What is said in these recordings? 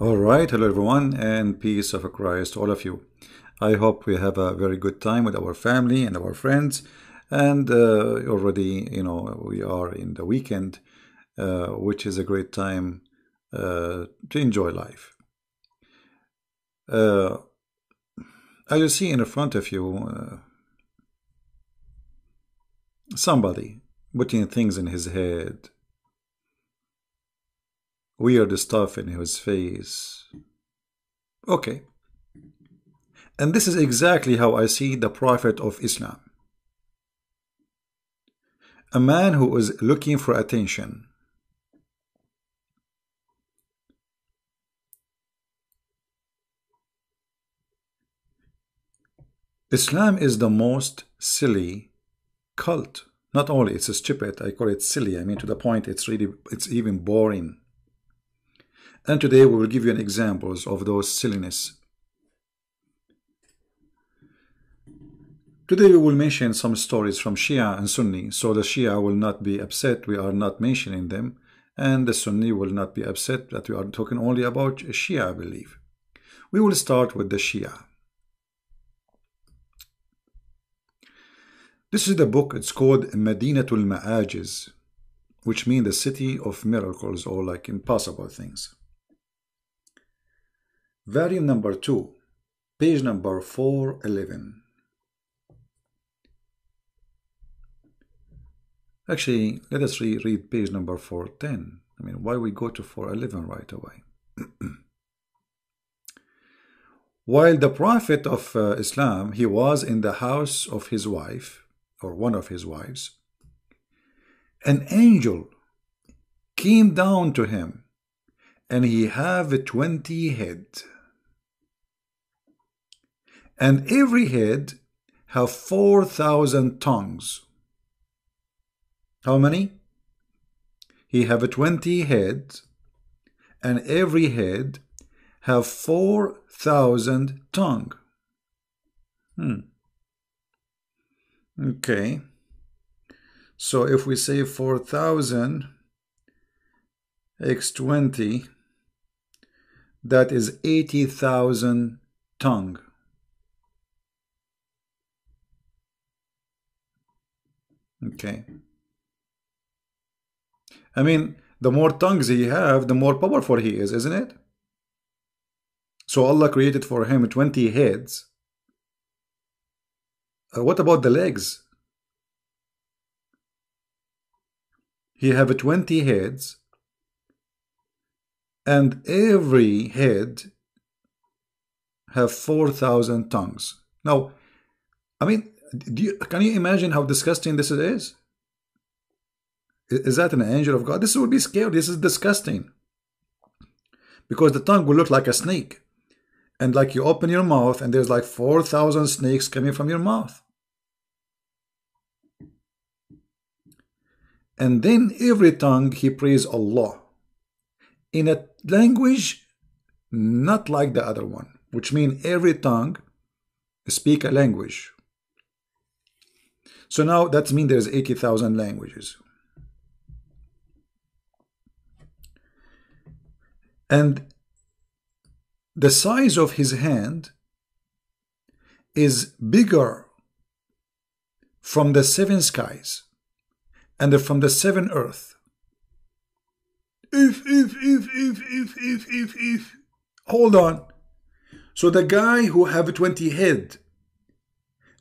All right, hello everyone, and peace of Christ to all of you. I hope we have a very good time with our family and our friends, and already, we are in the weekend, which is a great time to enjoy life. Uh, as you see in front of you, somebody putting things in his head, weird stuff in his face. Okay. And this is exactly how I see the Prophet of Islam. A man who is looking for attention. Islam is the most silly cult. Not only it's stupid, I call it silly. I mean, to the point it's even boring. And today we will give you an examples of those silliness. Today we will mention some stories from Shia and Sunni, so the Shia will not be upset we are not mentioning them, and the Sunni will not be upset that we are talking only about Shia, I believe. We will start with the Shia. This is the book, it's called Madinatul Ma'ajiz, which means the city of miracles or like impossible things. Volume number 2, page number 411. Actually, let us read page number 410. I mean, why we go to 411 right away? While the Prophet of Islam, he was in the house of his wife, or one of his wives, an angel came down to him, and he have 20 head, and every head have 4,000 tongues. How many? He have 20 head, and every head have 4,000 tongue. Okay. So if we say 4,000 x 20, that is 80,000 tongue. Okay. I mean, the more tongues he have, the more powerful he is, isn't it? So Allah created for him 20 heads. What about the legs? He have 20 heads, and every head have 4,000 tongues. Now, I mean, can you imagine how disgusting this is? Is that an angel of God? This would be scary. This is disgusting. Because the tongue will look like a snake. And like you open your mouth and there's like 4,000 snakes coming from your mouth. And then every tongue he praise Allah in a language not like the other one, which means every tongue speak a language. So now that means there's 80,000 languages. And the size of his hand is bigger from the 7 skies and from the 7 earth. If. Hold on. So the guy who have 20 head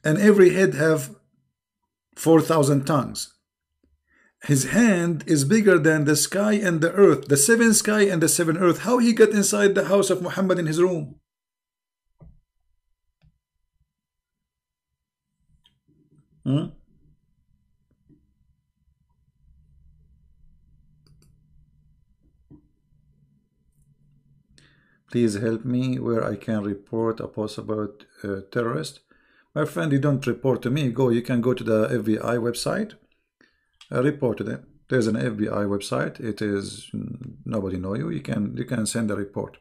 and every head have 4,000 tongues, his hand is bigger than the sky and the earth, the 7 sky and the 7 earth. How he got inside the house of Muhammad in his room? Please help me where I can report a possible terrorist. My friend, you don't report to me. You can go to the FBI website. Report to them. There's an FBI website. It is nobody know you. You can send a report.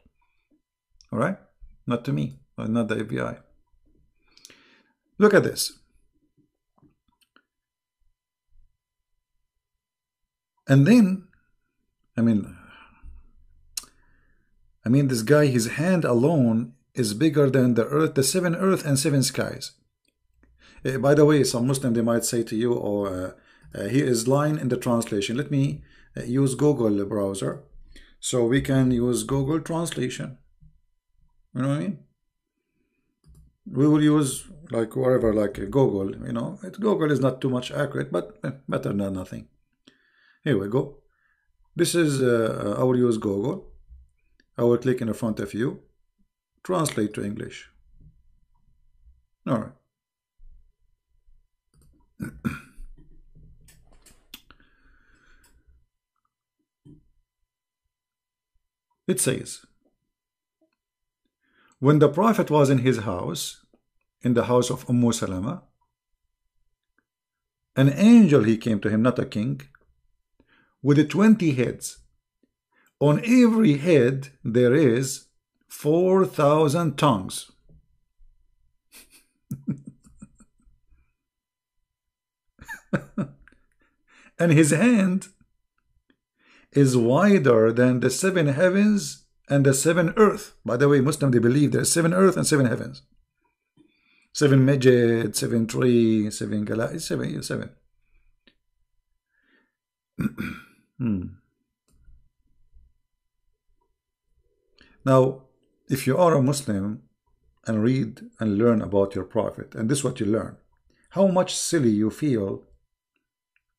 All right, not to me, not the FBI. Look at this. And then, I mean, I mean, this guy, his hand alone is bigger than the earth, the seven earth and seven skies. By the way, some Muslim, they might say to you, oh, he is lying in the translation. Let me use Google browser. So we can use Google translation. You know what I mean? We will use like whatever, like Google, you know. Google is not too much accurate, but better than nothing. Here we go. This is, I will use Google. I will click in the front of you. Translate to English. All right. It says, when the Prophet was in his house, in the house of Salama, an angel, he came to him, not a king, with 20 heads. On every head there is 4,000 tongues. And his hand is wider than the 7 heavens and the 7 earth. By the way, Muslims, they believe there's 7 earth and 7 heavens. 7 Majid, 7 tree, 7 galaxies, 7. Now, if you are a Muslim and read and learn about your Prophet, and this is what you learn, how much silly you feel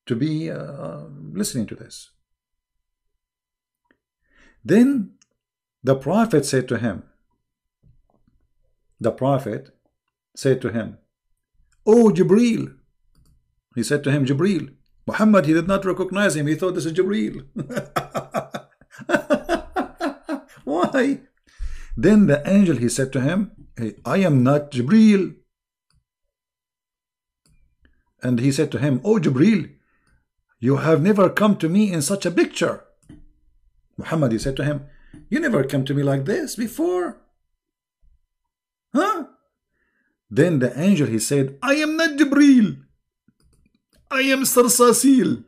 to be listening to this. Then the Prophet said to him, "Oh Jibreel," he said to him, Jibreel. Muhammad, he did not recognize him. He thought this is Jibreel. Why? Then the angel, he said to him, hey, I am not Jibreel. And he said to him, "Oh Jibreel, you have never come to me in such a picture." Muhammad, he said to him, "You never come to me like this before. Huh?" Then the angel, he said, "I am not Jibreel. I am Sarsasil."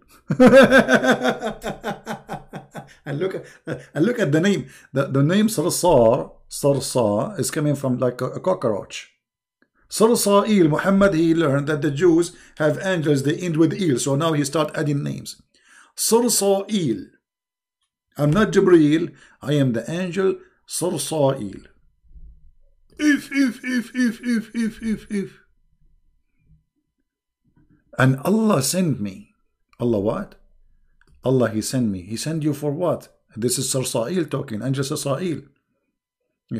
And look at the name. The name Sarsa is coming from like a cockroach. Sarsail, Muhammad, he learned that the Jews have angels, they end with il. So now he start adding names. Sarsail. I'm not Jibreel. I am the angel Sarsail. If. And Allah sent me. Allah what? Allah, he sent me. He sent you for what? This is Sarsail talking, angel Sarsail.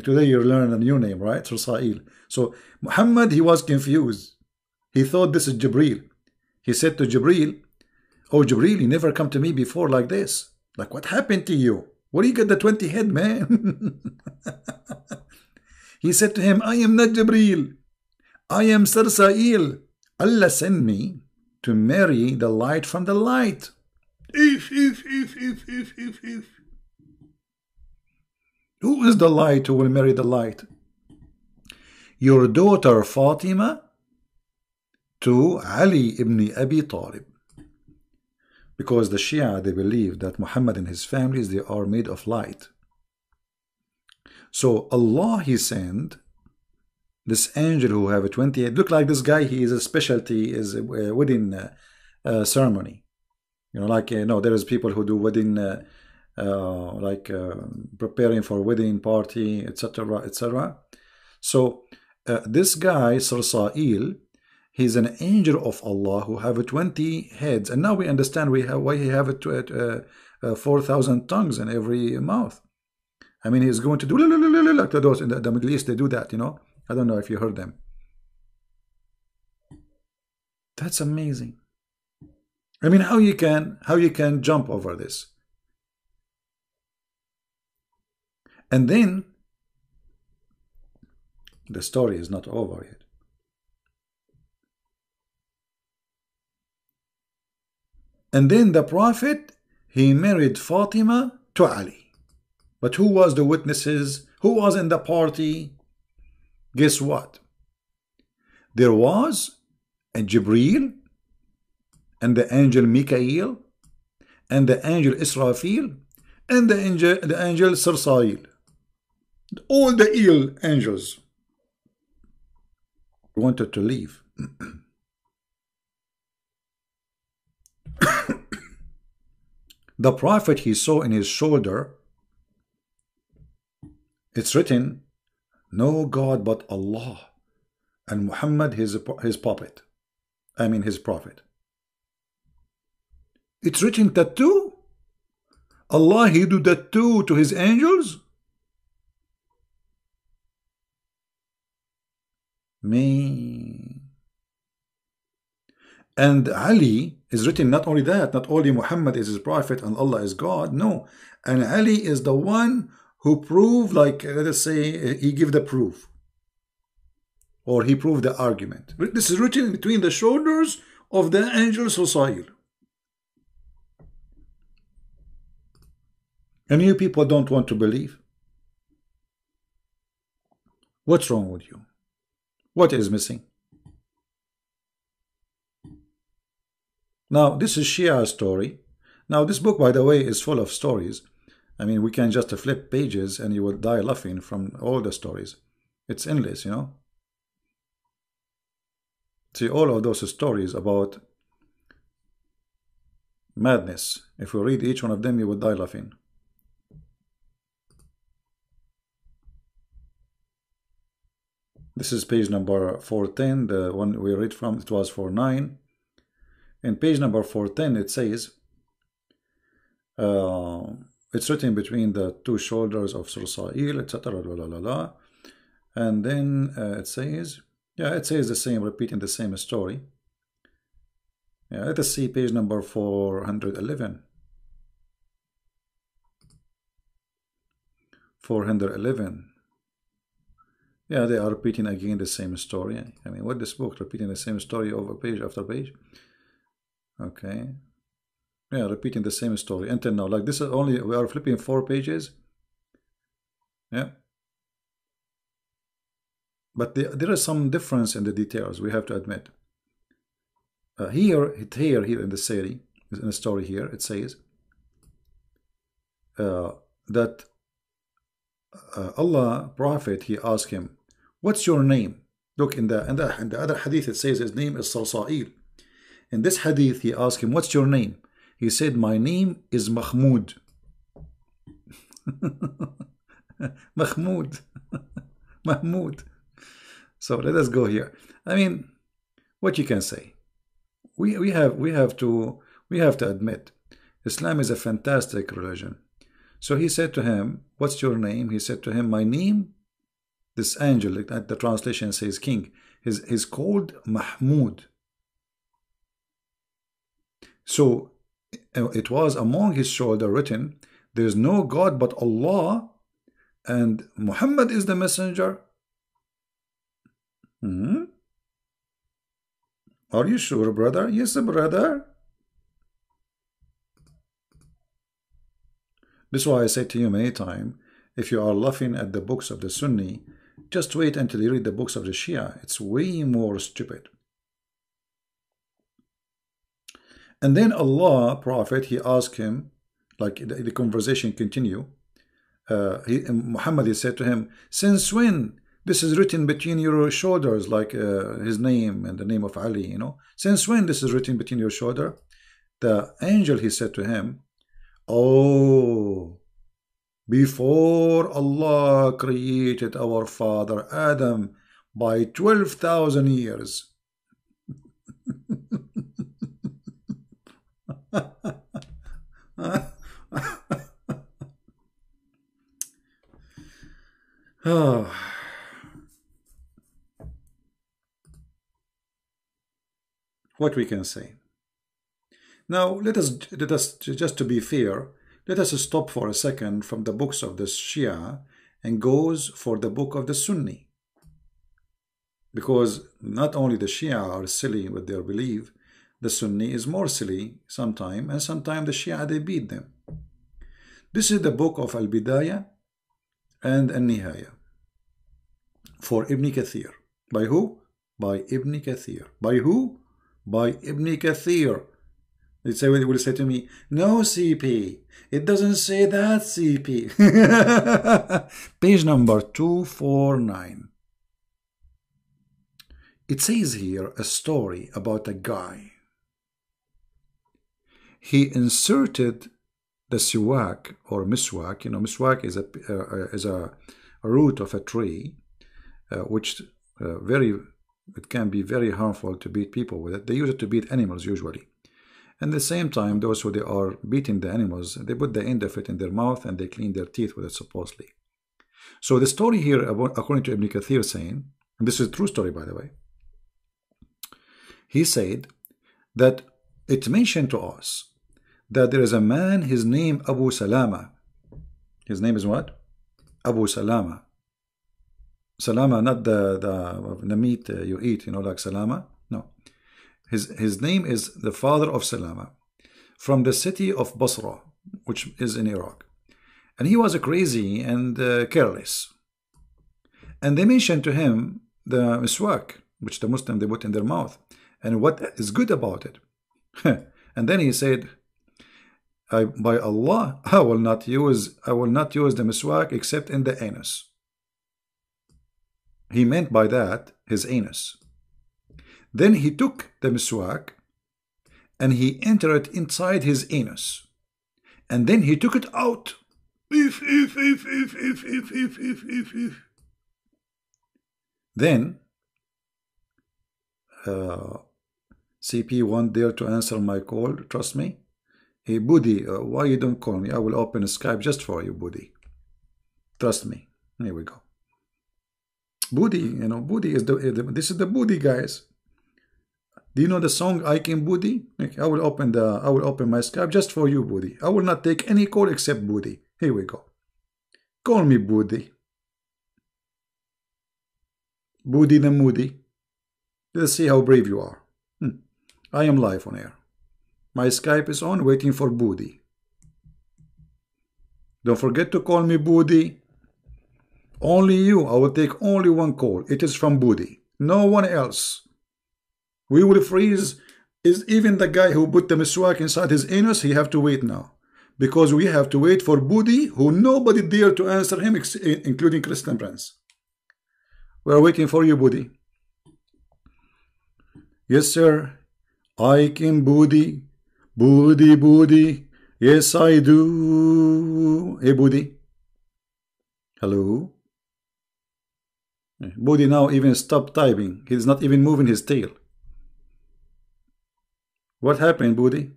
Today you learn a new name, right? Sarsail. So Muhammad, he was confused. He thought this is Jibreel. He said to Jibreel, "Oh Jibreel, you never come to me before like this. Like, what happened to you? Where do you get the 20 head, man?" He said to him, "I am not Jibreel. I am Sarsail. Allah sent me to marry the light from the light." If. Who is the light who will marry the light? Your daughter Fatima to Ali ibn Abi Talib. Because the Shia, they believe that Muhammad and his families, they are made of light. So Allah, he sent this angel who have a 28. Look like this guy, he is a specialty, is a wedding ceremony. You know, like, no, there is people who do wedding, preparing for wedding party, etc., etc. So this guy, Sarsail, he's an angel of Allah who have 20 heads. And now we understand why he have 4,000 tongues in every mouth. I mean, he's going to do like those in the Middle East, they do that, you know. I don't know if you heard them. That's amazing. I mean, how you can jump over this? And then the story is not over yet. And then the Prophet, he married Fatima to Ali. But who was the witnesses? Who was in the party? Guess what? There was a Jibreel and the angel Mikael and the angel Israfil and the angel Sarsail. All the ill angels wanted to leave. The prophet he saw in his shoulder, it's written, no God but Allah, and Muhammad his puppet. I mean his prophet. It's written tattoo. Allah he do that too to his angels. Me. And Ali is written not only that, not only Muhammad is his prophet and Allah is God, no. And Ali is the one who proved, like, let us say, he gave the proof. Or he proved the argument. This is written between the shoulders of the angel Susail. And you people don't want to believe. What's wrong with you? What is missing? Now, this is Shia story. Now, this book, by the way, is full of stories. I mean, we can just flip pages and you will die laughing from all the stories. It's endless, you know. See, all of those stories about madness. If we read each one of them, you will die laughing. This is page number 410, the one we read from, it was 49. In page number 410, it says, it's written between the two shoulders of Sursail, etc. And then it says, yeah, it says the same, repeating the same story. Yeah, let us see page number 411. 411. Yeah, they are repeating again the same story. I mean, what this book repeating the same story over page after page? Okay. Yeah, repeating the same story until now. Like this is only, we are flipping 4 pages. Yeah. But there is some difference in the details, we have to admit. Here in the series, in the story here, it says that Allah prophet, he asked him, what's your name? Look, in the other hadith it says his name is Sursail. In this hadith he asked him, what's your name? He said, my name is Mahmud. Mahmud. Mahmud. So let us go here. I mean, what you can say, we have to admit, Islam is a fantastic religion. So he said to him, what's your name? He said to him, my name, this angel, the translation says king, is called Mahmud. So it was among his shoulder written, there is no God but Allah, and Muhammad is the messenger. Are you sure, brother? Yes, brother. This is why I say to you many times, if you are laughing at the books of the Sunni, just wait until you read the books of the Shia. It's way more stupid. And then Allah, Prophet, he asked him, like the conversation continue. Muhammad, he said to him, since when this is written between your shoulders, like his name and the name of Ali, you know? Since when this is written between your shoulder? The angel, he said to him, oh, before Allah created our father Adam by 12,000 years. What we can say. Now let us just to be fair, let us stop for a second from the books of the Shia and goes for the book of the Sunni. Because not only the Shia are silly with their belief, the Sunni is more silly sometime, and sometimes the Shia, they beat them. This is the book of Al-Bidayah and Al-Nihaya for Ibn Kathir. By who? By Ibn Kathir. By who? By Ibn Kathir. It will say to me, no, CP. It doesn't say that, CP. Page number 249. It says here a story about a guy. He inserted the siwak or miswak. You know, miswak is a root of a tree, which it can be very harmful to beat people with it. They use it to beat animals usually. And at the same time, those who they are beating the animals, they put the end of it in their mouth and they clean their teeth with it supposedly. So the story here, according to Ibn Kathir saying, and this is a true story by the way, he said that it mentioned to us that there is a man, his name Abu Salama. His name is what? Abu Salama. Salama, not the meat you eat, you know, like salama. No. His name is the father of Salama, from the city of Basra, which is in Iraq. And he was crazy and careless. And they mentioned to him the miswak, which the Muslim they put in their mouth, and what is good about it. And then he said, by Allah, I will not use the miswak except in the anus. He meant by that his anus. Then he took the miswak and he entered it inside his anus. And then he took it out. Then CP won't dare to answer my call, trust me. Hey Budi, why you don't call me? I will open a Skype just for you, Budi. Trust me. Here we go. Budi, you know, Budi is this is the Budi, guys. Do you know the song I Can Budi? I will open my Skype just for you, Budi. I will not take any call except Budi. Here we go. Call me Budi. Budi the Moody. Let's see how brave you are. I am live on air. My Skype is on, waiting for Budi. Don't forget to call me Budi. Only you. I will take only one call. It is from Budi. No one else. We will freeze. Is even the guy who put the miswak inside his anus, he have to wait now. Because we have to wait for Budi, who nobody dare to answer him, including Christian Prince. We are waiting for you, Budi. Yes, sir. I can Budi. Budi, Budi. Yes, I do. Hey, Budi. Hello. Budi now even stopped typing. He's not even moving his tail. What happened, Budi?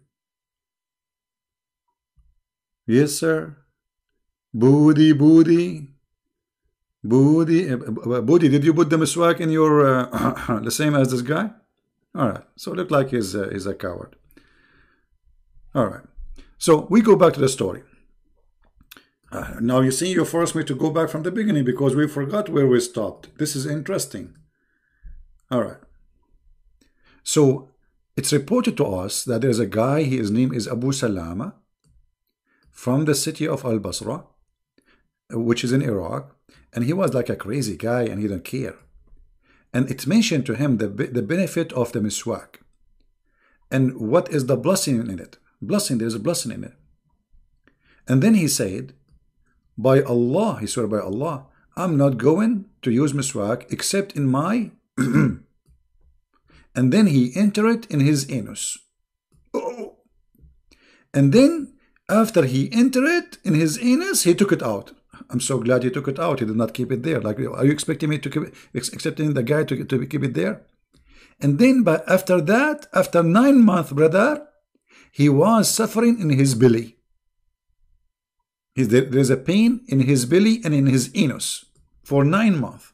Yes, sir. Budi, Budi. Budi, did you put the miswak in your the same as this guy? All right. So look like he's a coward. All right. So we go back to the story. Now you see, you forced me to go back from the beginning because we forgot where we stopped. This is interesting. All right. So it's reported to us that there's a guy, his name is Abu Salama, from the city of Al-Basra, which is in Iraq, and he was like a crazy guy and he didn't care. And it's mentioned to him the benefit of the miswak. And what is the blessing in it? There's a blessing in it. And then he said, by Allah, he swore by Allah, I'm not going to use miswak except in my and then he entered it in his anus. Oh. And then after he entered it in his anus, he took it out. I'm so glad he took it out. He did not keep it there. Like, are you expecting me to keep it, accepting the guy to keep it there? And then, but after that, after 9 months, brother, he was suffering in his belly. There's a pain in his belly and in his anus for 9 months.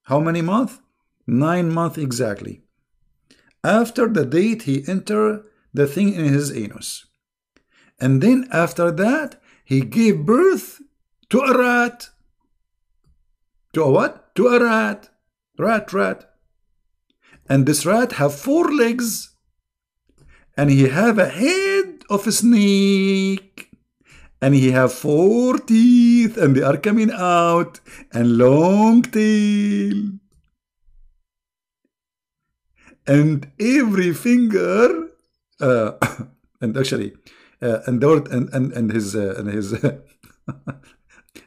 How many months? 9 months exactly. After the date he entered the thing in his anus. And then after that, he gave birth to a rat. To a what? To a rat. Rat. And this rat have 4 legs. And he have a head of a snake. And he have 4 teeth. And they are coming out. And long tail. And every finger And actually, and his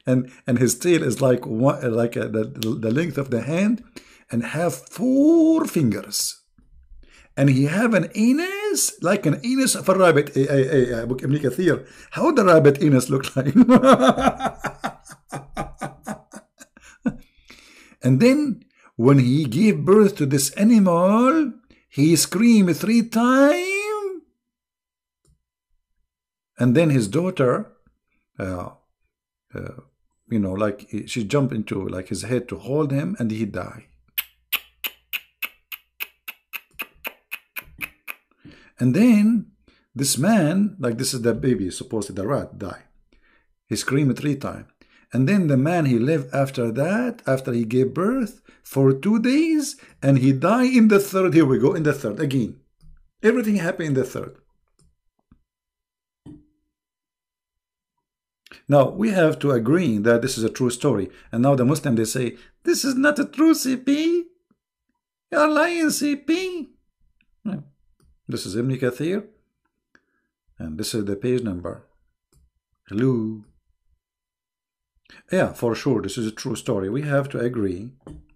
and his tail is like one, like the length of the hand, and have 4 fingers. And he have an anus like an anus of a rabbit. Ibn Kathir, how the rabbit anus look like? And then when he gave birth to this animal, he screamed 3 times. And then his daughter, you know, like she jumped into like his head to hold him, and he died. And then this man, like this is the baby, supposedly the rat, died. He screamed 3 times. And then the man, he lived after that, after he gave birth, for 2 days, and he died in the third. Here we go, in the third again. Everything happened in the third. Now, we have to agree that this is a true story. And now the Muslim, they say, this is not a true CP. You're lying, CP. No. This is Ibn Kathir. And this is the page number. Hello. Yeah, for sure, this is a true story. We have to agree,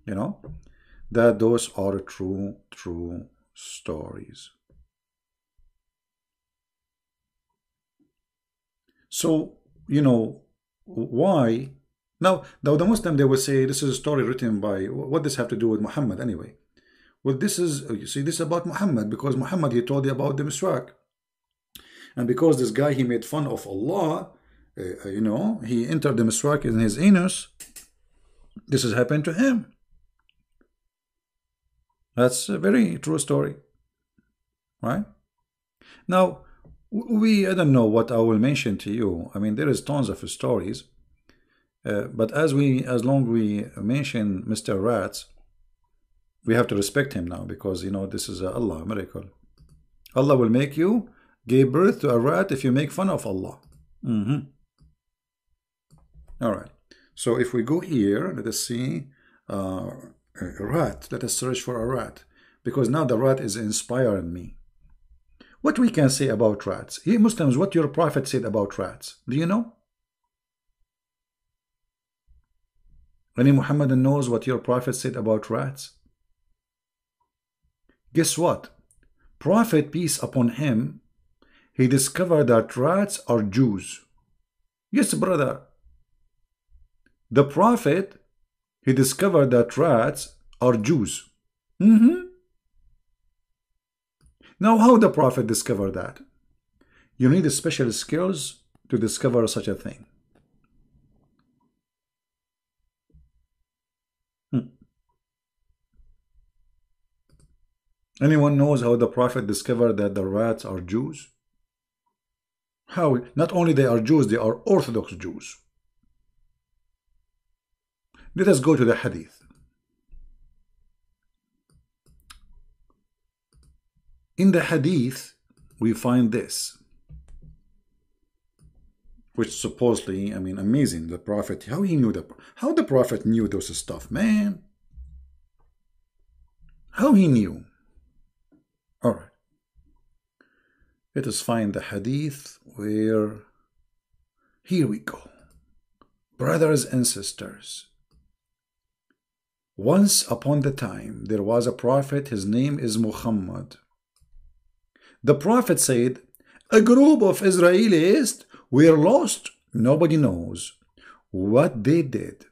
you know, that those are true stories. So, you know, why? Now, the Muslim, they will say this is a story written by, what does this have to do with Muhammad anyway? Well, this is, you see, this is about Muhammad, because Muhammad, he told you about the miswak. And because this guy, he made fun of Allah, you know, he entered the miswak in his anus. This has happened to him. That's a very true story, right? Now, I don't know what I will mention to you. I mean, there is tons of stories, but as long we mention Mr. Rats, we have to respect him now, because you know this is Allah, a miracle. Allah will make you give birth to a rat if you make fun of Allah. All right. So if we go here, let us see a rat. Let us search for a rat, because now the rat is inspiring me. What we can say about rats? Here, Muslims, what your prophet said about rats. Do you know? Any Muhammadan knows what your prophet said about rats? Guess what? Prophet, peace upon him, he discovered that rats are Jews. Yes, brother. The Prophet, he discovered that rats are Jews. Now, how the Prophet discovered that? You need special skills to discover such a thing. Anyone knows how the Prophet discovered that the rats are Jews? How? Not only they are Jews, they are Orthodox Jews. Let us go to the Hadith. In the Hadith, we find this, which supposedly, I mean, amazing. The Prophet, how the Prophet knew those stuff, man. How he knew. All right. Let us find the Hadith where, here we go. Brothers and sisters, once upon the time, there was a prophet, his name is Muhammad. The prophet said, a group of Israelis were lost. Nobody knows what they did.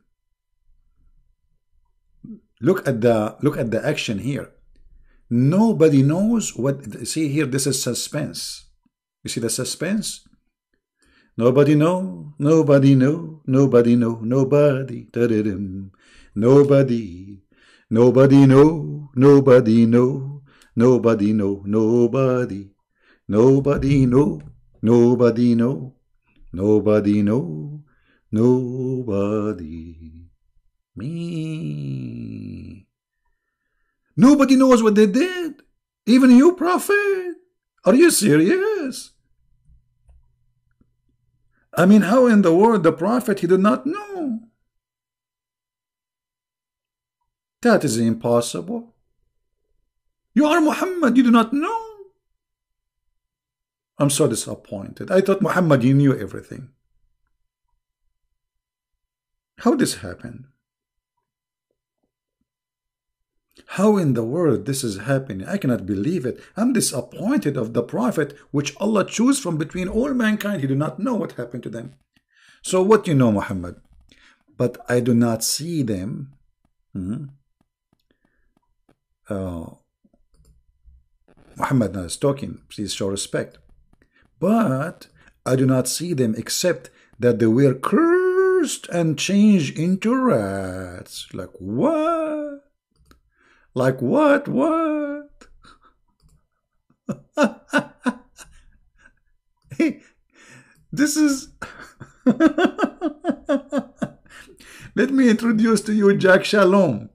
Look at the action here. Nobody knows what. See here, this is suspense. You see the suspense? Nobody know, nobody know, nobody know, nobody. Nobody, nobody know, nobody know, nobody know, nobody, nobody know, nobody know, nobody know, nobody. Me. Nobody knows what they did. Even you, Prophet. Are you serious? I mean, how in the world the Prophet, he did not know? That is impossible. You are Muhammad, you do not know. I'm so disappointed. I thought Muhammad, you knew everything. How this happened? How in the world this is happening? I cannot believe it. I'm disappointed of the prophet which Allah chose from between all mankind. He do not know what happened to them. So what you know, Muhammad? But I do not see them. Muhammad is talking. Please show respect. But I do not see them except that they were cursed and changed into rats. Like what? Like what? What? Hey, this is... Let me introduce to you Jack Shalom.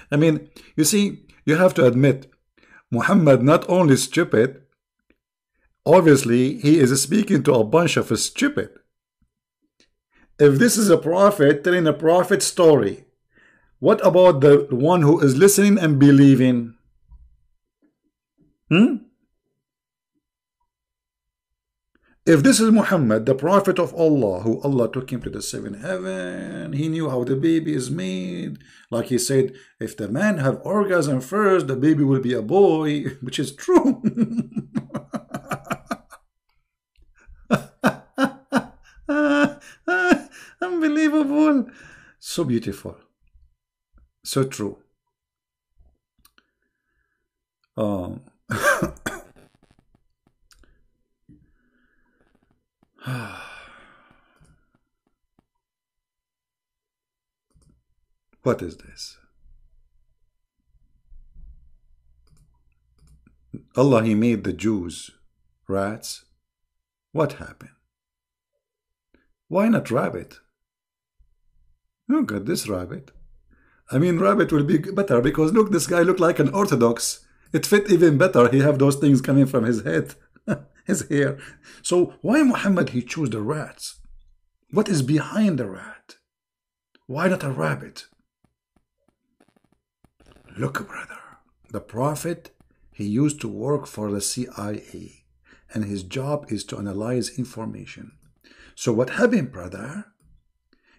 I mean, you see, you have to admit, Muhammad not only stupid, obviously he is speaking to a bunch of stupid. If this is a prophet telling a prophet story, what about the one who is listening and believing? If this is Muhammad, the prophet of Allah, who Allah took him to the seventh heaven, he knew how the baby is made. Like he said, if the man have orgasm first, the baby will be a boy, which is true. Unbelievable. So beautiful. So true. What is this? Allah, he made the Jews rats. What happened? Why not rabbit? Look at this rabbit. I mean, rabbit will be better because look, this guy looked like an Orthodox. It fit even better. He have those things coming from his head, his hair. So why Muhammad he chose the rats? What is behind the rat? Why not a rabbit? Look, brother, the prophet, he used to work for the CIA, and his job is to analyze information. So what happened, brother?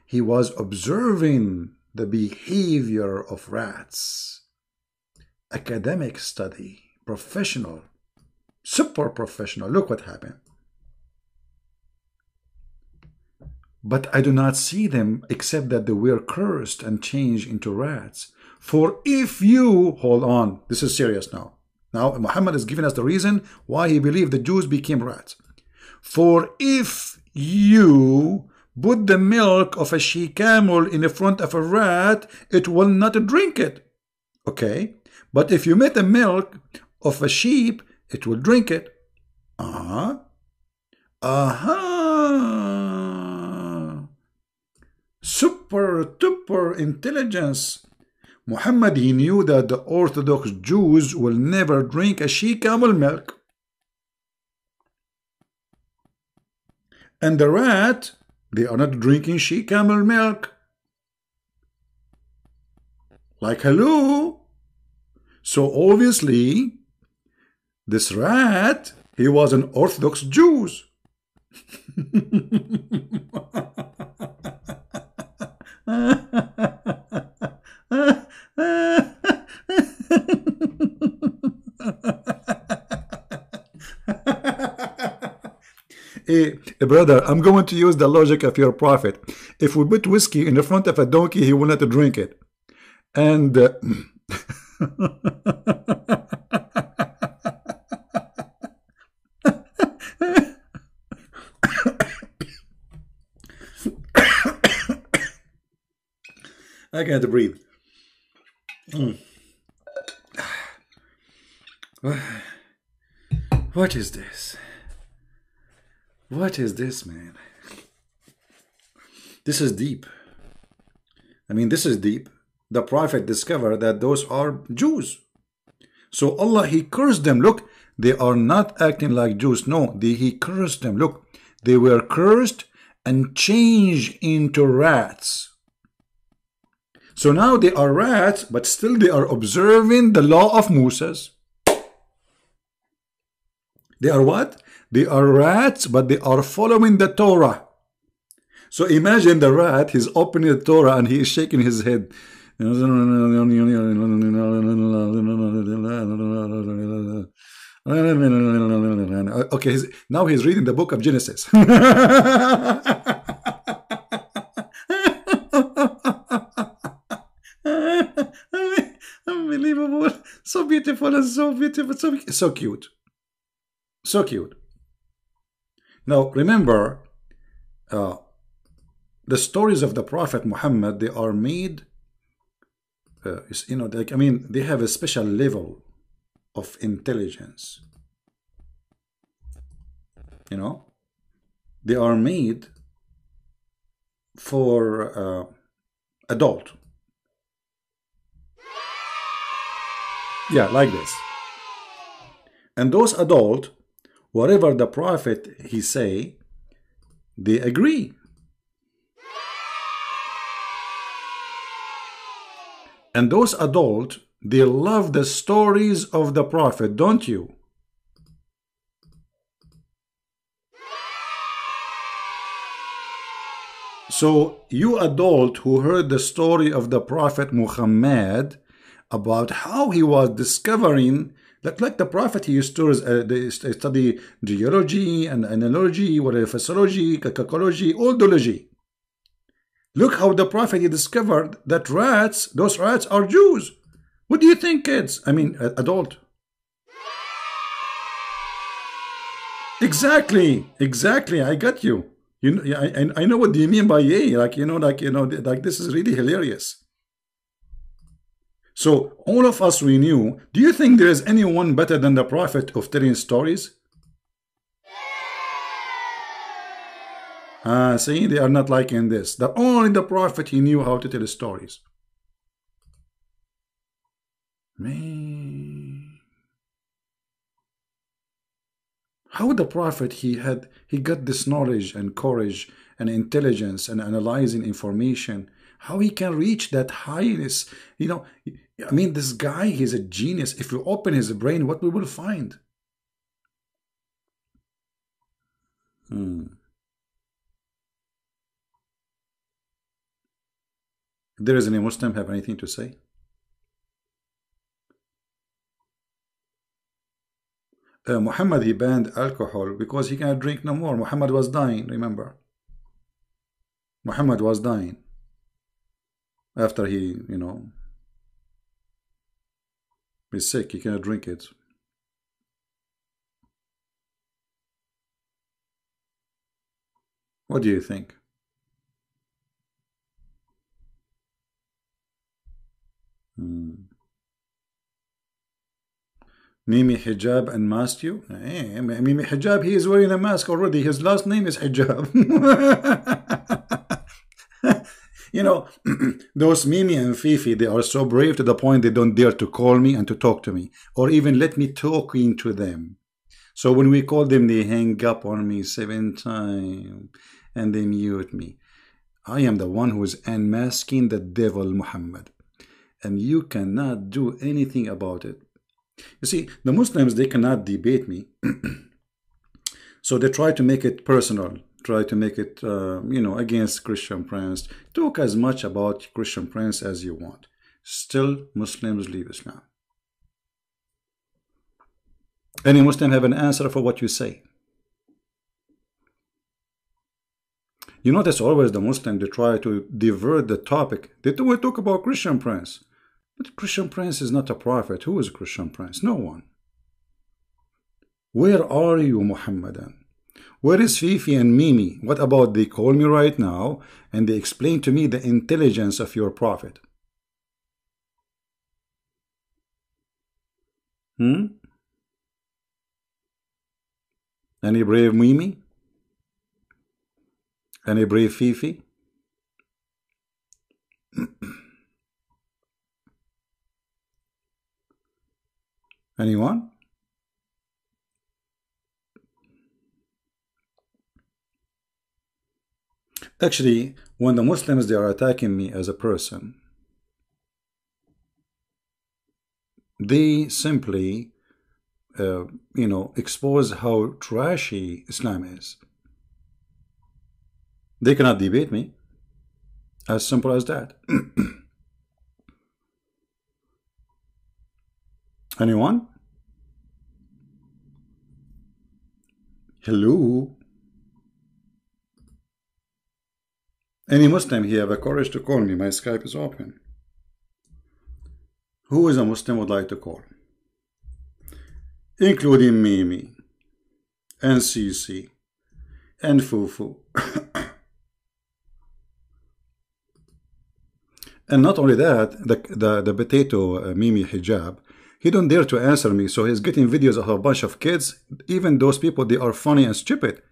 He was observing the behavior of rats. Academic study, professional, super professional. Look what happened. But I do not see them except that they were cursed and changed into rats. For if you, hold on, this is serious now. Now Muhammad is giving us the reason why he believed the Jews became rats. For if you put the milk of a she-camel in the front of a rat, it will not drink it. Okay? But if you make the milk of a sheep, it will drink it. Super duper intelligence. Muhammad, he knew that the Orthodox Jews will never drink a she-camel milk. And the rat, they are not drinking she-camel milk. Like, hello? So obviously, this rat, he was an Orthodox Jew. Hey, brother, I'm going to use the logic of your prophet. If we put whiskey in the front of a donkey, he will not drink it. And I can't breathe. What is this? What is this, man? This is deep. I mean, this is deep. The prophet discovered that those are Jews. So Allah, he cursed them. Look, they are not acting like Jews. No, he cursed them. Look, they were cursed and change into rats. So now they are rats, but still they are observing the law of Moses. They are what? They are rats, but they are following the Torah. So imagine the rat, he's opening the Torah and he is shaking his head. Okay, now he's reading the book of Genesis. Unbelievable. So beautiful and so beautiful. So cute. So cute. Now remember, the stories of the Prophet Muhammad, they are made, like, I mean, they have a special level of intelligence. They are made for adult. Yeah, like this. And those adult, whatever the Prophet he say, they agree. And those adult, they love the stories of the Prophet, don't you? So you adult who heard the story of the Prophet Muhammad about how he was discovering, like the Prophet, he used to study geology and analogy, whatever, physiology, cacology, oldology. Look how the Prophet he discovered that those rats are Jews. What do you think, kids? I mean, adult. Exactly. I got you. I know what do you mean by yay. Like this is really hilarious. So all of us we knew. Do you think there is anyone better than the Prophet of telling stories? See, they are not liking this. That only the Prophet he knew how to tell stories. Man, how the Prophet he got this knowledge and courage and intelligence and analyzing information. How he can reach that highness? I mean, this guy, he's a genius. If you open his brain, what we will find? There is any Muslim have anything to say? Muhammad, he banned alcohol because he cannot drink no more. Muhammad was dying, remember? Muhammad was dying after he, he's sick. He cannot drink it. What do you think? Mimi Hijab and masked you? Mimi Hijab, he is wearing a mask already. His last name is Hijab. Those Mimi and Fifi, they are so brave to the point they don't dare to call me and to talk to me, or even let me talk into them. So when we call them, they hang up on me 7 times and they mute me. I am the one who is unmasking the devil, Muhammad, and you cannot do anything about it. You see, the Muslims, they cannot debate me. So they try to make it personal, try to make it, against Christian Prince. Talk as much about Christian Prince as you want. Still, Muslims leave Islam. Any Muslim have an answer for what you say? You notice always the Muslim, they try to divert the topic. They do talk about Christian Prince. But Christian Prince is not a prophet. Who is Christian Prince? No one. Where are you, Muhammadan? Where is Fifi and Mimi? What about they call me right now and they explain to me the intelligence of your prophet? Any brave Mimi? Any brave Fifi? Anyone? Actually, when the Muslims, they are attacking me as a person, they simply, expose how trashy Islam is. They cannot debate me. As simple as that. Anyone? Hello? Any Muslim here have a courage to call me? My Skype is open. Who is a Muslim would like to call? Including Mimi, and Cici, and Fufu. And not only that, the potato Mimi hijab, he don't dare to answer me, so he's getting videos of a bunch of kids. Even those people, they are funny and stupid.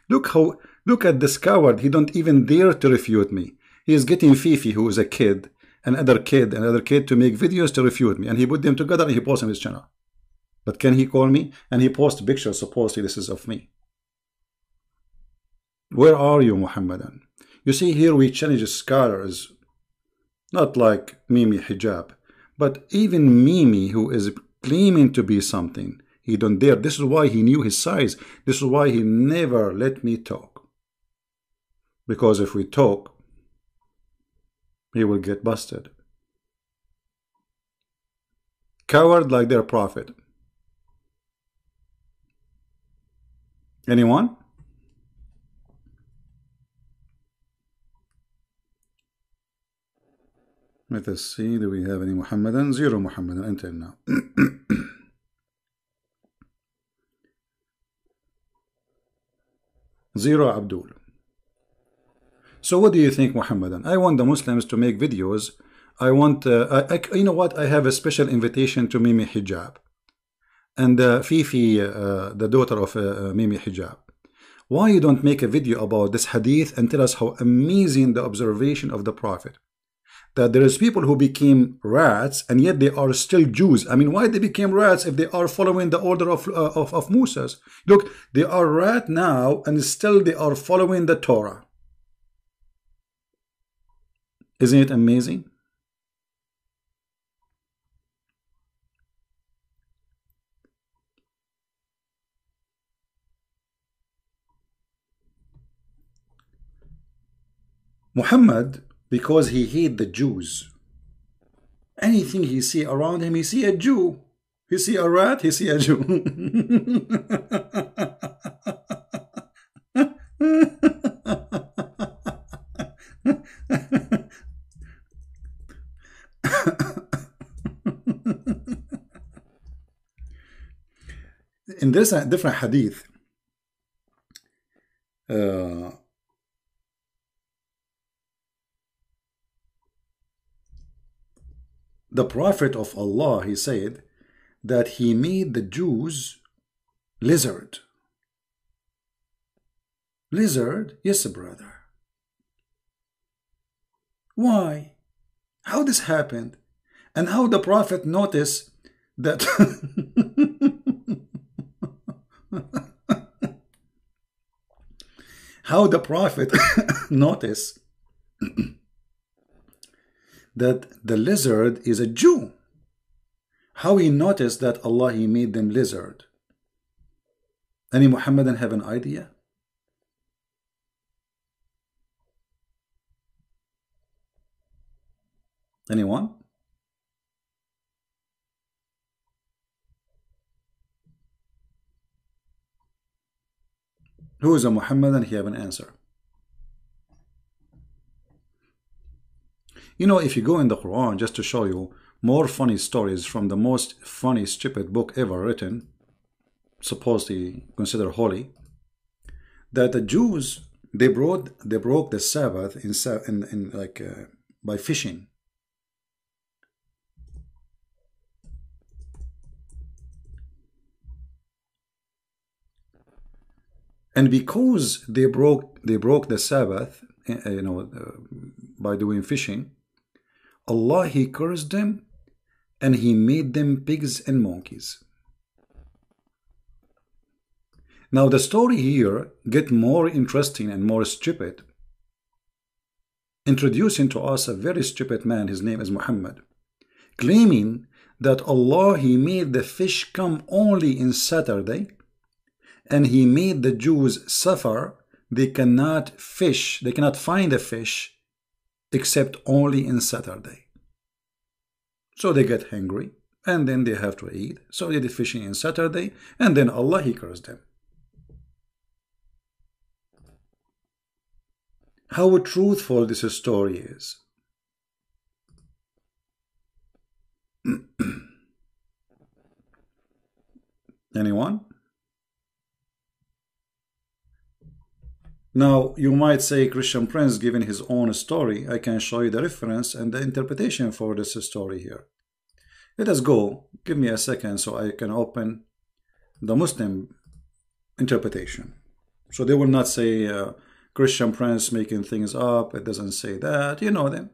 Look at this coward. He don't even dare to refute me. He is getting Fifi, who is a kid, another kid to make videos to refute me, and he put them together and he posts on his channel. But can he call me? And he posts pictures, supposedly this is of me. Where are you, Muhammadan? You see, here we challenge scholars, not like Mimi hijab, but even Mimi, who is claiming to be something, he don't dare. This is why he knew his size. This is why he never let me talk. Because if we talk, he will get busted. Coward like their prophet. Anyone? Let us see, do we have any Muhammadan? Zero Muhammadan until now. Zero Abdul. So what do you think, Muhammadan? I want the Muslims to make videos. I want, you know what? I have a special invitation to Mimi Hijab. And Fifi, the daughter of Mimi Hijab. Why you don't make a video about this hadith and tell us how amazing the observation of the Prophet? That there is people who became rats and yet they are still Jews. I mean, why they became rats if they are following the order of Moses? Look, they are rat now and still they are following the Torah. Isn't it amazing? Muhammad, because he hate the Jews, anything he see around him, he see a Jew. He see a rat, he see a Jew. In this different hadith, the Prophet of Allah, he said that he made the Jews lizard. Lizard? Yes, brother. Why? How this happened? And how the Prophet noticed that how the Prophet noticed that the lizard is a Jew. How he noticed that Allah, he made them lizard. Any Muhammadan have an idea? Anyone? Who is a Muhammadan? He have an answer. You know, if you go in the Quran, just to show you more funny stories from the most funny, stupid book ever written, supposedly considered holy, that the Jews, they broke the Sabbath by fishing. And because they broke the Sabbath, by doing fishing, Allah, he cursed them and he made them pigs and monkeys. Now the story here get more interesting and more stupid introducing to us a very stupid man, his name is Muhammad, claiming that Allah, He made the fish come only in Saturday, and He made the Jews suffer. They cannot fish, they cannot find a fish except only in Saturday. So they get hungry, and then they have to eat. So they did fishing in Saturday, and then Allah, He cursed them. How truthful this story is. Anyone? Now, you might say Christian Prince given his own story. I can show you the reference and the interpretation for this story here. Let us go. Give me a second so I can open the Muslim interpretation. So they will not say Christian Prince making things up. It doesn't say that. You know them.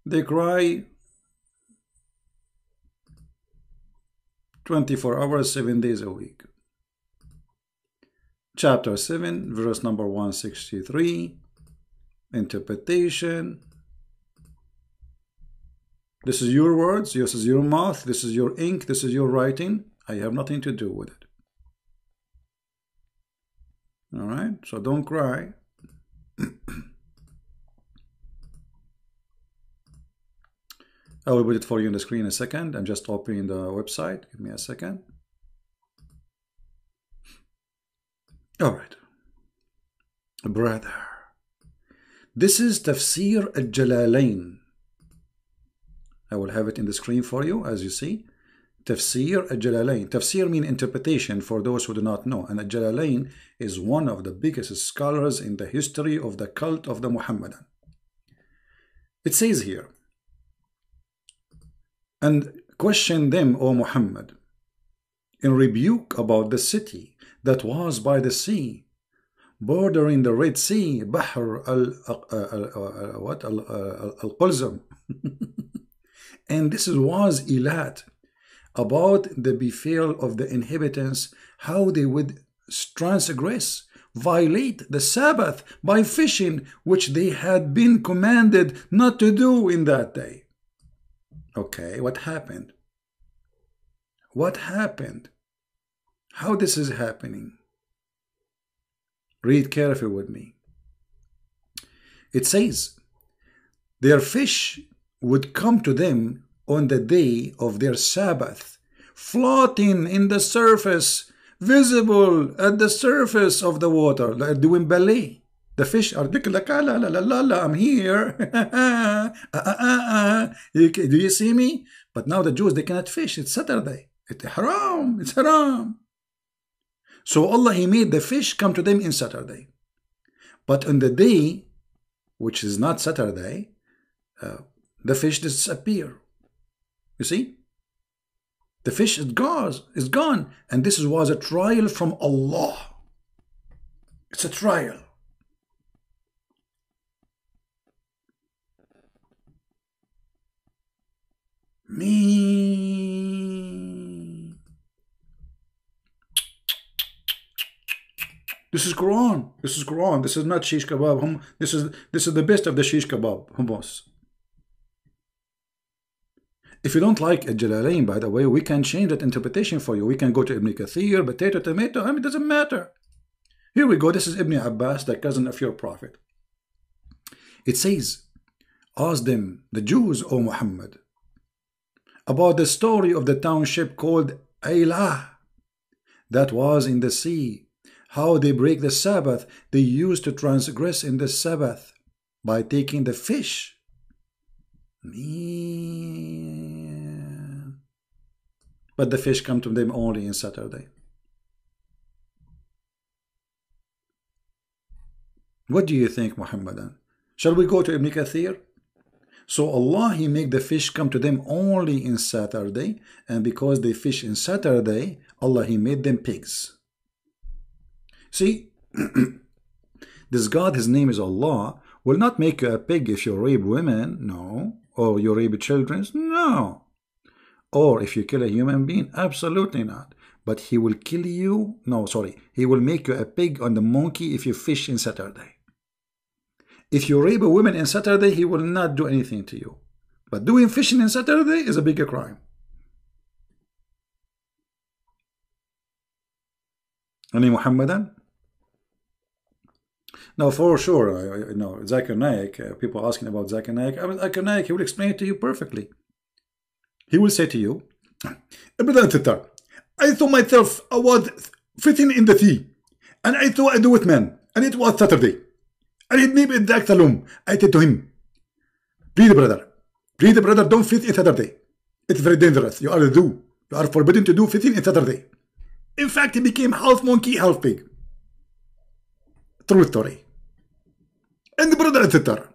They cry 24 hours, 7 days a week. Chapter 7, verse number 163. Interpretation. This is your words, this is your mouth, this is your ink, this is your writing. I have nothing to do with it. Alright, so don't cry. I will put it for you on the screen in a second. I'm just opening the website. Give me a second. Alright. Brother. This is Tafsir al-Jalalain. I will have it in the screen for you, as you see. Tafsir al-Jalalain. Tafsir means interpretation for those who do not know. And al-Jalalain is one of the biggest scholars in the history of the cult of the Muhammadan. It says here, and question them, O Muhammad, in rebuke about the city that was by the sea, bordering the Red Sea, Bahr al-Qulzum. And this was Eilat, about the befall of the inhabitants, how they would transgress, violate the Sabbath by fishing, which they had been commanded not to do in that day. Okay, what happened? What happened? How this is happening? Read carefully with me. It says, their fish would come to them on the day of their Sabbath, floating in the surface, visible at the surface of the water, like doing ballet. The fish are like, la, la, la, la, la, I'm here. Do you see me? But now the Jews, they cannot fish. It's Saturday. It's haram. It's haram. So Allah, He made the fish come to them in Saturday. But on the day, which is not Saturday, the fish disappear. You see? The fish is gone. And this was a trial from Allah. It's a trial. Me. This is Quran. This is Quran. This is not shish kebab. This is the best of the shish kebab. Hummus. If you don't like al-Jalalain, by the way, we can change that interpretation for you. We can go to Ibn Kathir, potato, tomato. I mean, it doesn't matter. Here we go. This is Ibn Abbas, the cousin of your prophet. It says, ask them, the Jews, O Muhammad, about the story of the township called Eilat that was in the sea, how they break the Sabbath. They used to transgress in the Sabbath by taking the fish. Man. But the fish come to them only in Saturday. What do you think, Muhammadan? Shall we go to Ibn Kathir? So Allah, He make the fish come to them only in Saturday, and because they fish in Saturday, Allah, He made them pigs. See, this God, His name is Allah, will not make you a pig if you rape women, no. Or you rape children, no. Or if you kill a human being, absolutely not. But He will kill you, no, sorry, He will make you a pig on the monkey if you fish in Saturday. If you rape a woman on Saturday, he will not do anything to you. But doing fishing on Saturday is a bigger crime. Any Muhammadan? Now, for sure, you know, Zakir Naik, people asking about Zakir Naik. Zakir Naik, he will explain it to you perfectly. He will say to you, I thought myself I was fitting in the tea, and I thought I do with men, and it was Saturday. And it made me exact salum. I said to him, please brother, don't fit in Saturday. It's very dangerous. You are forbidden to do fitting in Saturday. In fact, he became half monkey, half pig. True story. And the brother, etc.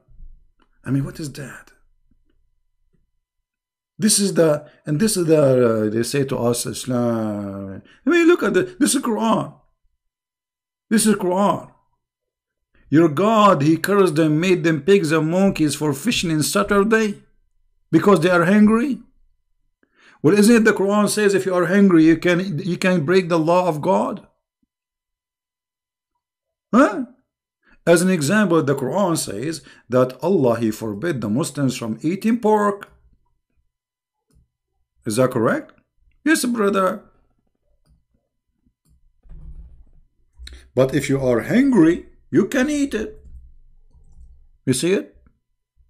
I mean, what is that? This is the they say to us, Islam. I mean, look at this is Quran. This is Quran. Your God, he cursed them, made them pigs and monkeys for fishing in Saturday because they are hungry. Well, isn't it the Quran says if you are hungry, you can break the law of God? Huh? As an example, the Quran says that Allah, he forbid the Muslims from eating pork. Is that correct? Yes, brother. But if you are hungry, you can eat it. You see it?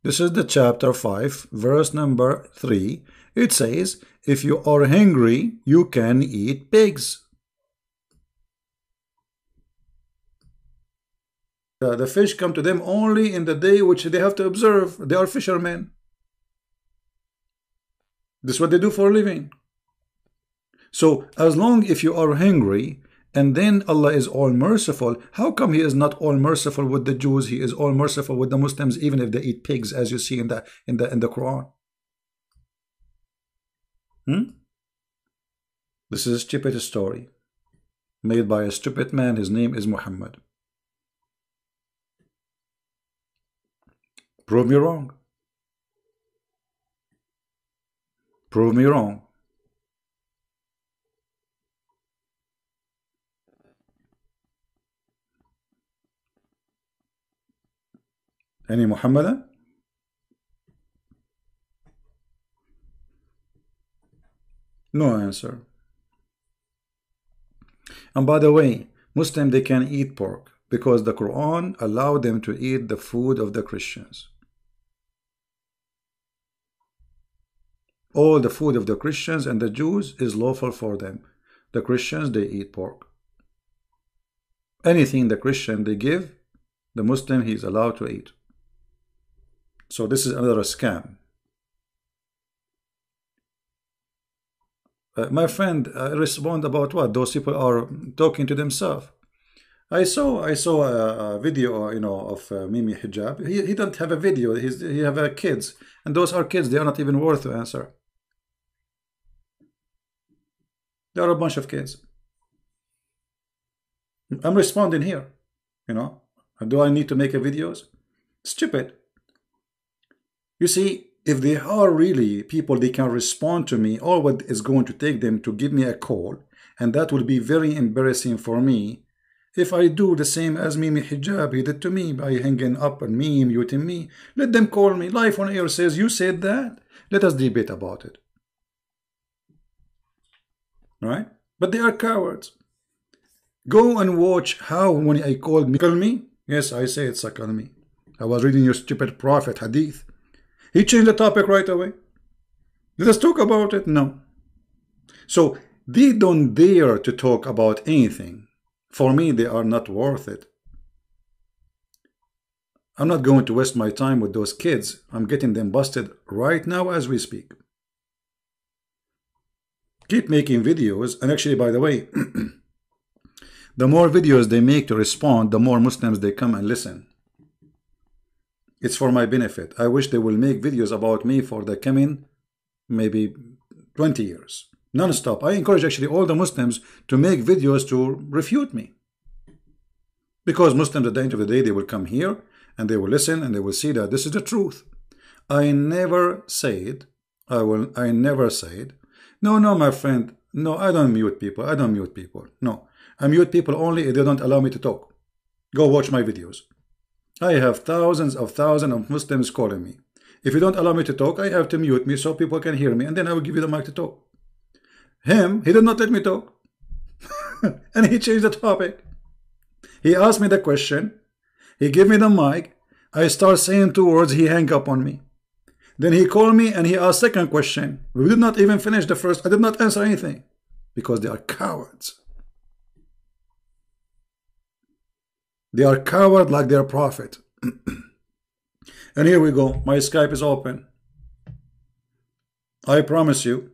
This is the chapter 5, verse number 3. It says, if you are hungry, you can eat pigs. The fish come to them only in the day which they have to observe. They are fishermen. This is what they do for a living. So as long if you are hungry, and then Allah is all merciful, how come he is not all merciful with the Jews? He is all merciful with the Muslims, even if they eat pigs, as you see in the Quran. This is a stupid story made by a stupid man. His name is Muhammad. Prove me wrong. Prove me wrong. Any Muhammadan? No answer. And by the way, Muslims, they can eat pork because the Quran allowed them to eat the food of the Christians. All the food of the Christians and the Jews is lawful for them. The Christians, they eat pork. Anything the Christian they give, the Muslim, he is allowed to eat. So this is another scam. My friend, respond about what? Those people are talking to themselves. I saw a video, you know, of Mimi Hijab. He don't have a video. He have kids, and those are kids. They are not even worth to answer. There are a bunch of kids. I'm responding here, you know. Do I need to make a videos? Stupid. You see, if they are really people, they can respond to me. All what is going to take them to give me a call, and that will be very embarrassing for me. If I do the same as Mimi Hijab, he did to me by hanging up on me, muting me. Let them call me. Live on air says, you said that. Let us debate about it. Right? But they are cowards. Go and watch how when I called me. Yes, I say it's me. I was reading your stupid prophet hadith. He changed the topic right away. Let us talk about it. No. So they don't dare to talk about anything. For me, they are not worth it. I'm not going to waste my time with those kids. I'm getting them busted right now as we speak. Keep making videos. And actually, by the way, the more videos they make to respond, the more Muslims they come and listen. It's for my benefit. I wish they will make videos about me for the coming maybe 20 years. Non-stop. I encourage actually all the Muslims to make videos to refute me. Because Muslims at the end of the day, they will come here and they will listen and they will see that this is the truth. I never said, I never said, no, my friend, no, I don't mute people. I don't mute people. No, I mute people only if they don't allow me to talk. Go watch my videos. I have thousands of Muslims calling me. If you don't allow me to talk, I have to mute me so people can hear me, and then I will give you the mic to talk. He did not let me talk. And he changed the topic. He asked me the question. He gave me the mic. I start saying 2 words. He hang up on me. Then he called me and he asked second question. We did not even finish the first. I did not answer anything because they are cowards. They are coward like their prophet. And here we go. My Skype is open. I promise you,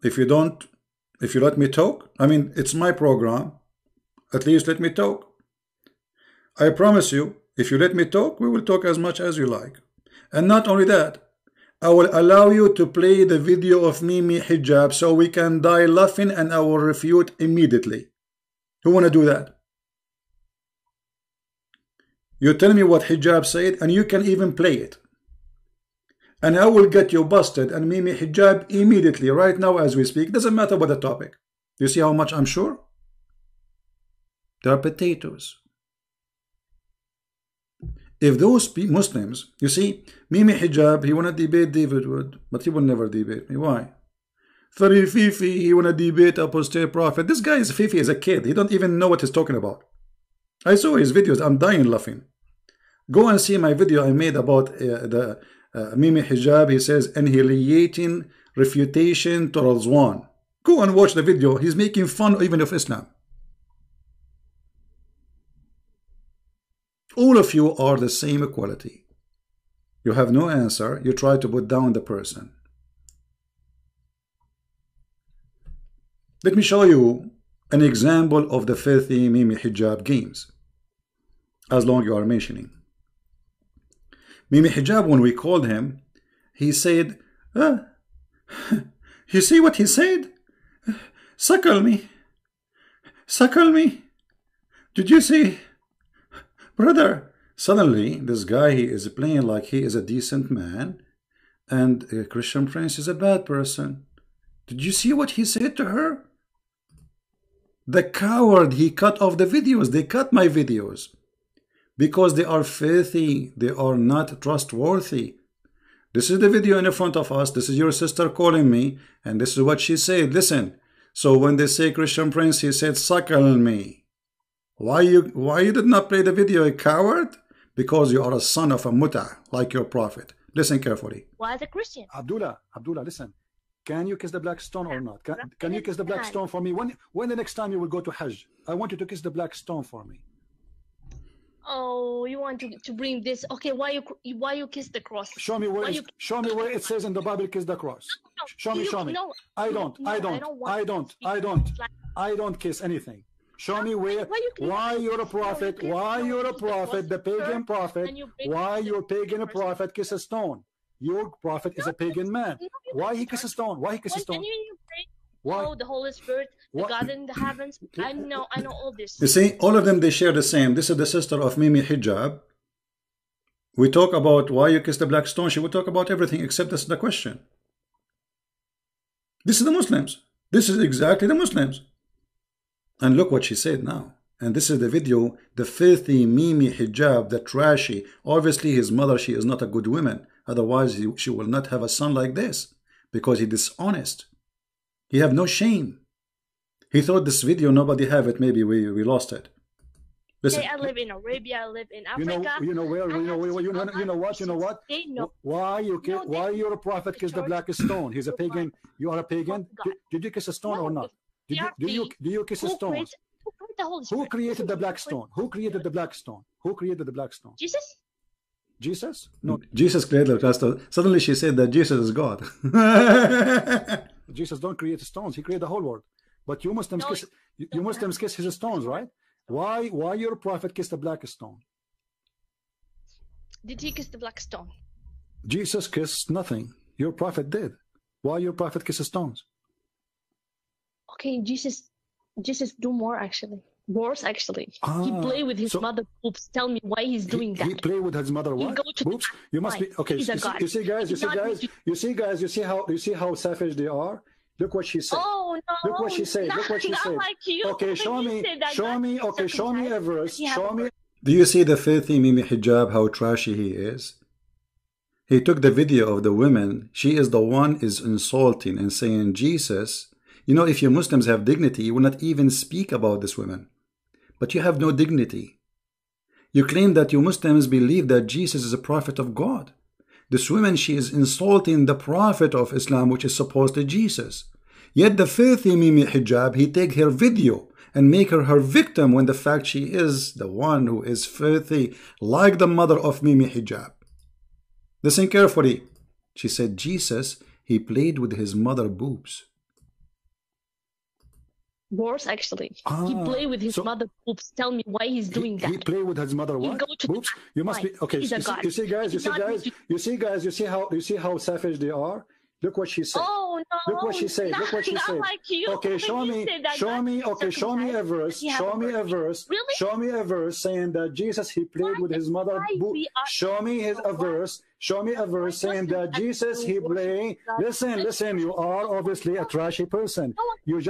if you let me talk, I mean, it's my program. At least let me talk. I promise you, if you let me talk, we will talk as much as you like. And not only that, I will allow you to play the video of Mimi Hijab so we can die laughing, and I will refute immediately. Who want to do that? You tell me what Hijab said, and you can even play it. And I will get you busted and Mimi Hijab immediately, right now as we speak. Doesn't matter what the topic. You see how much I'm sure? They are potatoes. If those Muslims, you see, Mimi Hijab, he want to debate David Wood, but he will never debate me. Why? Farid Fifi, he want to debate apostate prophet. This guy is Fifi is a kid. He don't even know what he's talking about. I saw his videos. I'm dying laughing. Go and see my video I made about the Mimi Hijab. He says annihilating refutation to Razwan. Go and watch the video. He's making fun even of Islam. All of you are the same equality. You have no answer. You try to put down the person. Let me show you an example of the filthy Mimi Hijab games, as long you are mentioning. Mimi Hijab, when we called him, he said, you see what he said? Suckle me. Suckle me. Did you see? Brother, suddenly this guy, he is playing like he is a decent man and Christian Prince is a bad person. Did you see what he said to her? The coward, he cut off the videos. They cut my videos because they are filthy. They are not trustworthy. This is the video in front of us. This is your sister calling me, and this is what she said. Listen. So when they say Christian Prince, he said, suckle me. Why you did not play the video, a coward? Because you are a son of a muta, like your prophet. Listen carefully. Why is a Christian? Abdullah, listen. Can you kiss the black stone or not? Can you kiss the black stone for me? When the next time you will go to Hajj? I want you to kiss the black stone for me. Oh, you want to bring this? Okay, why you kiss the cross? Show me where it says in the Bible kiss the cross. Show me. No, I don't kiss anything. Show me where. Why you're a prophet? Why you're a prophet? The pagan prophet. Why your pagan prophet kiss a stone? Your prophet is a pagan man. Why he kiss a stone? Why he kiss a stone? Why? Oh, the Holy Spirit, the God in the heavens. I know all this. You see, all of them, they share the same. This is the sister of Mimi Hijab. We talk about why you kiss the black stone. She will talk about everything except this is the question. This is the Muslims. This is exactly the Muslims. And look what she said now. And this is the video, the filthy Mimi Hijab, the trashy. Obviously, his mother, she is not a good woman. Otherwise, she will not have a son like this. Because he dishonest. He have no shame. He thought this video, nobody have it. Maybe we lost it. Listen. Hey, I live in Arabia. I live in Africa. You know what? They know. Why you're a prophet kiss the black stone? He's a pagan. You are a pagan. Did you kiss a stone or not? Do you kiss a stone? Who created the black stone? Who created the black stone? Who created the black stone? Jesus? Jesus? No. Jesus created the black stone. Suddenly she said that Jesus is God. Jesus don't create stones. He created the whole world. But you Muslims kiss his stones, right? Why your prophet kissed the black stone? Did he kiss the black stone? Jesus kissed nothing. Your prophet did. Why your prophet kisses stones? Okay, Jesus do more actually. Worse actually. He play with his mother boobs. Tell me why he's doing that. He play with his mother what? Boobs? You must be okay. You see guys, you see how savage they are? Look what she said. Oh no. Look what she said. Look what she said. Like you. Okay, show me a verse. Do you see the filthy Mimi Hijab, how trashy he is? He took the video of the women. She is the one is insulting and saying, Jesus, you know, if you Muslims have dignity, you will not even speak about this woman. But you have no dignity. You claim that you Muslims believe that Jesus is a prophet of God. This woman, she is insulting the prophet of Islam, which is supposed to Jesus. Yet the filthy Mimi Hijab, he take her video and make her victim when the fact she is the one who is filthy, like the mother of Mimi Hijab. Listen carefully. She said, Jesus, he played with his mother boobs. Worse, actually. He played with his mother boobs. Tell me why he's doing that. He played with his mother what? Boobs? You must be okay. You see how savage they are? Look what she said. Oh no! Look what she said. Look what she said. Like you. Okay, show me a verse. Show me a verse. Really? Show me a verse saying that Jesus he played with his mother. Show me a verse. Show me a verse saying that Jesus he played. Listen. You are obviously a trashy person. You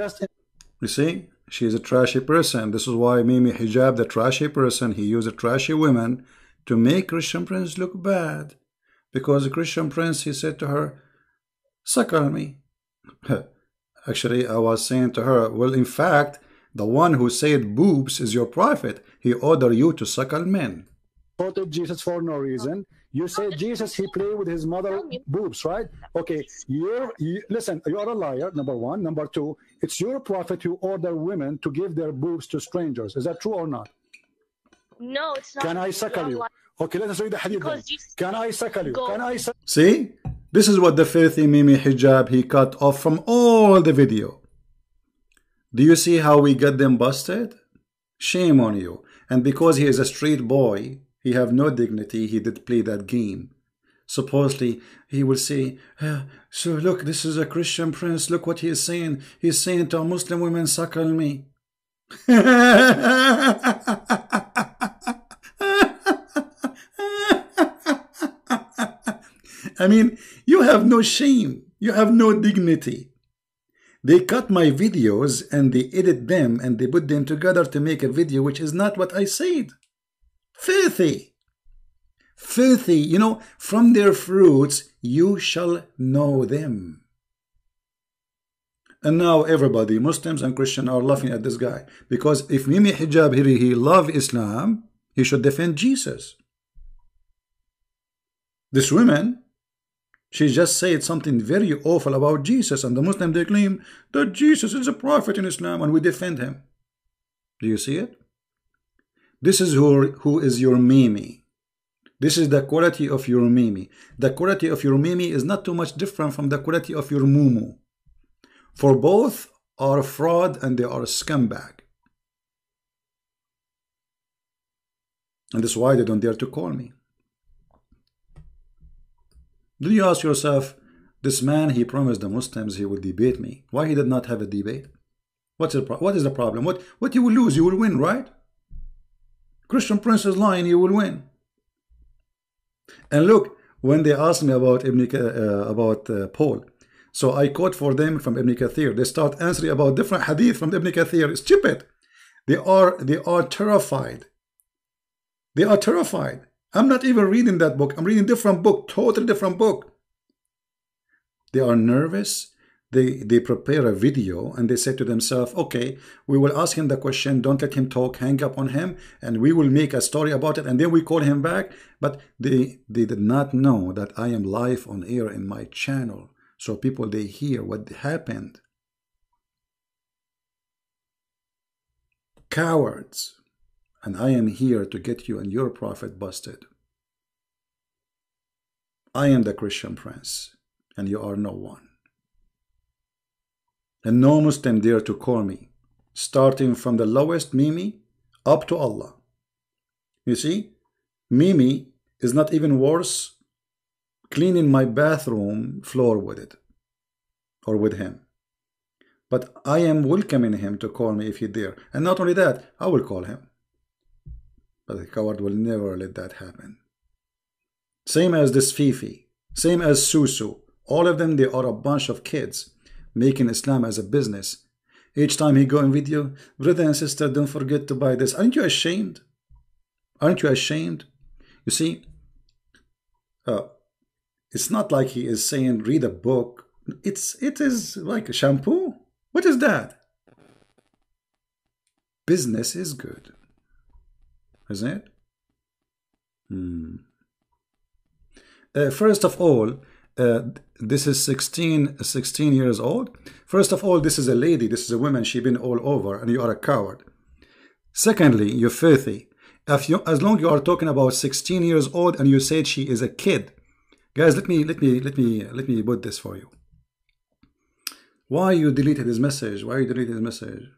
see, she is a trashy person. This is why Mimi Hijab, the trashy person, he used a trashy woman to make Christian Prince look bad, because the Christian Prince he said to her, suckle me. Actually, I was saying to her, well, in fact, the one who said boobs is your prophet. He ordered you to suckle men. Quoted Jesus for no reason. You said Jesus, he played with his mother boobs, right? Okay, listen, you are a liar, number one. Number two, it's your prophet who ordered women to give their boobs to strangers. Is that true or not? No, it's not. Can I suckle you? Okay, let's read the hadith then. Can I suckle you? Can I suckle? See? This is what the filthy Mimi Hijab, he cut off from all the video. Do you see how we got them busted? Shame on you. And because he is a street boy, he have no dignity, he did play that game. Supposedly, he will say, so look, this is a Christian Prince, look what he is saying. He's saying to a Muslim women, suckle me. I mean, you have no shame. You have no dignity. They cut my videos and they edit them and they put them together to make a video which is not what I said. Filthy. Filthy. You know, from their fruits you shall know them. And now everybody, Muslims and Christians, are laughing at this guy. Because if Mimi Hijab here, he love Islam, he should defend Jesus. This woman, she just said something very awful about Jesus, and the Muslims, they claim that Jesus is a prophet in Islam, and we defend him. Do you see it? This is who is your Mimi. This is the quality of your Mimi. The quality of your Mimi is not too much different from the quality of your Mumu. For both are fraud and they are scumbag. And that's why they don't dare to call me. Do you ask yourself, this man, he promised the Muslims he would debate me. Why he did not have a debate? What is the problem? What you will lose? You will win, right? Christian Prince is lying, you will win. And look, when they asked me about Paul, so I quote for them from Ibn Kathir. They start answering about different hadith from Ibn Kathir. Stupid. They are terrified. They are terrified. I'm not even reading that book. I'm reading a different book, totally different book. They are nervous. They prepare a video and they say to themselves, okay, we will ask him the question, don't let him talk, hang up on him, and we will make a story about it, and then we call him back. But they did not know that I am live on air in my channel. So people, they hear what happened. Cowards. And I am here to get you and your prophet busted. I am the Christian Prince, and you are no one. And no Muslim dare to call me, starting from the lowest Mimi up to Allah. You see, Mimi is not even worse cleaning my bathroom floor with it, or with him. But I am welcoming him to call me if he dare. And not only that, I will call him. But the coward will never let that happen. Same as this Fifi, same as Susu. All of them, they are a bunch of kids making Islam as a business. Each time he go in video, brother and sister, don't forget to buy this. Aren't you ashamed? Aren't you ashamed? You see, it's not like he is saying read a book. It is like a shampoo. What is that? Business is good, isn't it? First of all, this is 16 years old. First of all, this is a lady, this is a woman, she's been all over, and you are a coward. Secondly, you're filthy. As long as you are talking about 16 years old and you said she is a kid, guys, let me put this for you. Why you deleted his message? Why you deleted his message?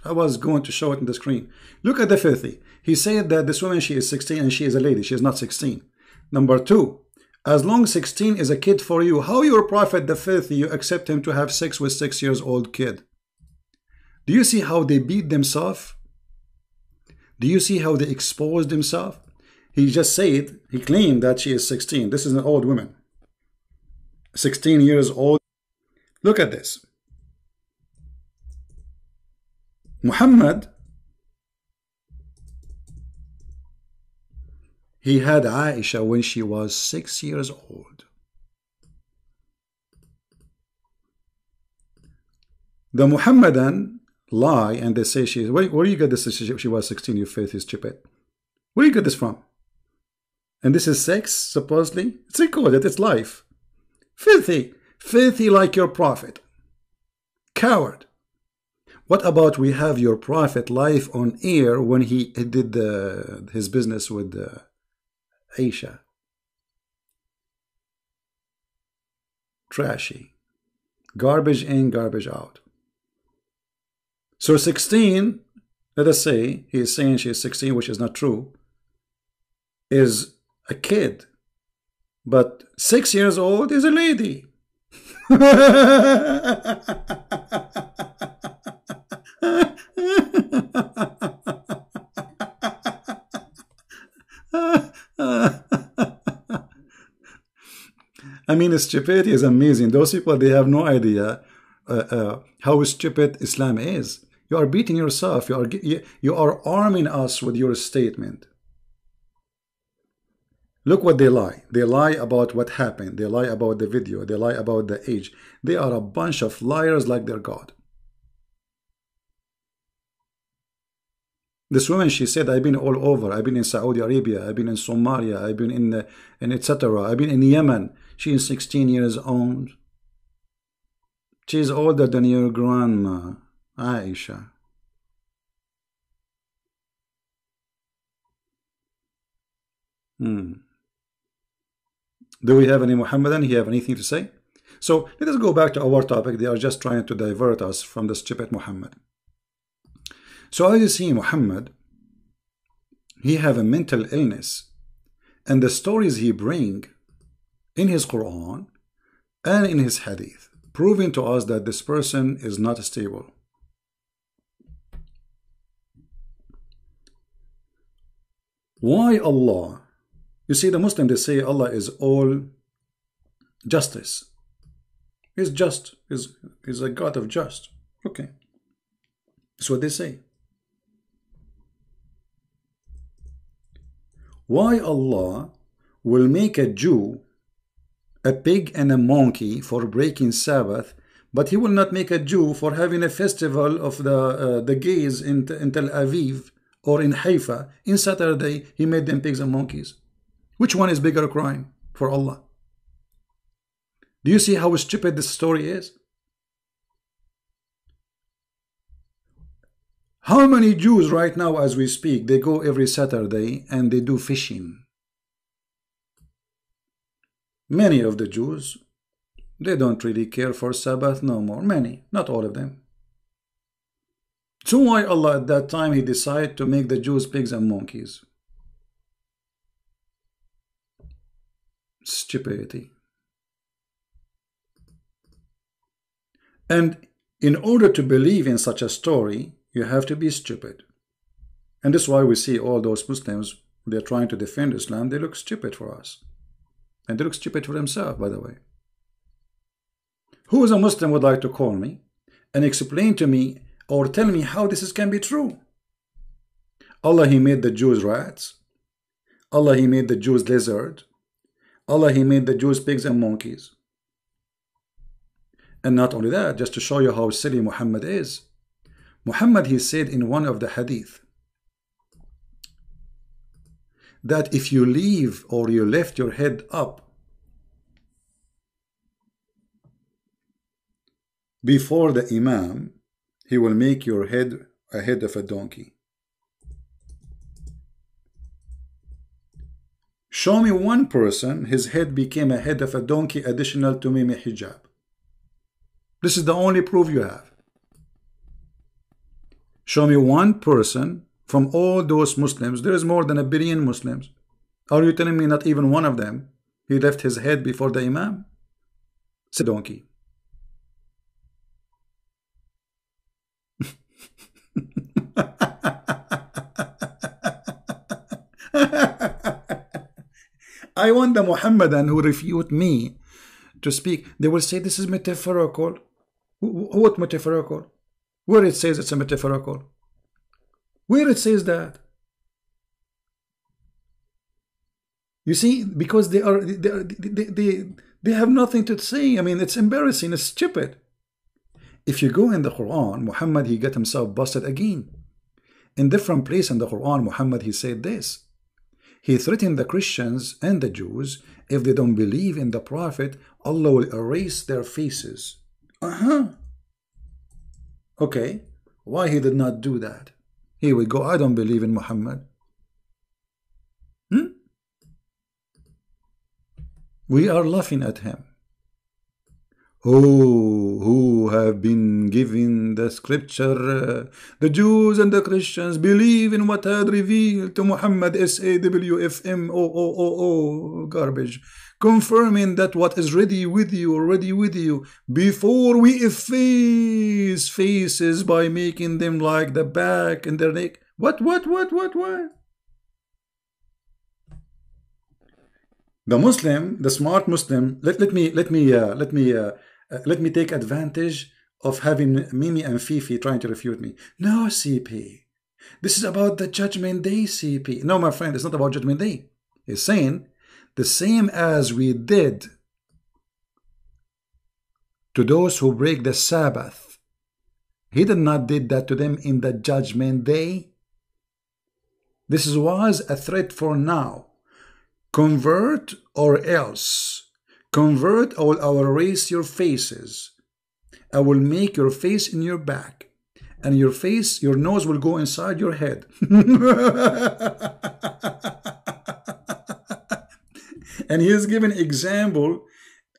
I was going to show it on the screen. Look at the filthy. He said that this woman, she is 16 and she is a lady. She is not 16. Number two, as long as 16 is a kid for you, how your prophet, the filthy, you accept him to have sex with 6 years old kid? Do you see how they beat themselves? Do you see how they exposed themselves? He just said, he claimed that she is 16. This is an old woman. 16 years old. Look at this. Muhammad, he had Aisha when she was 6 years old. The Muhammadan lie and they say she is. Where do you get this? She was 16. Your faith is stupid. Where do you get this from? And this is sex, supposedly. It's recorded. It's life. Filthy. Filthy like your prophet. Coward. What about we have your prophet live on air when he did his business with Aisha? Trashy. Garbage in, garbage out. So 16, let us say, he is saying she is 16, which is not true, is a kid. But 6 years old is a lady. I mean, stupidity is amazing. Those people, they have no idea how stupid Islam is. You are beating yourself. You are arming us with your statement. Look what they lie. They lie about what happened. They lie about the video. They lie about the age. They are a bunch of liars like their God. This woman, she said, I've been all over. I've been in Saudi Arabia. I've been in Somalia. I've been in etc. I've been in Yemen. She is 16 years old. She is older than your grandma, Aisha. Do we have any Muhammadan? Do you have anything to say? So let us go back to our topic. They are just trying to divert us from the stupid Muhammad. So as you see, Muhammad, he have a mental illness, and the stories he bring in his Quran and in his Hadith, proving to us that this person is not stable. Why Allah? You see, the Muslims, they say Allah is all justice. He's just. He's a God of just. Okay. That's what they say. Why Allah will make a Jew a pig and a monkey for breaking Sabbath, but he will not make a Jew for having a festival of the gays in Tel Aviv or in Haifa in Saturday? He made them pigs and monkeys. Which one is bigger crime for Allah? Do you see how stupid this story is? How many Jews right now as we speak, they go every Saturday and they do fishing? Many of the Jews, they don't really care for Sabbath no more. Many, not all of them. So why Allah at that time he decided to make the Jews pigs and monkeys? Stupidity. And in order to believe in such a story, you have to be stupid. And that's why we see all those Muslims, they're trying to defend Islam, they look stupid for us. And they look stupid for themselves, by the way. Who is a Muslim would like to call me and explain to me or tell me how this can be true? Allah, he made the Jews rats. Allah, He made the Jews lizard. Allah, He made the Jews pigs and monkeys. And not only that, just to show you how silly Muhammad is, Muhammad, he said in one of the hadith that if you leave or you left your head up before the Imam, he will make your head a head of a donkey. Show me one person, his head became a head of a donkey additional to Mimi hijab. This is the only proof you have. Show me one person from all those Muslims. There is more than 1 billion Muslims. Are you telling me not even one of them, he left his head before the Imam? It's a donkey. I want the Muhammadan who refute me to speak. They will say this is metaphorical. What metaphorical? Where it says it's a metaphorical? Where it says that? You see, because they have nothing to say. I mean, it's embarrassing. It's stupid. If you go in the Quran, Muhammad, he got himself busted again. In different place in the Quran, Muhammad, he said this. He threatened the Christians and the Jews, if they don't believe in the Prophet, Allah will erase their faces. Okay, why he did not do that? Here we go, I don't believe in Muhammad. We are laughing at him. Who have been given the scripture, the Jews and the Christians believe in what had revealed to Muhammad, SAWFMOOOO, garbage, confirming that what is ready with you, before we efface faces by making them like the back and their neck. What? The Muslim, the smart Muslim, let me take advantage of having Mimi and Fifi trying to refute me. No, CP. This is about the Judgment Day, CP. No, my friend, it's not about Judgment Day. He's saying the same as we did to those who break the Sabbath. He did not did that to them in the Judgment Day. This was a threat for now. Convert or else. Convert or I will erase your faces. I will make your face in your back. And your face, your nose will go inside your head. And he is giving example.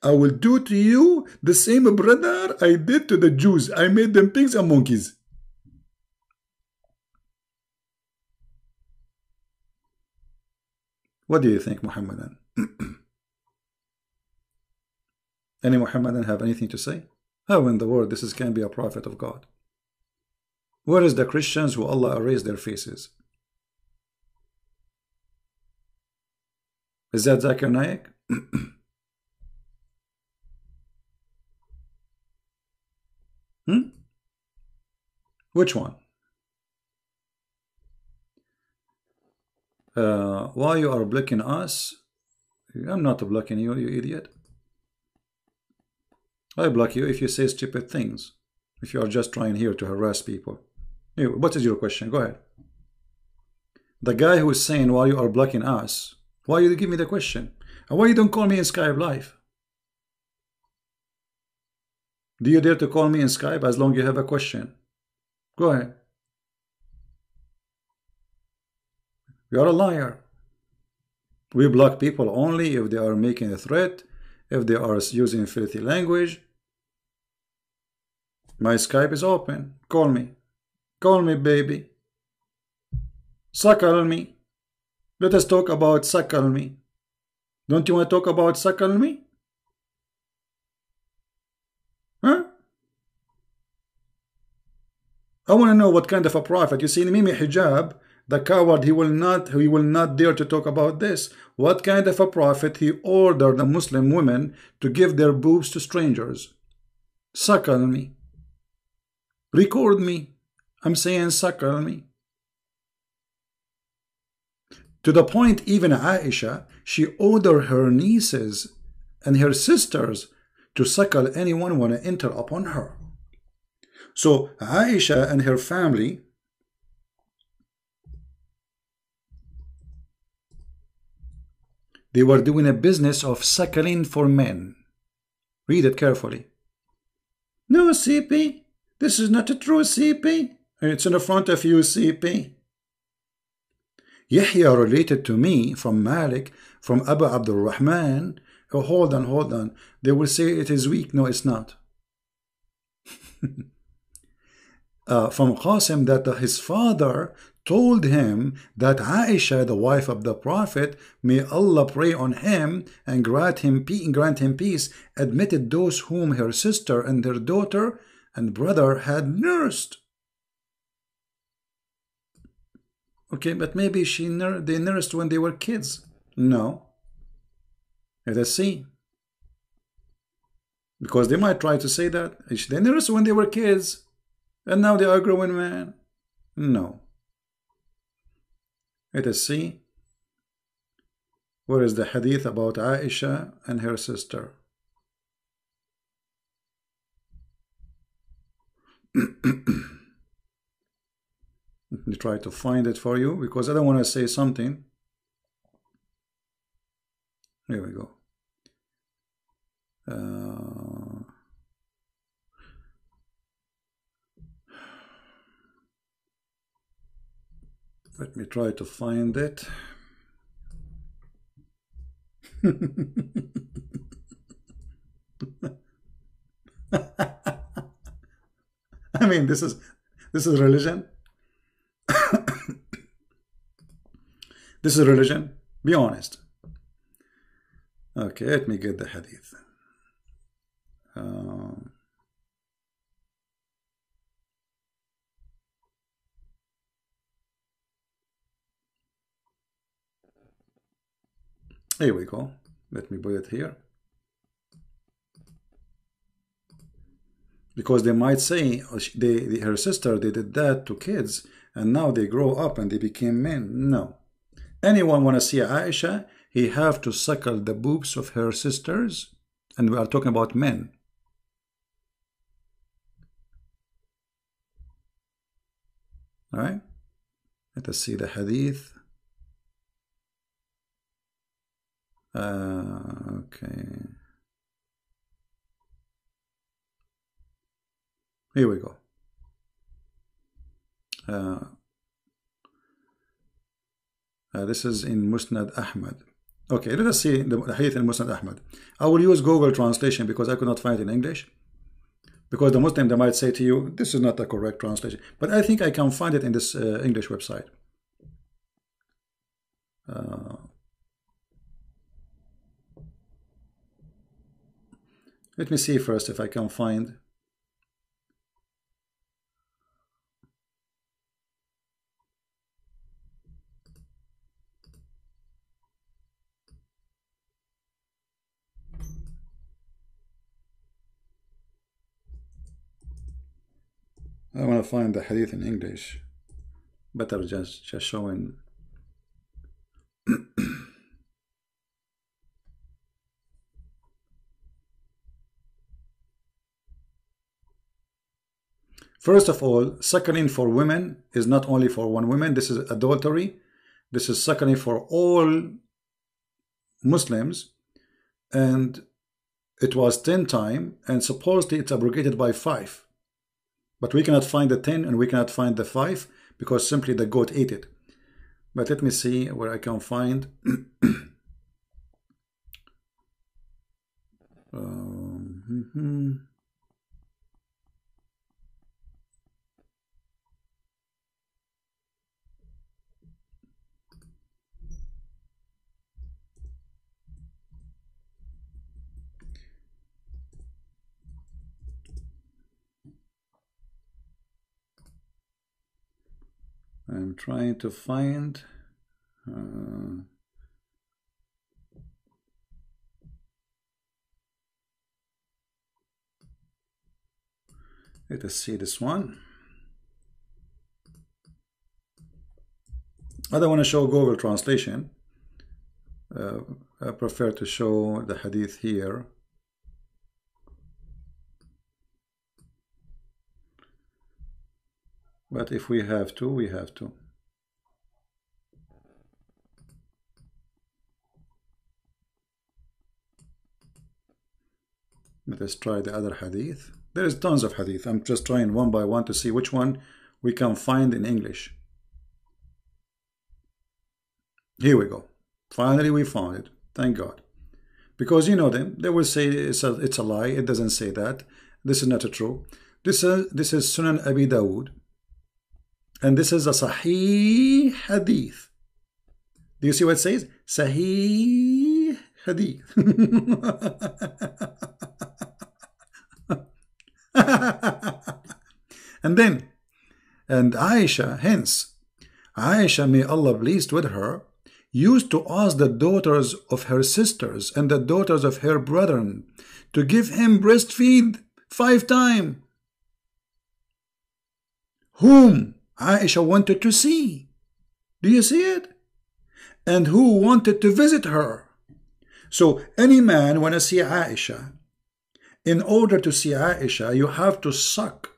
I will do to you the same, brother, I did to the Jews. I made them pigs and monkeys. What do you think, Muhammadan? Any Muhammadan have anything to say? How in the world this can be a prophet of God? Where is the Christians who Allah erased their faces? Is that Zakir Naik? Which one? Why you are blocking us? I'm not blocking you, you idiot. I block you if you say stupid things. If you are just trying here to harass people. Anyway, what is your question? Go ahead. The guy who is saying why you are blocking us, why you give me the question? And why you don't call me in Skype live? Do you dare to call me in Skype as long as you have a question? Go ahead. You are a liar. We block people only if they are making a threat, if they are using filthy language. My Skype is open. Call me. Call me, baby. Suckle me. Let us talk about suckle me. Don't you want to talk about suckle me? Huh? I want to know what kind of a prophet. You see, Mimi hijab, the coward, he will not dare to talk about this. What kind of a prophet he ordered the Muslim women to give their boobs to strangers? Suckle me. Record me. I'm saying suckle me. To the point, even Aisha, she ordered her nieces and her sisters to suckle anyone want to enter upon her. So Aisha and her family, they were doing a business of suckling for men. Read it carefully. No, CP, this is not a true CP. It's in the front of you, CP. Yahya related to me from Malik, from Abu Abdul Rahman. Oh, hold on. They will say it is weak. No, it's not. From Qasim, that his father told him that Aisha, the wife of the Prophet, may Allah pray on him and grant him peace, admitted those whom her sister and her daughter and brother had nursed. Okay, but maybe they nursed when they were kids. No. Let us see. Because they might try to say that they nursed when they were kids and now they are grown men. No. Let us see. Where is the hadith about Aisha and her sister? Let me try to find it for you because I don't want to say something. Here we go. Let me try to find it. I mean, this is religion. This is religion. Be honest. Okay, let me get the hadith. Here we go. Let me put it here. Because they might say her sister, they did that to kids and now they grow up and they became men. No. Anyone want to see Aisha, he have to suckle the boobs of her sisters, and we are talking about men. All right, let us see the hadith. Okay, here we go. This is in Musnad Ahmad. Okay, let us see the hadith in Musnad Ahmad. I will use Google translation because I could not find it in English. Because the Muslim, they might say to you, this is not the correct translation. But I think I can find it in this English website. Let me see first if I can find. I want to find the hadith in English. Better just showing. First of all, suckling for women is not only for one woman. This is adultery. This is suckling for all Muslims. And it was 10 times. And supposedly it's abrogated by 5. But we cannot find the 10 and we cannot find the 5 because simply the goat ate it. But let me see where I can find. I'm trying to find. Let us see this one. I don't want to show Google translation. I prefer to show the hadith here. But if we have to, we have to. Let us try the other hadith. There is tons of hadith. I'm just trying one by one to see which one we can find in English. Here we go. Finally we found it. Thank God. Because you know them, they will say it's a lie. It doesn't say that. This is not true. This is Sunan Abi Dawud. And this is a Sahih Hadith. Do you see what it says? Sahih Hadith. And Aisha, hence, Aisha, may Allah pleased with her, used to ask the daughters of her sisters and the daughters of her brethren to give him breastfeed 5 times. Whom Aisha wanted to see. Do you see it? And who wanted to visit her. So any man want to see Aisha. In order to see Aisha, you have to suck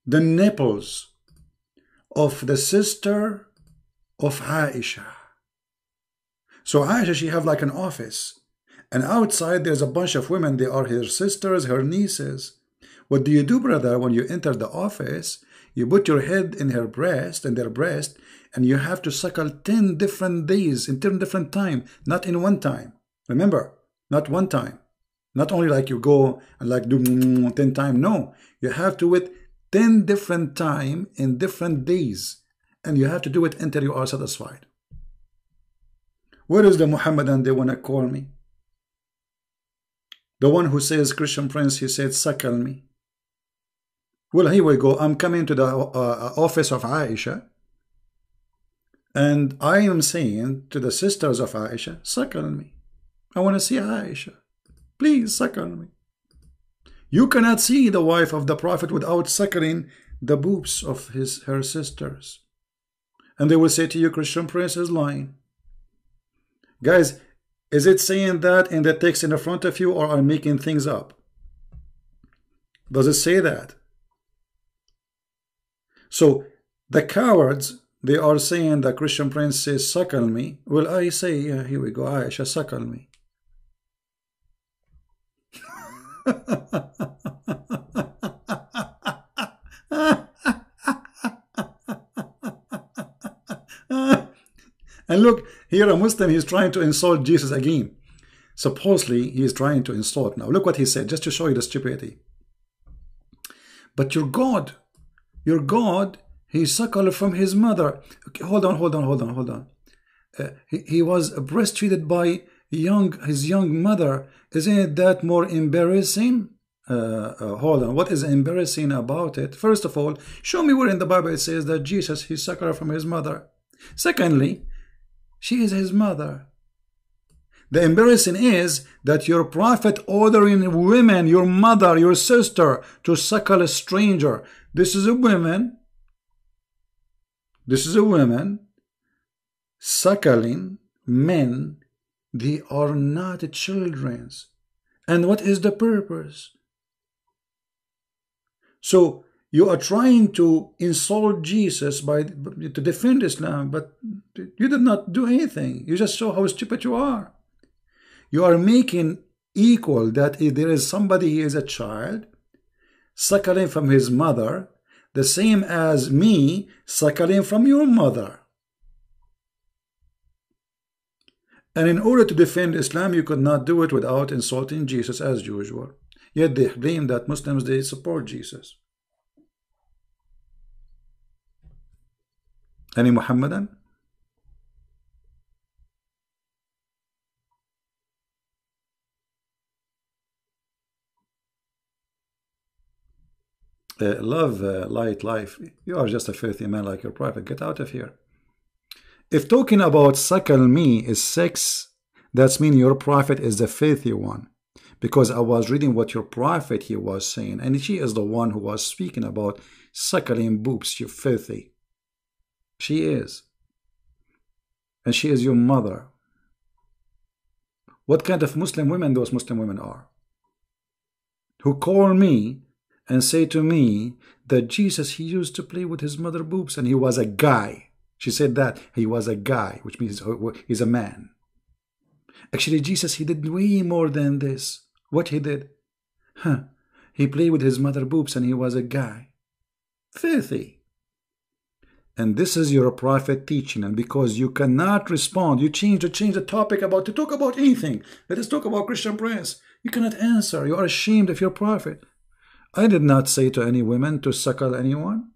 the nipples of the sister of Aisha. So Aisha, she have like an office. And outside there's a bunch of women. They are her sisters, her nieces. What do you do, brother, when you enter the office? You put your head in her breast, in their breast, and you have to suckle 10 different days, in 10 different time, not in one time. Remember, not one time. Not only like you go and like do 10 times. No, you have to do it 10 different time in different days. And you have to do it until you are satisfied. Where is the Muhammadan they want to call me? The one who says, Christian Prince, he said, suckle me. Well, here we go. I'm coming to the office of Aisha. And I am saying to the sisters of Aisha, suckle me. I want to see Aisha. Please suckle me. You cannot see the wife of the Prophet without suckling the boobs of her sisters. And they will say to you, Christian Prince is lying. Guys, is it saying that in the text in the front of you, or are making things up? Does it say that? So the cowards, they are saying that Christian Prince says, suckle me. Well, I say, yeah, here we go, Aisha, suckle me. And look, here a Muslim, he's trying to insult Jesus again. Supposedly, he is trying to insult. Now, look what he said, just to show you the stupidity. But your God, he suckled from his mother. Okay, hold on. He was breastfeeded by his young mother. Isn't that more embarrassing? Hold on. What is embarrassing about it? First of all, show me where in the Bible it says that Jesus, he suckled from his mother. Secondly, she is his mother. The embarrassing is that your prophet ordering women, your mother, your sister, to suckle a stranger. This is a woman. This is a woman suckling men. They are not children. And what is the purpose? So you are trying to insult Jesus to defend Islam, but you did not do anything. You just show how stupid you are. You are making equal that if there is somebody, he is a child, suckling from his mother, the same as me suckling from your mother. And in order to defend Islam, you could not do it without insulting Jesus as usual. Yet they claim that Muslims, they support Jesus. Any Muhammadan? Love, light, life. You are just a filthy man like your prophet. Get out of here. If talking about suckle me is sex, that's mean your prophet is the filthy one. Because I was reading what your prophet he was saying, and she is the one who was speaking about suckling boobs, you filthy. She is. and she is your mother. What kind of Muslim women those Muslim women are, who call me and say to me that Jesus, he used to play with his mother boobs and he was a guy. She said that he was a guy, which means he's a man. Actually, Jesus, he did way more than this. What he did? He played with his mother boobs and he was a guy. Filthy. And this is your prophet teaching, and because you cannot respond, you change the topic to talk about anything. Let us talk about Christian Prince. You cannot answer. You are ashamed of your prophet. I did not say to any women to suckle anyone.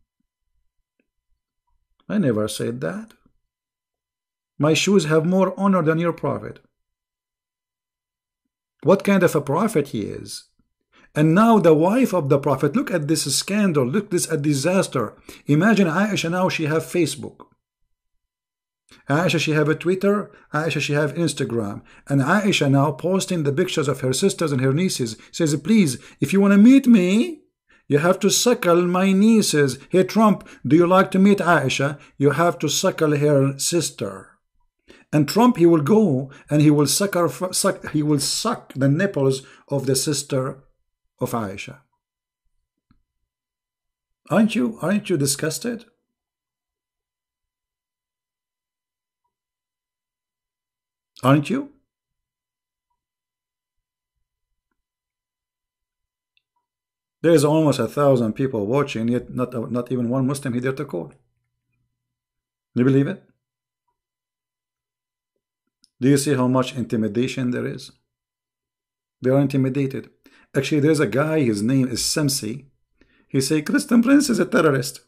I never said that. My shoes have more honor than your prophet. What kind of a prophet he is? And now the wife of the prophet, look at this scandal, look at this a disaster. Imagine Aisha now, she have Facebook. Aisha, she have a Twitter. Aisha, she have Instagram. And Aisha now posting the pictures of her sisters and her nieces. Says, please, if you want to meet me, you have to suckle my nieces. Hey, Trump, do you like to meet Aisha? You have to suckle her sister. And Trump, he will go and he will suck the nipples of the sister of Aisha. Aren't you disgusted? Aren't you? There is almost 1,000 people watching, yet not even one Muslim he dare to call. Do you believe it? Do you see how much intimidation there is? They are intimidated. Actually, there's a guy, his name is Samsi. He say Christian Prince is a terrorist.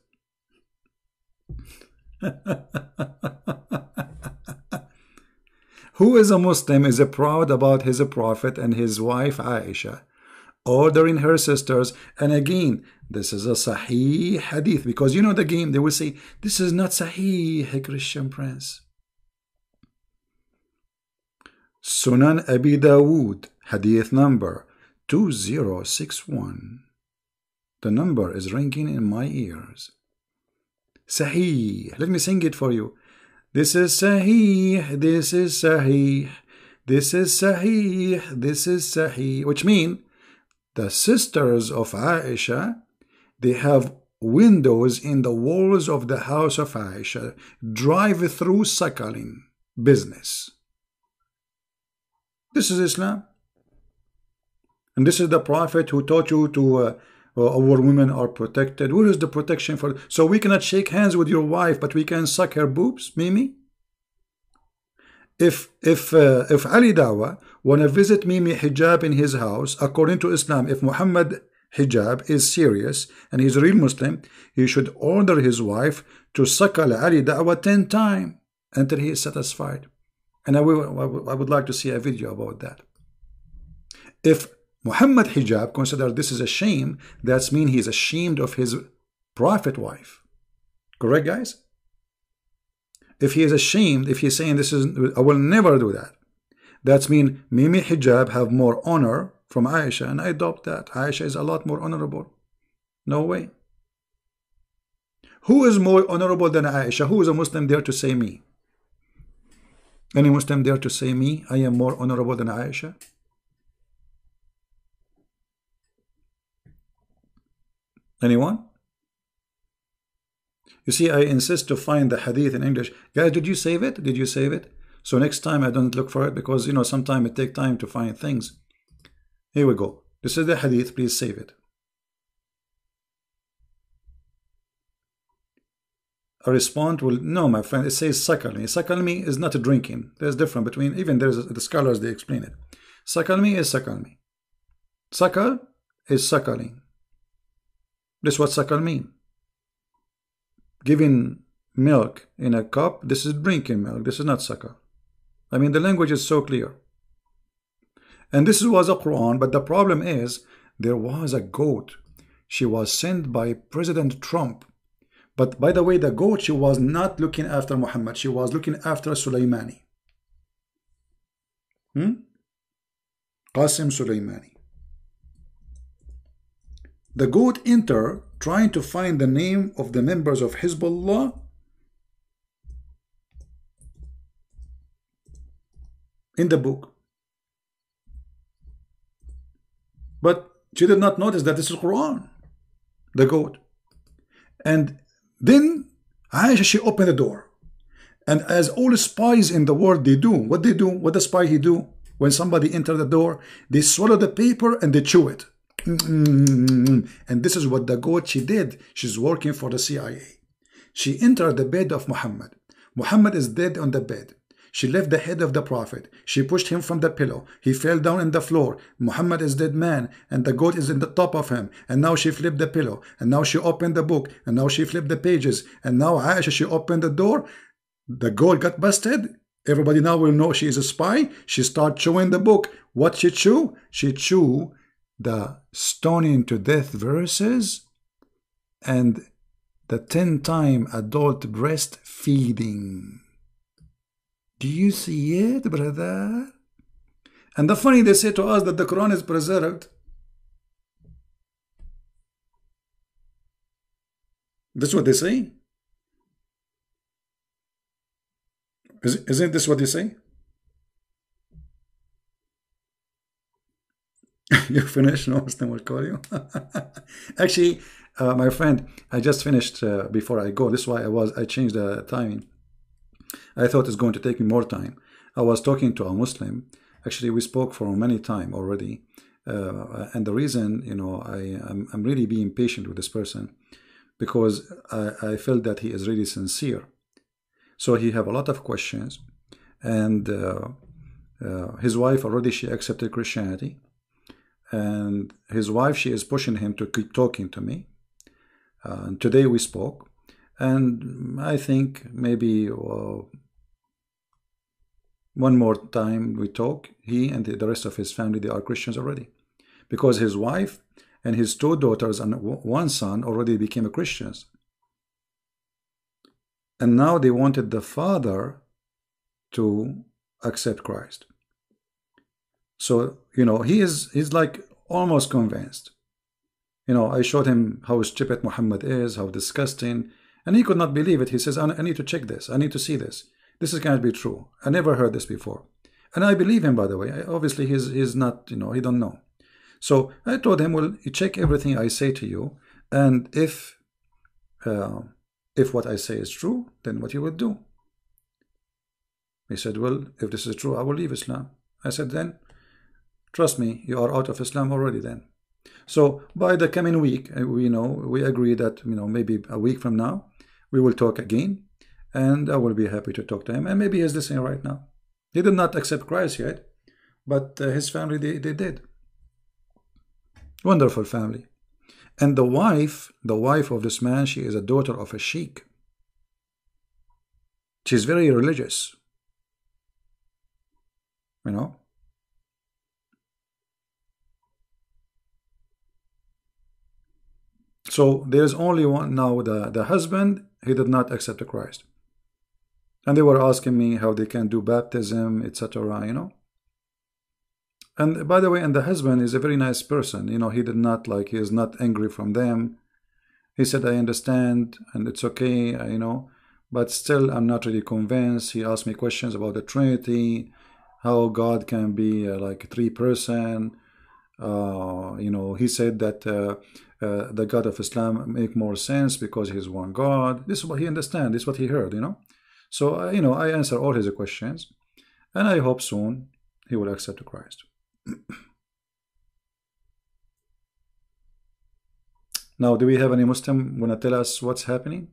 Who is a Muslim is proud about his prophet and his wife Aisha, ordering her sisters. And again, this is a Sahih hadith, because you know the game, they will say, this is not Sahih, Christian Prince. Sunan Abi Dawood, hadith number 2061. The number is ringing in my ears. Sahih. Let me sing it for you. This is Sahih. This is Sahih. This is Sahih. This is Sahih. Which means the sisters of Aisha, they have windows in the walls of the house of Aisha. Drive-through suckling business. This is Islam. And this is the prophet who taught you to our women are protected. Where is the protection for? So we cannot shake hands with your wife, but we can suck her boobs, Mimi? If Ali Dawa wanna visit Mimi Hijab in his house, according to Islam, if Muhammad Hijab is serious and he's a real Muslim, he should order his wife to suckle Ali Dawa 10 times until he is satisfied. And I would like to see a video about that. If Muhammad Hijab considered this is a shame, that means he is ashamed of his prophet wife. Correct, guys? If he is ashamed, if he's saying this is, I will never do that, that means Mimi Hijab have more honor from Aisha, and I adopt that. Aisha is a lot more honorable. No way. Who is more honorable than Aisha? Who is a Muslim dare to say me? Any Muslim dare to say me, I am more honorable than Aisha? Anyone? You see, I insist to find the hadith in English. Guys, did you save it? Did you save it? So next time I don't look for it, because you know sometimes it takes time to find things. Here we go. This is the hadith. Please save it. A respond will, no, my friend, it says suckle me. Suckle me is not a drinking. There's difference between, even there's the scholars, they explain it. Suckle me is suckle me. Suckle is suckling. This is what suckle mean. Giving milk in a cup, this is drinking milk. This is not suckle. I mean, the language is so clear. And this was a Quran, but the problem is, there was a goat. She was sent by President Trump. But by the way, the goat, she was not looking after Muhammad. She was looking after Sulaimani. Qasim Sulaimani. The goat entered trying to find the name of the members of Hezbollah. in the book. But she did not notice that this is Quran, the goat. And then Aisha, she opened the door. And as all spies in the world, they do, what they do, what the spy he do, when somebody enter the door, they swallow the paper and they chew it. And this is what the goat she did. She's working for the CIA. She entered the bed of Muhammad. Muhammad is dead on the bed. She left the head of the Prophet. She pushed him from the pillow. He fell down on the floor. Muhammad is dead man, and the goat is in the top of him. And now she flipped the pillow. And now she opened the book. And now she flipped the pages. And now Aisha, she opened the door. The goat got busted. Everybody now will know she is a spy. She start chewing the book. What she chew? She chew the stoning to death verses and the 10-time adult breastfeeding. Do you see it, brother? And the funny, they say to us that the Quran is preserved. That's what they say. Isn't this what they say? You finished? No Muslim will call you. Actually, my friend, I just finished before I go. This is why I changed the timing. I thought it's going to take me more time. I was talking to a Muslim. Actually, we spoke for many time already. And the reason, you know, I'm really being patient with this person because I felt that he is really sincere. So he have a lot of questions. And his wife already, she accepted Christianity. And his wife, she is pushing him to keep talking to me. Today we spoke. And I think maybe one more time we talk. He and the rest of his family, they are Christians already. Because his wife and his 2 daughters and 1 son already became Christians. And now they wanted the father to accept Christ. So, you know, he's like almost convinced. You know, I showed him how stupid Muhammad is, how disgusting. And he could not believe it. He says, I need to check this. I need to see this. This cannot be true. I never heard this before. And I believe him, by the way. Obviously, he's not, you know, he don't know. So I told him, well, you check everything I say to you. And if what I say is true, then what you would do? He said, well, if this is true, I will leave Islam. I said, then, trust me, you are out of Islam already then. So by the coming week, we agree that, you know, maybe a week from now, we will talk again, and I will be happy to talk to him. And maybe he's listening right now. He did not accept Christ yet, but his family, they did. Wonderful family. And the wife of this man, she is a daughter of a sheikh. She's very religious. You know? So there's only one now. The husband, he did not accept Christ. And they were asking me how they can do baptism, etc., you know. And by the way, and the husband is a very nice person. You know, he did not he is not angry from them. He said, I understand, and it's okay, you know, but still I'm not really convinced. He asked me questions about the Trinity, how God can be like 3-person. You know, he said that the God of Islam make more sense because he's one God. This is what he understands. This is what he heard, you know. So, you know, I answer all his questions, and I hope soon he will accept Christ. Now, do we have any Muslim want to tell us what's happening?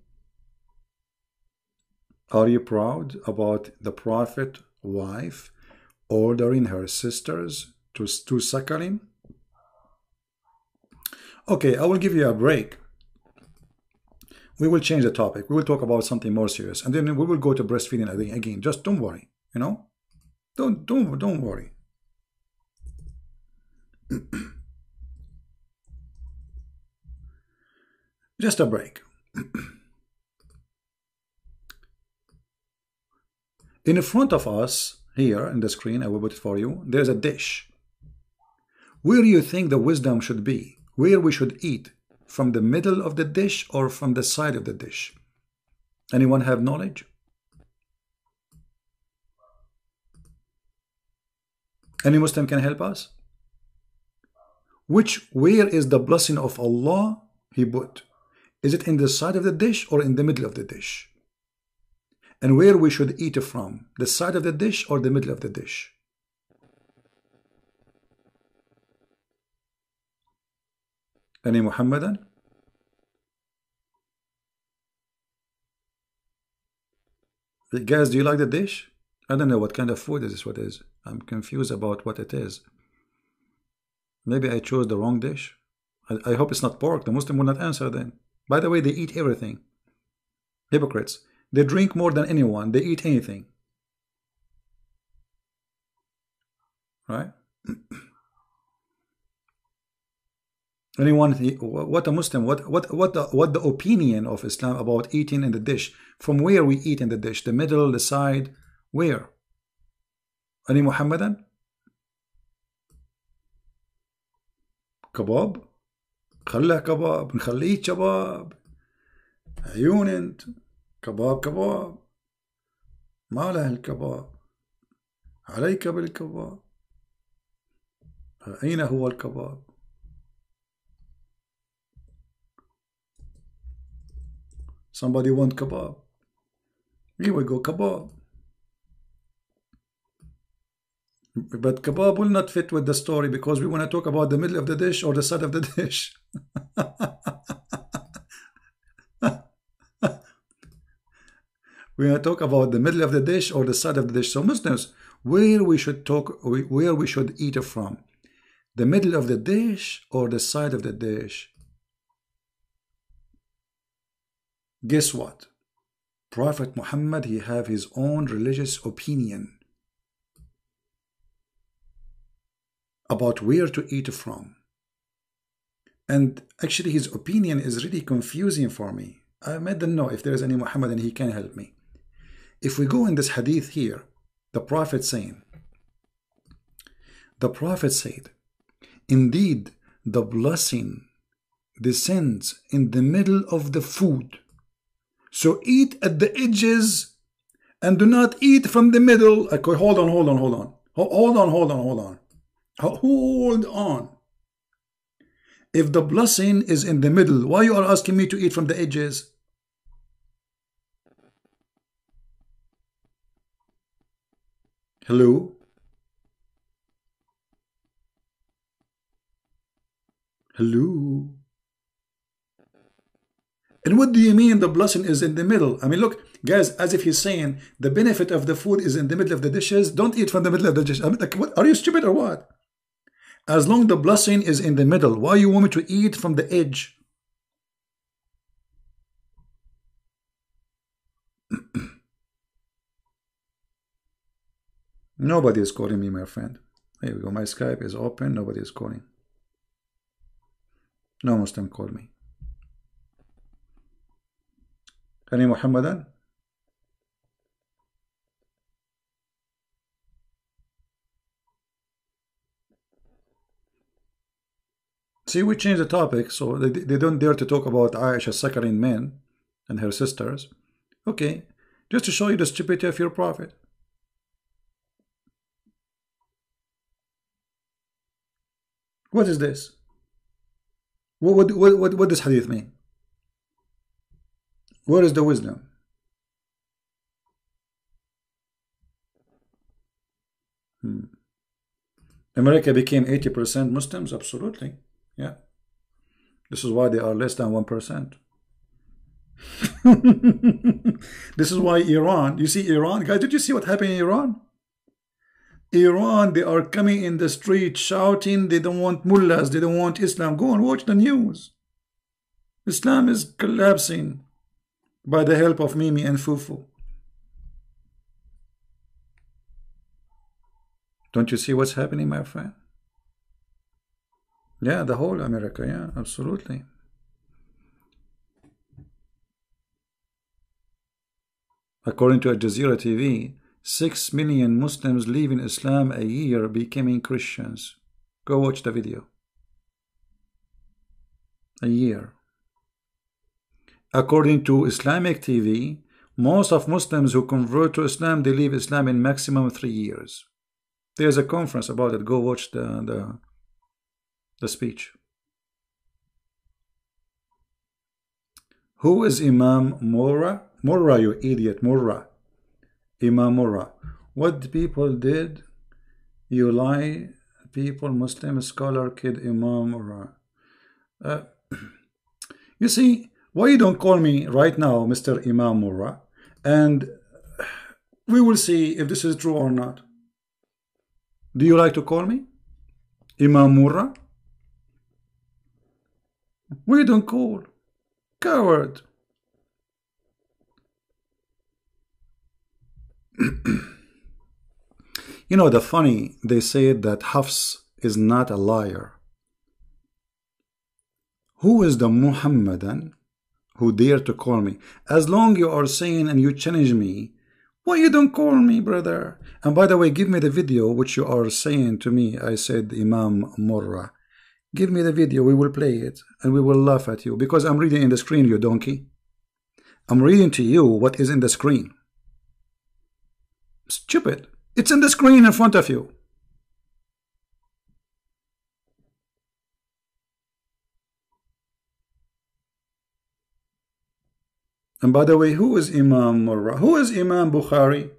Are you proud about the Prophet wife ordering her sisters to suckle him? Okay, I will give you a break. We will change the topic. We will talk about something more serious, and then we will go to breastfeeding again. Just don't worry, you know. Don't worry. Just a break. In front of us here in the screen, I will put it for you. There's a dish. Where do you think the wisdom should be? Where we should eat? From the middle of the dish or from the side of the dish? Anyone have knowledge? Any Muslim can help us? Where is the blessing of Allah he put? Is it in the side of the dish or in the middle of the dish? And where we should eat it from? The side of the dish or the middle of the dish? Any Muhammadan? Guys, do you like the dish? I don't know what kind of food is this. What is? I'm confused about what it is. Maybe I chose the wrong dish. I hope it's not pork. The Muslim will not answer then. By the way, they eat everything. Hypocrites. They drink more than anyone. They eat anything. Right? Anyone? What a Muslim? What the opinion of Islam about eating in the dish? From where we eat in the dish? The middle, the side, where? Any Muhammadan? كباب خلها كباب نخليه شباب عيون انت كباب كباب ما له الكباب عليك بالكباب أين هو الكباب somebody want kebab here we go kebab but kebab will not fit with the story because we want to talk about the middle of the dish or the side of the dish. We want to talk about the middle of the dish or the side of the dish. So Muslims, where we should eat it from? The middle of the dish or the side of the dish? Guess what? Prophet Muhammad, he have his own religious opinion about where to eat from. And actually his opinion is really confusing for me. I don't know if there is any Muhammad and he can help me. If we go in this hadith here, the Prophet said, indeed the blessing descends in the middle of the food. So eat at the edges and do not eat from the middle. Okay, hold on. If the blessing is in the middle, why you are asking me to eat from the edges? Hello? Hello? And what do you mean the blessing is in the middle? I mean, look, guys, as if he's saying the benefit of the food is in the middle of the dishes. Don't eat from the middle of the dish. I mean, like, what, are you stupid or what? As long the blessing is in the middle, why you want me to eat from the edge? Nobody is calling me, my friend. Here we go. My Skype is open. Nobody is calling. No Muslim call me. Any Muhammadan? See, we changed the topic, so they don't dare to talk about Aisha suckling men and her sisters. Okay, just to show you the stupidity of your prophet. What is this? What does hadith mean? Where is the wisdom? America became 80% Muslims? Absolutely. Yeah. This is why they are less than 1%. This is why Iran, you see Iran, guys, did you see what happened in Iran? Iran, they are coming in the street shouting they don't want mullahs, they don't want Islam. Go and watch the news. Islam is collapsing by the help of Mimi and Fufu. Don't you see what's happening, my friend? Yeah, the whole America, yeah, absolutely. According to Al Jazeera TV, 6 million Muslims leaving Islam a year becoming Christians. Go watch the video. A year. According to Islamic TV, most of Muslims who convert to Islam, they leave Islam in maximum 3 years. There's a conference about it. Go watch the speech. Who is Imam Murrah? Murrah, you idiot, Murrah. Imam Murrah. What people did? You lie, people, Muslim scholar, kid Imam Murrah. You see, why you don't call me right now, Mr. Imam Murrah, and we will see if this is true or not. Do you like to call me Imam Murrah? We don't call. Coward. You know, the funny, they said that Hafs is not a liar. Who is the Muhammadan who dare to call me? As long you are saying and you challenge me, why you don't call me, brother? And by the way, give me the video which you are saying to me. I said Imam Murrah. Give me the video, we will play it, and we will laugh at you, because I'm reading in the screen, you donkey. I'm reading to you what is in the screen. Stupid. It's in the screen in front of you. And by the way, who is Imam Murrah? Who is Imam Bukhari?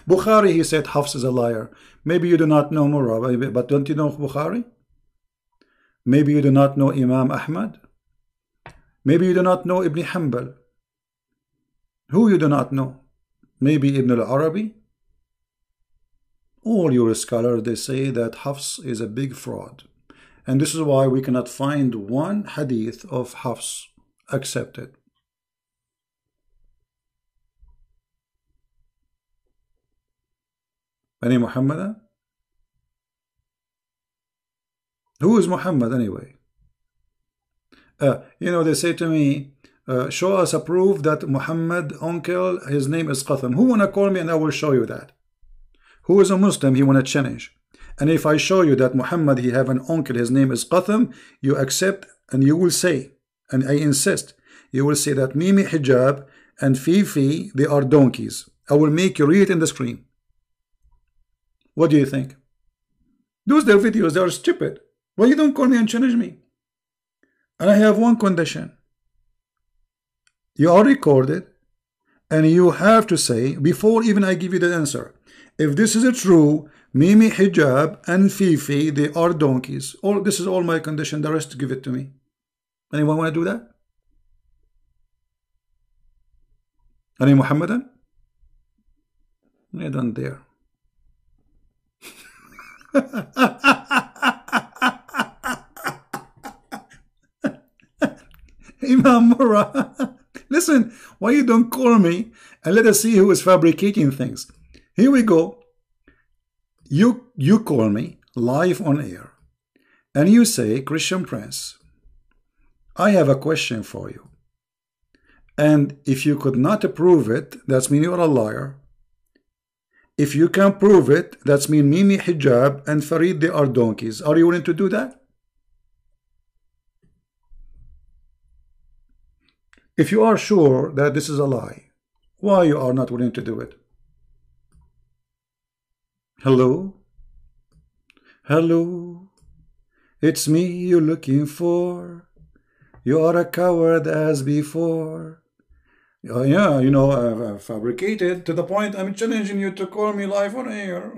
Bukhari, he said Hafs is a liar. Maybe you do not know Murrah, but don't you know Bukhari? Maybe you do not know Imam Ahmad. Maybe you do not know Ibn Hanbal. Who you do not know? Maybe Ibn al-Arabi. All your scholars, they say that Hafs is a big fraud. And this is why we cannot find one hadith of Hafs accepted. Any Muhammadan? Who is Muhammad anyway? You know, they say to me, show us a proof that Muhammad, uncle, his name is Qatham. Who wanna call me and I will show you that? Who is a Muslim, he wanna challenge. And if I show you that Muhammad, he have an uncle, his name is Qatham, you accept and you will say, and I insist, you will say that Mimi Hijab and Fifi, they are donkeys. I will make you read it in the screen. What do you think? Those their videos, they are stupid. Why you don't call me and challenge me? And I have one condition. You are recorded and you have to say, before even I give you the answer, if this is true, Mimi Hijab and Fifi, they are donkeys. This is all my condition. The rest, give it to me. Anyone want to do that? Any Muhammadan? I don't dare. Imam Murrah, listen, why you don't call me and let us see who is fabricating things? Here we go. You call me live on air and you say, Christian Prince, I have a question for you. And if you could not prove it, that's mean you're a liar. If you can prove it, that's mean Mimi Hijab and Farid, they are donkeys. Are you willing to do that? If you are sure that this is a lie, why you are not willing to do it? Hello? Hello? It's me you're looking for. You are a coward as before. Yeah, you know, fabricated to the point I'm challenging you to call me live on air.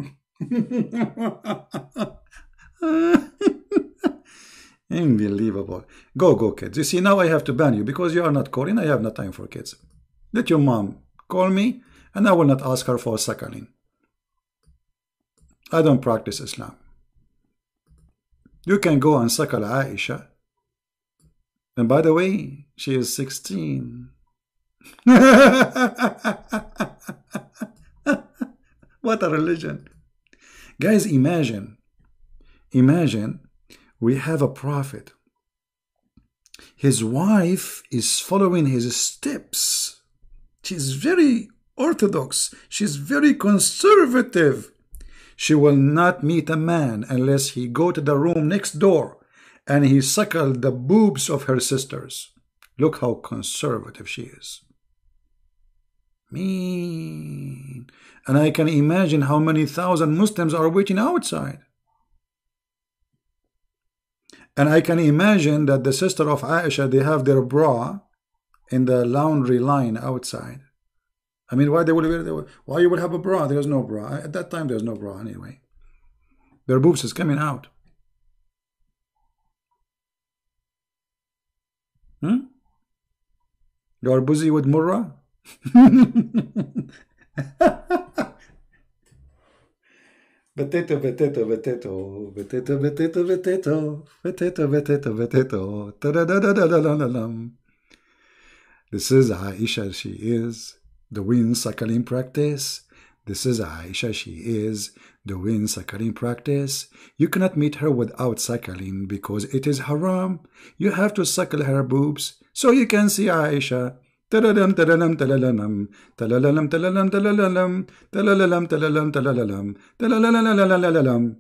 Unbelievable. Go, kids. You see, now I have to ban you because you are not calling. I have no time for kids. Let your mom call me and I will not ask her for suckling. I don't practice Islam. You can go and suckle Aisha. And by the way, she is 16. What a religion. Guys, imagine we have a prophet. His wife is following his steps. She's very orthodox. She's very conservative. She will not meet a man unless he go to the room next door and he suckled the boobs of her sisters. Look how conservative she is. mean. And I can imagine how many thousand Muslims are waiting outside. And I can imagine that the sister of Aisha, they have their bra in the laundry line outside. I mean, why you would have a bra? There's no bra. At that time, there's no bra anyway. Their boobs is coming out. You are busy with Murrah? Potato, potato, potato, potato, potato, potato, potato, potato, potato, ta-da-da-da-da-da-da-da. This is Aisha, she is doing suckling practice. This is Aisha, she is doing suckling practice. You cannot meet her without suckling because it is haram. You have to suckle her boobs so you can see Aisha. Talalam talalam talalam talalam talalam talalam talalam talalam talalam talalam.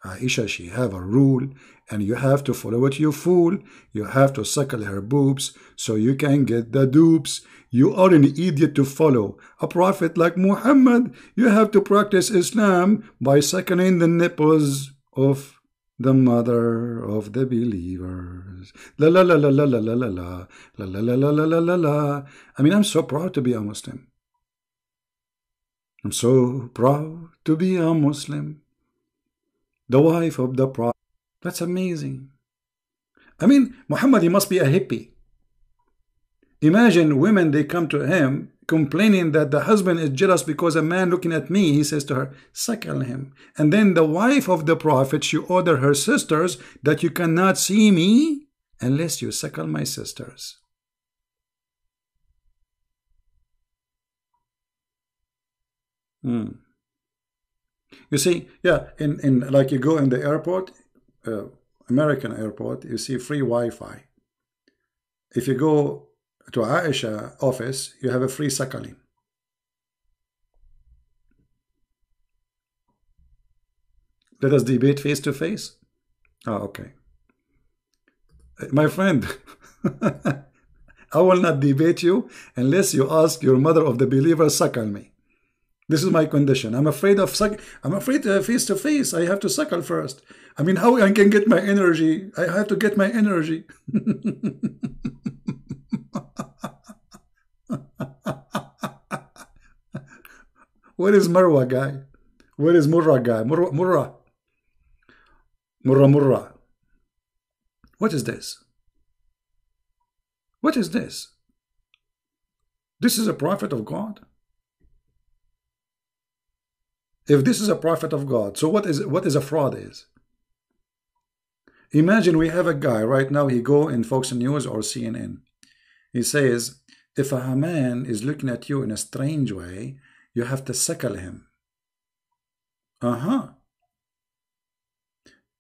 Aisha, she have a rule, and you have to follow it, you fool. You have to suckle her boobs so you can get the dupes. You are an idiot to follow a prophet like Muhammad. You have to practice Islam by suckling the nipples of the mother of the believers. La la la la la la la la la la la la la la la la. I mean, I'm so proud to be a Muslim. I'm so proud to be a Muslim. The wife of the Prophet. That's amazing. I mean, Muhammad, he must be a hippie. Imagine women, they come to him complaining that the husband is jealous because a man looking at me, he says to her, suckle him. And then the wife of the Prophet, she ordered her sisters that you cannot see me unless you suckle my sisters. You see, yeah, in like you go in the airport, American airport, you see free Wi-Fi. If you go to Aisha office, you have a free suckling. Let us debate face to face. Oh, okay. My friend, I will not debate you unless you ask your mother of the believer, suckle me. This is my condition. I'm afraid of face to face. I have to suckle first. I mean, how I can get my energy? I have to get my energy. Where is Marwa guy? Where is Murrah guy? Murrah. What is this? What is this? This is a prophet of God. If this is a prophet of God, so what is a fraud is? Imagine we have a guy right now, he go in Fox News or CNN. He says, if a man is looking at you in a strange way, you have to suckle him.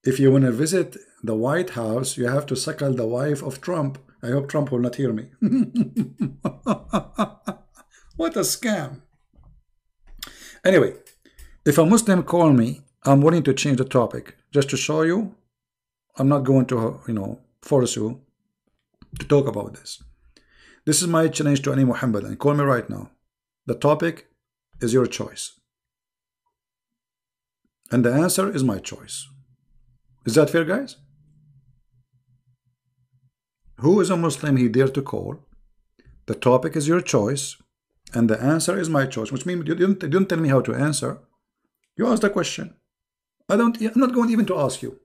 If you want to visit the White House, you have to suckle the wife of Trump. I hope Trump will not hear me. What a scam. Anyway, if a Muslim call me, I'm willing to change the topic just to show you. I'm not going to, force you to talk about this. This is my challenge to any Muhammadan. Call me right now. The topic is your choice. And the answer is my choice. Is that fair, guys? Who is a Muslim he dare to call? The topic is your choice. And the answer is my choice. Which means you don't tell me how to answer. You ask the question. I'm not going even to ask you.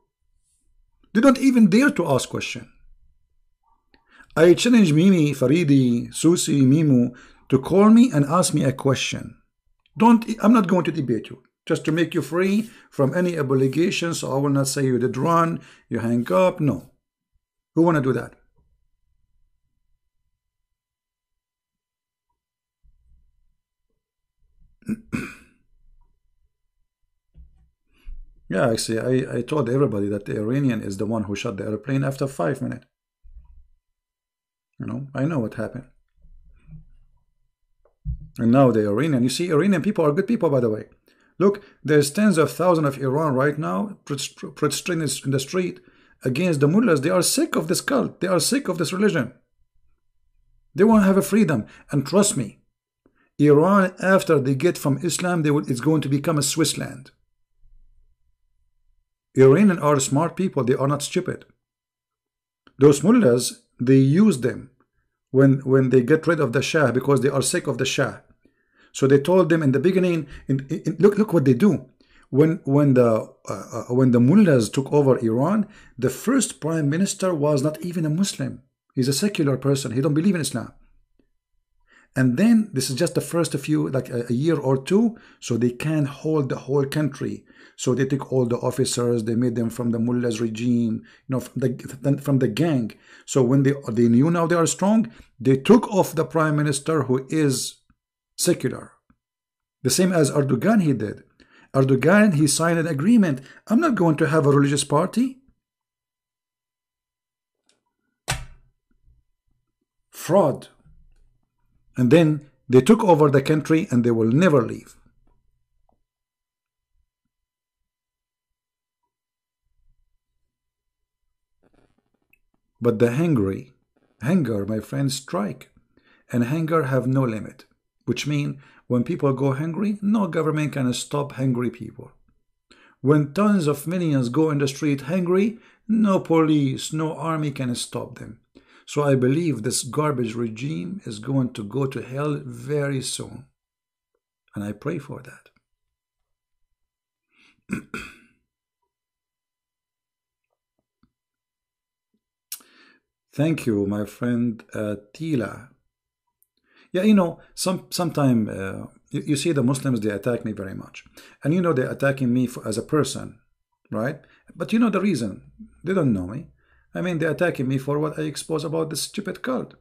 They don't even dare to ask question. I challenge Mimi, Faridi, Susi, Mimu to call me and ask me a question. I'm not going to debate you. Just to make you free from any obligation. So I will not say you did run, you hang up. No. Who want to do that? Yeah, actually, I told everybody that the Iranian is the one who shot the airplane after 5 minutes. I know what happened. And now the Iranian, you see, Iranian people are good people, by the way. Look, there's tens of thousands of Iran right now protesting in the street against the mullahs. They are sick of this cult. They are sick of this religion. They want to have a freedom. And trust me, Iran, after they get from Islam, it's going to become a Swiss land. Iranians are smart people. They are not stupid. Those mullahs, they use them when they get rid of the Shah because they are sick of the Shah. So they told them in the beginning, look what they do. When the mullahs took over Iran, the first prime minister was not even a Muslim. He's a secular person. He don't believe in Islam. And then this is just the first few, like a year or two, so they can hold the whole country. So they took all the officers, they made them from the mullahs regime, from the gang. So when they knew now they are strong, they took off the prime minister who is secular. The same as Erdogan he did. Erdogan, he signed an agreement. I'm not going to have a religious party. Fraud. And then they took over the country and they will never leave. But the hunger, my friends, strike. And hunger have no limit. Which means when people go hungry, no government can stop hungry people. When tons of millions go in the street hungry, no police, no army can stop them. So I believe this garbage regime is going to go to hell very soon. And I pray for that. Thank you, my friend Tila. Yeah, you know, sometime you see the Muslims, they attack me very much. And you know, they're attacking me as a person, right? But you know the reason. They don't know me. I mean, they're attacking me for what I expose about this stupid cult.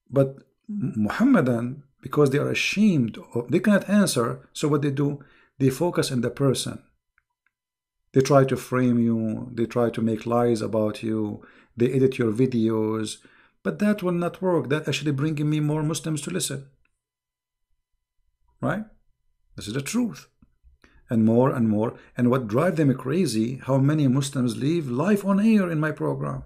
But Muhammadan, because they are ashamed, they cannot answer, so what they do, they focus on the person. They try to frame you, they try to make lies about you, they edit your videos, but that will not work. That actually bringing me more Muslims to listen. Right? This is the truth. And more and more. And what drives them crazy, how many Muslims leave live on air in my program.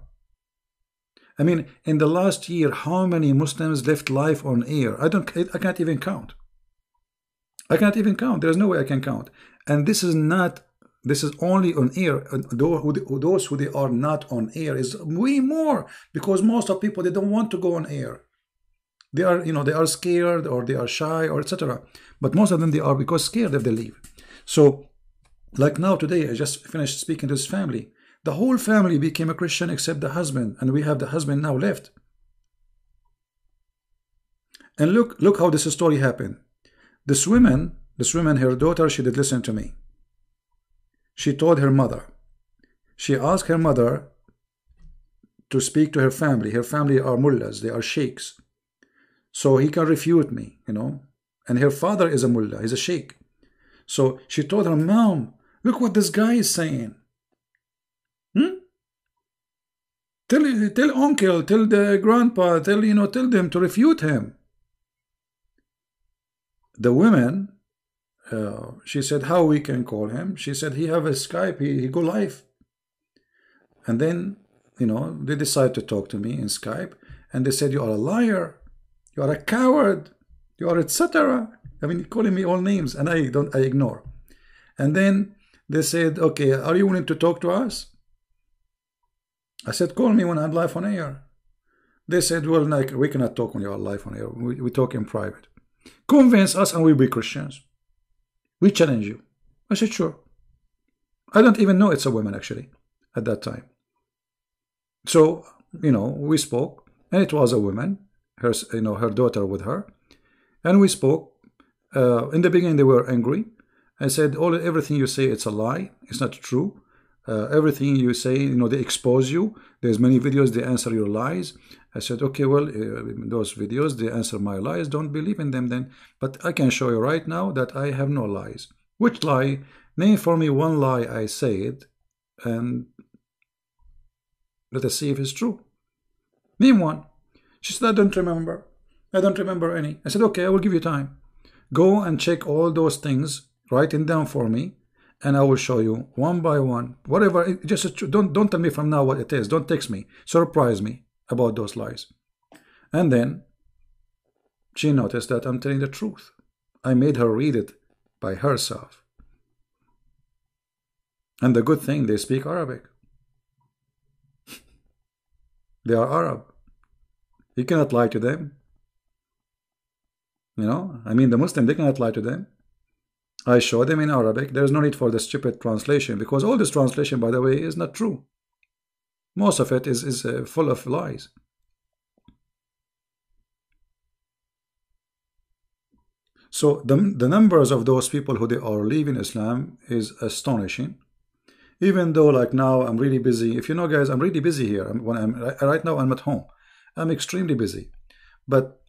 I mean, in the last year, how many Muslims left live on air? I can't even count. I can't even count. There's no way I can count. And this is only on air. Those who they are not on air is way more, because most of people, they don't want to go on air. They are, you know, they are scared or they are shy or etc. But most of them, they are because scared if they leave. So, like now today, I just finished speaking to this family. The whole family became a Christian except the husband, and we have the husband now left. And look how this story happened. This woman, her daughter, she did listen to me. She told her mother. She asked her mother to speak to her family. Her family are mullahs, they are sheikhs. So he can refute me, you know. And her father is a mullah, he's a sheikh. So she told her, Mom, look what this guy is saying. Tell uncle, tell the grandpa, tell them to refute him. The woman, she said, how we can call him? She said, he have a Skype, he go live. And then, you know, they decide to talk to me in Skype, and they said, you are a liar, you are a coward, you are etc. I mean, calling me all names, and I ignore. And then they said, okay, are you willing to talk to us? I said, call me when I'm live on air. They said, well, like, we cannot talk when you are live on air. We talk in private. Convince us and we'll be Christians. We challenge you. I said, sure. I don't even know it's a woman, actually, at that time. So, you know, we spoke, and it was a woman, her daughter with her. And we spoke. In the beginning, they were angry. I said, everything you say, it's a lie. It's not true. Everything you say, you know, they expose you. There's many videos, they answer your lies. I said, okay, well, those videos, they answer my lies. Don't believe in them then. But I can show you right now that I have no lies. Which lie? Name for me one lie I said, and let us see if it's true. Name one. She said, I don't remember. I don't remember any. I said, okay, I will give you time. Go and check all those things, write them down for me, and I will show you one by one. Whatever, just don't tell me from now what it is. Don't text me. Surprise me about those lies. And then she noticed that I'm telling the truth. I made her read it by herself. And the good thing, they speak Arabic. They are Arab. You cannot lie to them. You know, I mean, the Muslim, they cannot lie to them. I show them in Arabic. There's no need for the stupid translation, because all this translation, by the way, is not true. Most of it is full of lies. So the numbers of those people who they are leaving Islam is astonishing. Even though, like, now I'm really busy. If you know, guys, I'm really busy here. Right now I'm at home. I'm extremely busy. But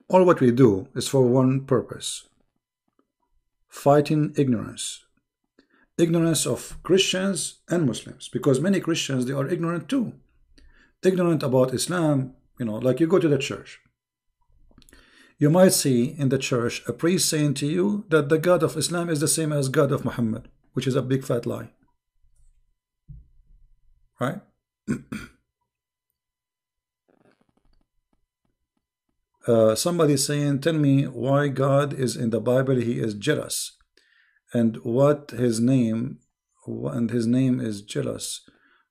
all what we do is for one purpose: fighting ignorance. Ignorance of Christians and Muslims, because many Christians, they are ignorant too. Ignorant about Islam. You know, like, you go to the church, you might see in the church a priest saying to you that the God of Islam is the same as God of Muhammad, which is a big fat lie. Right? Somebody saying, tell me why God is in the Bible, he is jealous, and what his name, and his name is jealous.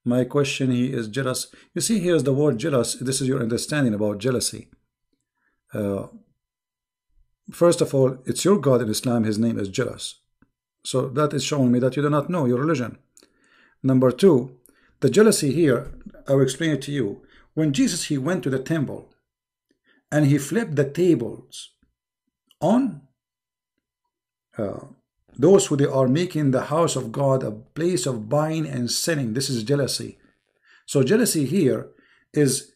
My question, he is jealous. You see, here's the word jealous. This is your understanding about jealousy. First of all, it's your God in Islam, his name is jealous. So that is showing me that you do not know your religion. Number two, the jealousy here, I will explain it to you. When Jesus, he went to the temple and he flipped the tables on those who they are making the house of God a place of buying and selling. This is jealousy. So jealousy here is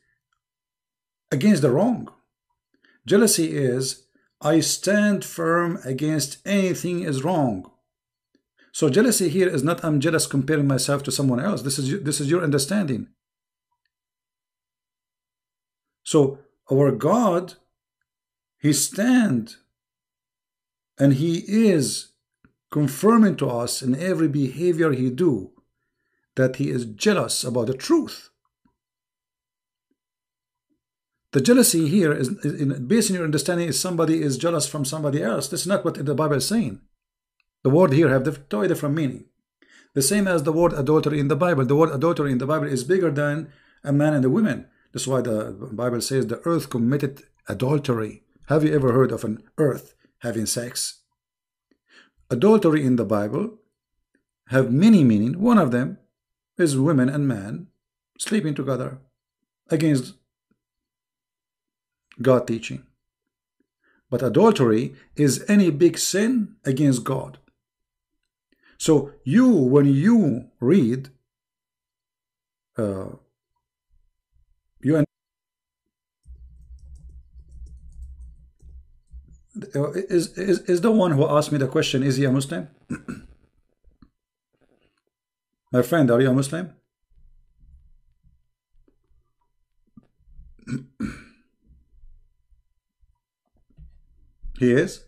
against the wrong. Jealousy is, I stand firm against anything is wrong. So jealousy here is not I'm jealous comparing myself to someone else. This is your understanding. So our God, he stands and he is confirming to us in every behavior he do that he is jealous about the truth. The jealousy here is, based on your understanding, is somebody is jealous from somebody else. This is not what the Bible is saying. The word here have totally different meaning. The same as the word adultery in the Bible. The word adultery in the Bible is bigger than a man and a woman. That's why the Bible says the earth committed adultery. Have you ever heard of an earth having sex? Adultery in the Bible have many meaning. One of them is women and man sleeping together against God teaching. But adultery is any big sin against God. So when you read, is the one who asked me the question, is he a Muslim? My friend, are you a Muslim? He is?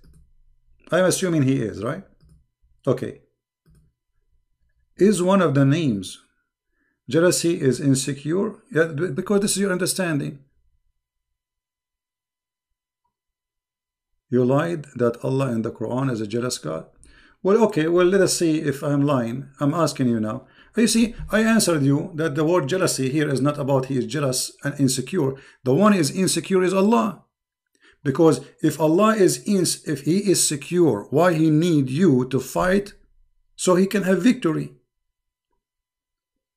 I'm assuming he is, right? Okay. Is one of the names jealousy is insecure? Yeah, because this is your understanding. You lied that Allah in the Quran is a jealous God. Well, okay, well, let us see if I'm lying. I'm asking you now. You see, I answered you that the word jealousy here is not about he is jealous and insecure. The one is insecure is Allah. Because if Allah is if he is secure, why he need you to fight so he can have victory?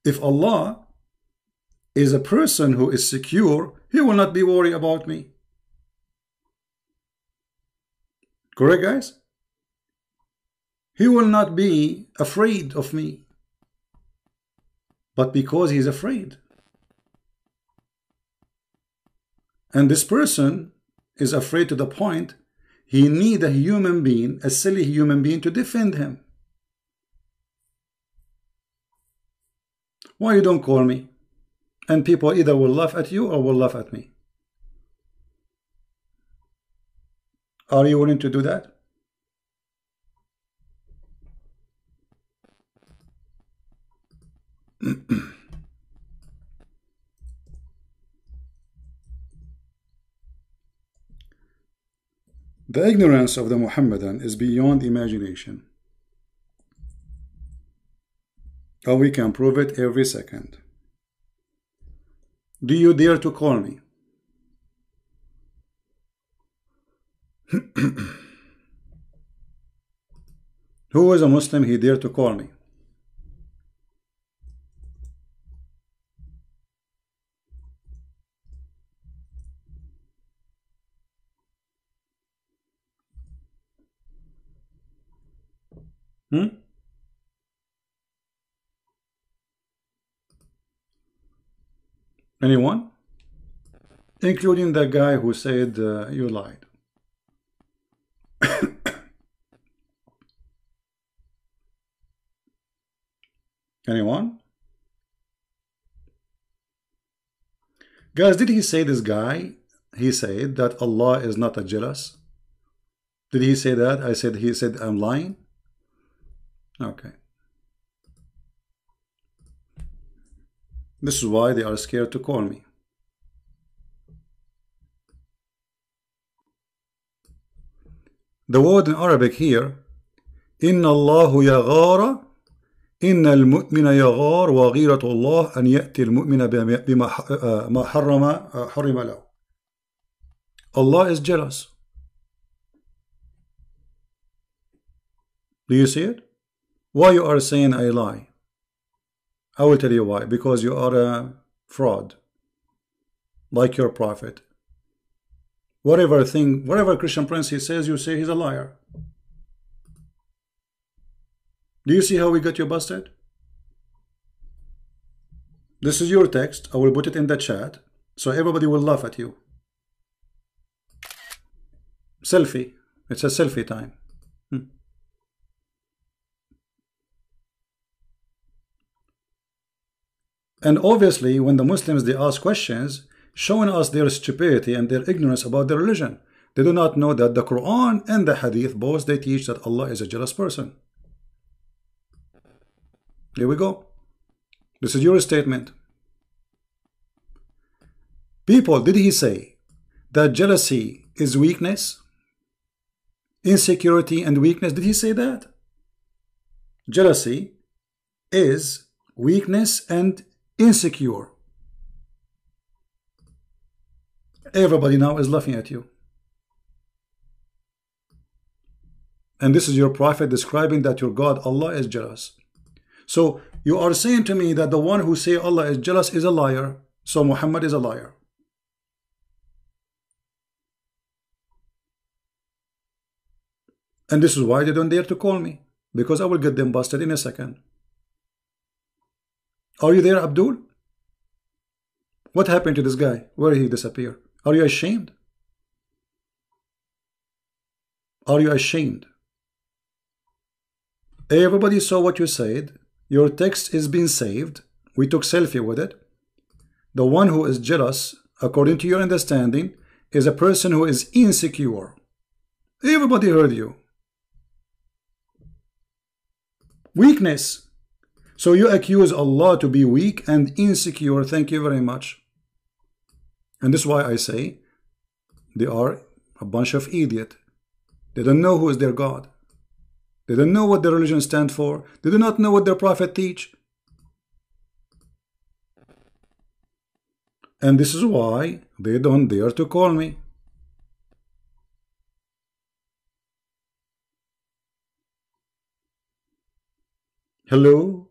If Allah is a person who is secure, he will not be worried about me. Correct, guys? He will not be afraid of me. But because he's afraid. And this person is afraid to the point he need a human being, a silly human being, to defend him. Why you don't call me? And people either will laugh at you or will laugh at me. Are you willing to do that? The ignorance of the Muhammadan is beyond imagination. Oh, we can prove it every second. Do you dare to call me? Who is a Muslim he dare to call me? Anyone? Including the guy who said you lied. Anyone? Guys, did he say this guy? He said that Allah is not a jealous. Did he say that? He said I'm lying. Okay. This is why they are scared to call me. The word in Arabic here, Inna Allahu yaghara, Inna al-mu'mina yaghar wa ghiratu Allah an ya'ti al-mu'mina bima ma harrama lahu. Allah is jealous. Do you see it? Why you are saying I lie? I will tell you why. Because you are a fraud, like your prophet. Whatever Christian Prince he says, you say he's a liar. Do you see how we got you busted? This is your text. I will put it in the chat so everybody will laugh at you. Selfie. It's a selfie time. And obviously, when the Muslims, they ask questions, showing us their stupidity and their ignorance about their religion. They do not know that the Quran and the Hadith, both they teach that Allah is a jealous person. Here we go. This is your statement. People, did he say that jealousy is weakness? Insecurity and weakness, did he say that? Jealousy is weakness and insecure. Everybody now is laughing at you. And this is your prophet describing that your God, Allah, is jealous. So you are saying to me that the one who say Allah is jealous is a liar. So Muhammad is a liar. And this is why they don't dare to call me. Because I will get them busted in a second. Are you there, Abdul? What happened to this guy? Where did he disappear? Are you ashamed? Are you ashamed? Everybody saw what you said. Your text is being saved. We took selfie with it. The one who is jealous, according to your understanding, is a person who is insecure. Everybody heard you. Weakness. So you accuse Allah to be weak and insecure. Thank you very much. And this is why I say they are a bunch of idiots. They don't know who is their God. They don't know what their religion stands for. They do not know what their prophet teach. And this is why they don't dare to call me. Hello?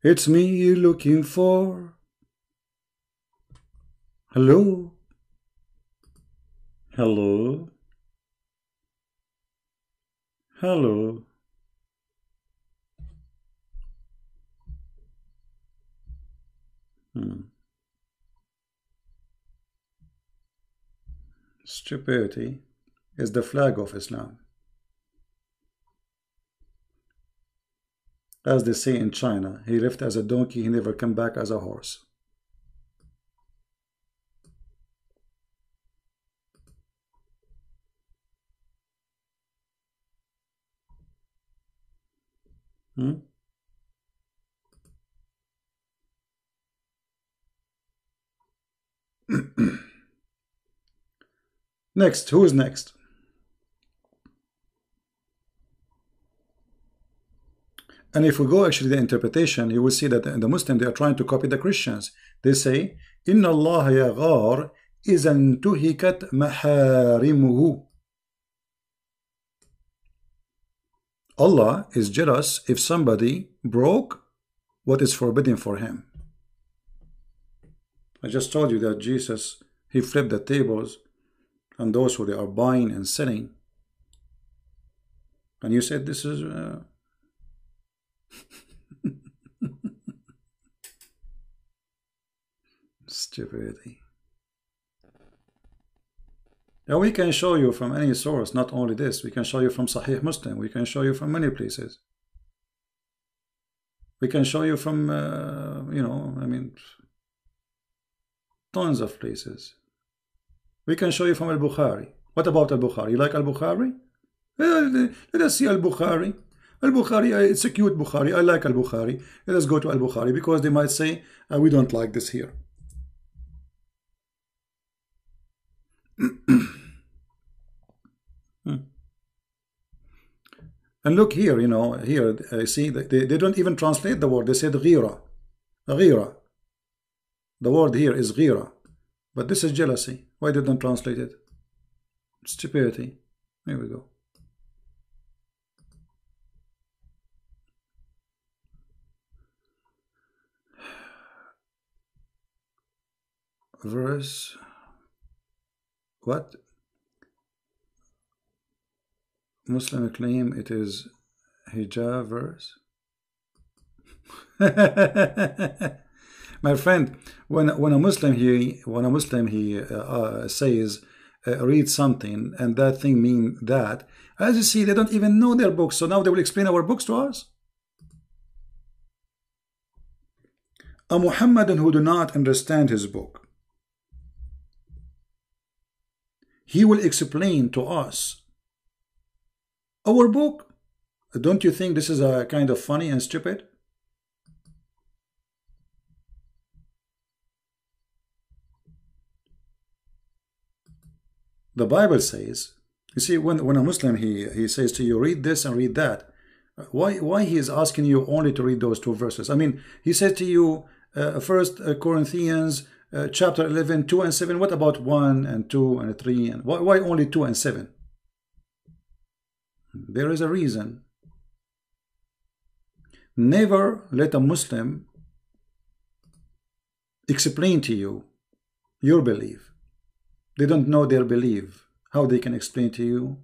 It's me you're looking for. Hello? Hello? Hello? Stupidity is the flag of Islam. As they say in China, he left as a donkey, he never come back as a horse. Next, who is next? And if we go actually the interpretation, you will see that the Muslim, they are trying to copy the Christians. They say, Inna Allah yaghar izan tuhikat maharimuhu. Allah is jealous if somebody broke what is forbidden for him. I just told you that Jesus, he flipped the tables and those who they are buying and selling. And you said this is stupidity. Now we can show you from any source, not only this, we can show you from Sahih Muslim, we can show you from many places. We can show you from, you know, I mean, tons of places. We can show you from Al-Bukhari. What about Al-Bukhari? You like Al-Bukhari? Let us see Al-Bukhari. Al-Bukhari, it's a cute Bukhari. I like Al-Bukhari. Let us go to Al-Bukhari because they might say, we don't like this here. And look here, you know, here, see, they don't even translate the word. They said ghira. Ghira. The word here is ghira. But this is jealousy. Why did they translate it? Stupidity. Here we go. Verse. What? Muslim claim it is hijab verse. My friend, when a Muslim says read something and that thing mean that, as you see, they don't even know their books. So now they will explain our books to us. A Muhammadan who do not understand his book, he will explain to us our book. Don't you think this is a kind of funny and stupid? The Bible says, you see, when a Muslim he says to you, read this and read that, why he is asking you only to read those two verses? I mean, he said to you, 1 Corinthians chapter 11, 2 and 7. What about 1 and 2 and 3? And why only 2 and 7? There is a reason. Never let a Muslim explain to you your belief. They don't know their belief. How they can explain to you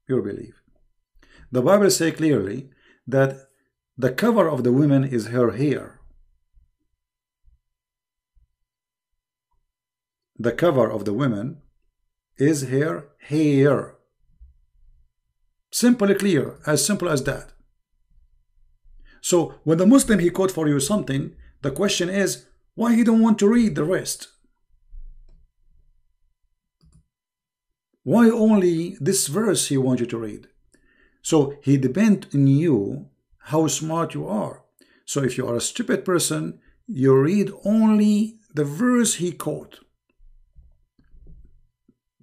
your belief? The Bible says clearly that the cover of the woman is her hair. The cover of the woman is her hair. Simple, clear, as simple as that. So when the Muslim he quote for you something, the question is why he don't want to read the rest? Why only this verse he wants you to read? So he depends on you how smart you are. So if you are a stupid person, you read only the verse he quote.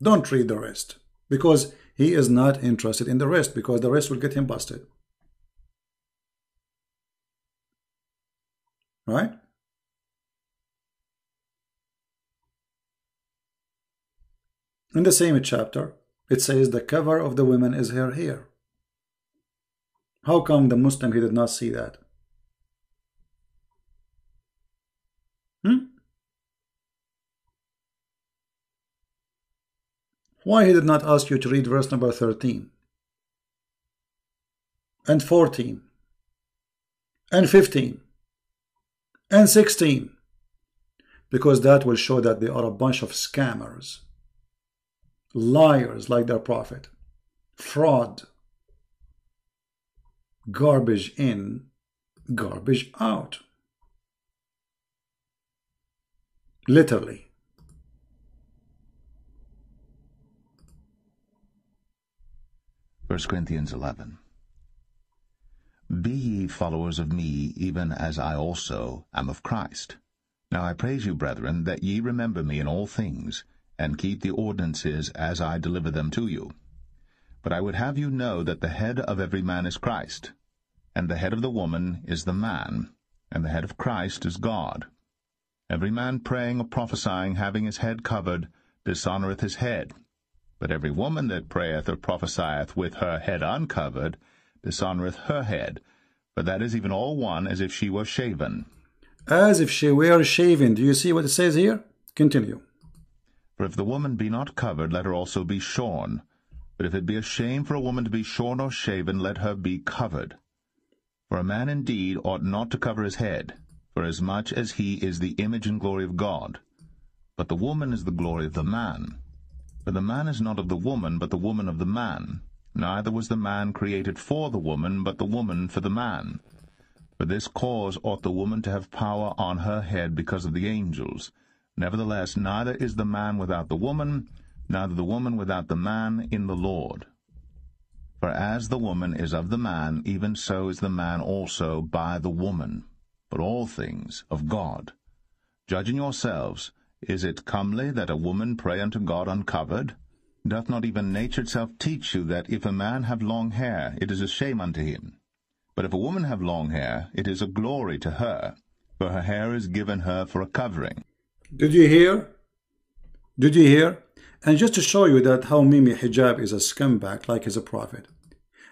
Don't read the rest, because he is not interested in the rest, because the rest will get him busted. Right? In the same chapter, it says the cover of the woman is her hair. How come the Muslim he did not see that? Why he did not ask you to read verse number 13 and 14 and 15 and 16? Because that will show that they are a bunch of scammers, liars like their prophet, fraud, garbage in, garbage out. Literally. 1 Corinthians 11. Be ye followers of me, even as I also am of Christ. Now I praise you, brethren, that ye remember me in all things, and keep the ordinances as I deliver them to you. But I would have you know that the head of every man is Christ, and the head of the woman is the man, and the head of Christ is God. Every man praying or prophesying, having his head covered, dishonoureth his head. But every woman that prayeth or prophesieth with her head uncovered, dishonoureth her head. For that is even all one, as if she were shaven. As if she were shaven. Do you see what it says here? Continue. For if the woman be not covered, let her also be shorn. But if it be a shame for a woman to be shorn or shaven, let her be covered. For a man indeed ought not to cover his head, forasmuch as he is the image and glory of God. But the woman is the glory of the man. For the man is not of the woman, but the woman of the man. Neither was the man created for the woman, but the woman for the man. For this cause ought the woman to have power on her head because of the angels. Nevertheless, neither is the man without the woman, neither the woman without the man in the Lord. For as the woman is of the man, even so is the man also by the woman. But all things of God. Judging yourselves, is it comely that a woman pray unto God uncovered? Doth not even nature itself teach you that if a man have long hair, it is a shame unto him? But if a woman have long hair, it is a glory to her, for her hair is given her for a covering. Did you hear? Did you hear? And just to show you that how Mimi Hijab is a scumbag like he's a prophet.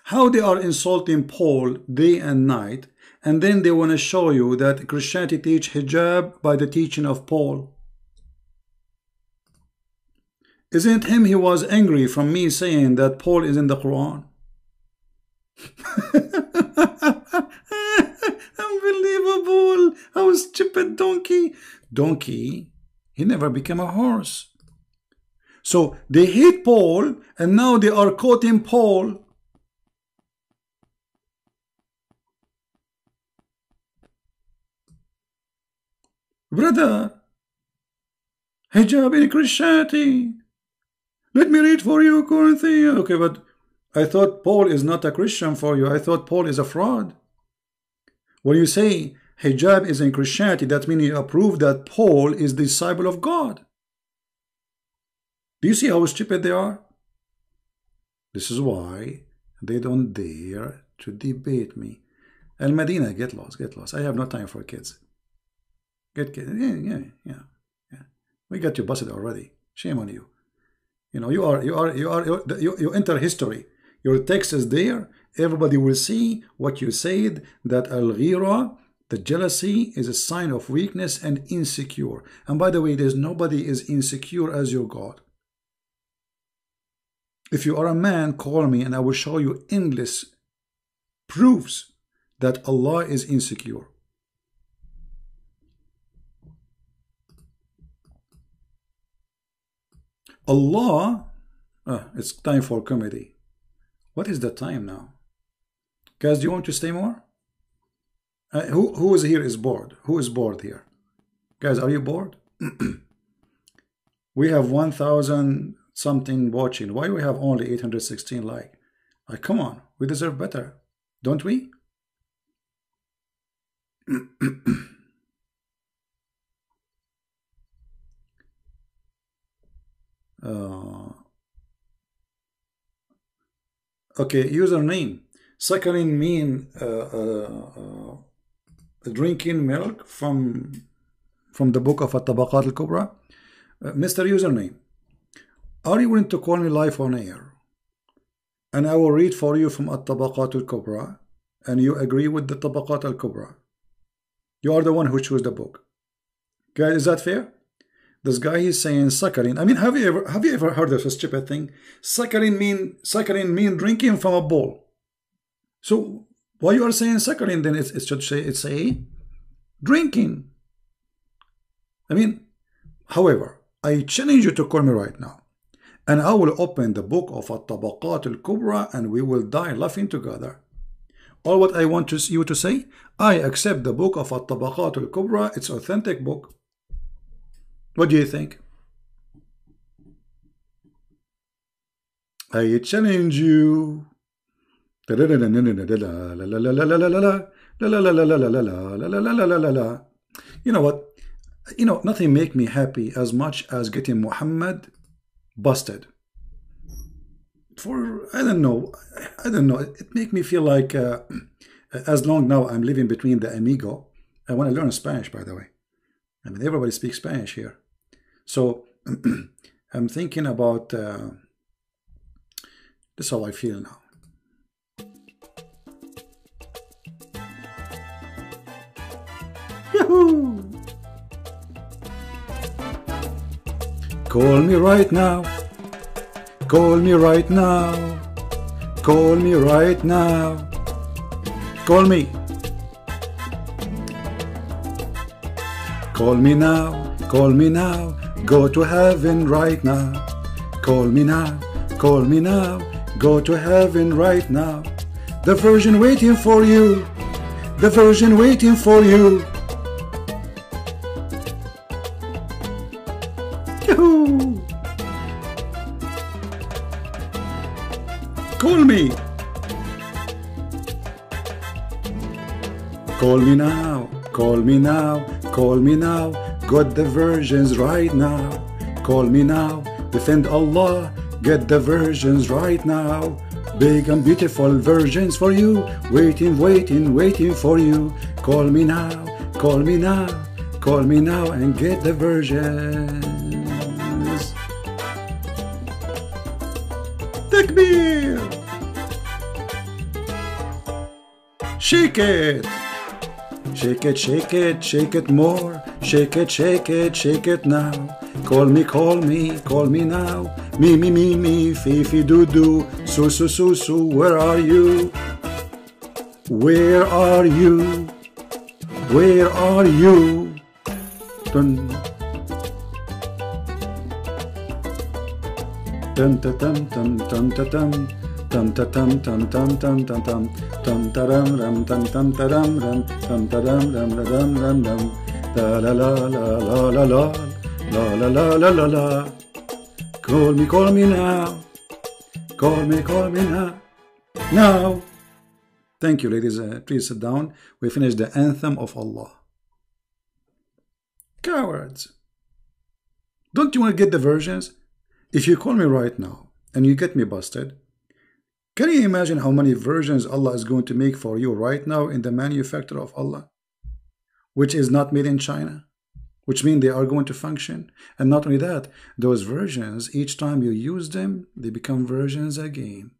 How they are insulting Paul day and night, and then they want to show you that Christianity teach hijab by the teaching of Paul. Isn't him he was angry from me saying that Paul is in the Quran? Unbelievable. How stupid donkey. Donkey, he never became a horse. So they hate Paul, and now they are quoting Paul. Brother, hijab in Christianity. Let me read for you, Corinthians. Okay, but I thought Paul is not a Christian for you. I thought Paul is a fraud. When you say hijab is in Christianity, that means you approve that Paul is the disciple of God. Do you see how stupid they are? This is why they don't dare to debate me. Al Medina, get lost, get lost. I have no time for kids. Get kids. Yeah. We got you busted already. Shame on you. You know, you enter history. Your text is there. Everybody will see what you said, that al-ghira, the jealousy, is a sign of weakness and insecure. And by the way, there's nobody is insecure as your God. If you are a man, call me and I will show you endless proofs that Allah is insecure. Allah, it's time for comedy. What is the time now? Guys, do you want to stay more? Who is here is bored? Who is bored here? Guys, are you bored? We have 1,000 something watching. Why do we have only 816 like? Come on, we deserve better, don't we? Okay, username. Saccharin mean drinking milk from the book of At-Tabaqat al-Kubra. Mr. Username, are you willing to call me live on air? And I will read for you from At-Tabaqat al-Kubra, and you agree with the Tabaqat al-Kubra. You are the one who chose the book. Guys, is that fair? This guy is saying saccharin. I mean, have you ever heard of a stupid thing? Saccharin mean drinking from a bowl. So why you are saying saccharin? Then it should say it's a drinking. I mean, however, I challenge you to call me right now, and I will open the book of At-Tabaqat al-Kubra, and we will die laughing together. All what I want you to say, I accept the book of At-Tabaqat al-Kubra. It's authentic book. What do you think? I challenge you. You know what? You know, nothing make me happy as much as getting Muhammad busted. For I don't know. It make me feel like as long now I'm living between the amigo. I want to learn Spanish, by the way. I mean, everybody speaks Spanish here. So I'm thinking about this is how I feel now. Yahoo! Call me right now. Call me right now. Call me right now. Call me. Call me now. Call me now. Go to heaven right now. Call me now. Call me now. Go to heaven right now. The Virgin waiting for you. The Virgin waiting for you. Yahoo! Call me. Call me now. Call me now. Call me now. Got the virgins right now. Call me now. Defend Allah. Get the virgins right now. Big and beautiful virgins for you. Waiting, waiting, waiting for you. Call me now. Call me now. Call me now and get the virgins. Takbir! Shake it! Shake it, shake it, shake it more. Shake it, shake it, shake it now. Call me, call me, call me now. Me, me, me, me, Fifi, doo, doo. Su, su, su, su, where are you? Where are you? Where are you? Dun. Dum ta tum tum tum ta tum tum ta tum tum tum tum tum tum tum ta ram ram tum tum ta ram ram tum ta ram ram ram ram ram la la la la la la la la la la la la. Call me now. Call me now. Now. Thank you, ladies. Please sit down. We finished the anthem of Allah. Cowards. Don't you want to get the versions? If you call me right now and you get me busted, can you imagine how many versions Allah is going to make for you right now in the manufacturer of Allah, which is not made in China, which means they are going to function. And not only that, those versions, each time you use them, they become versions again.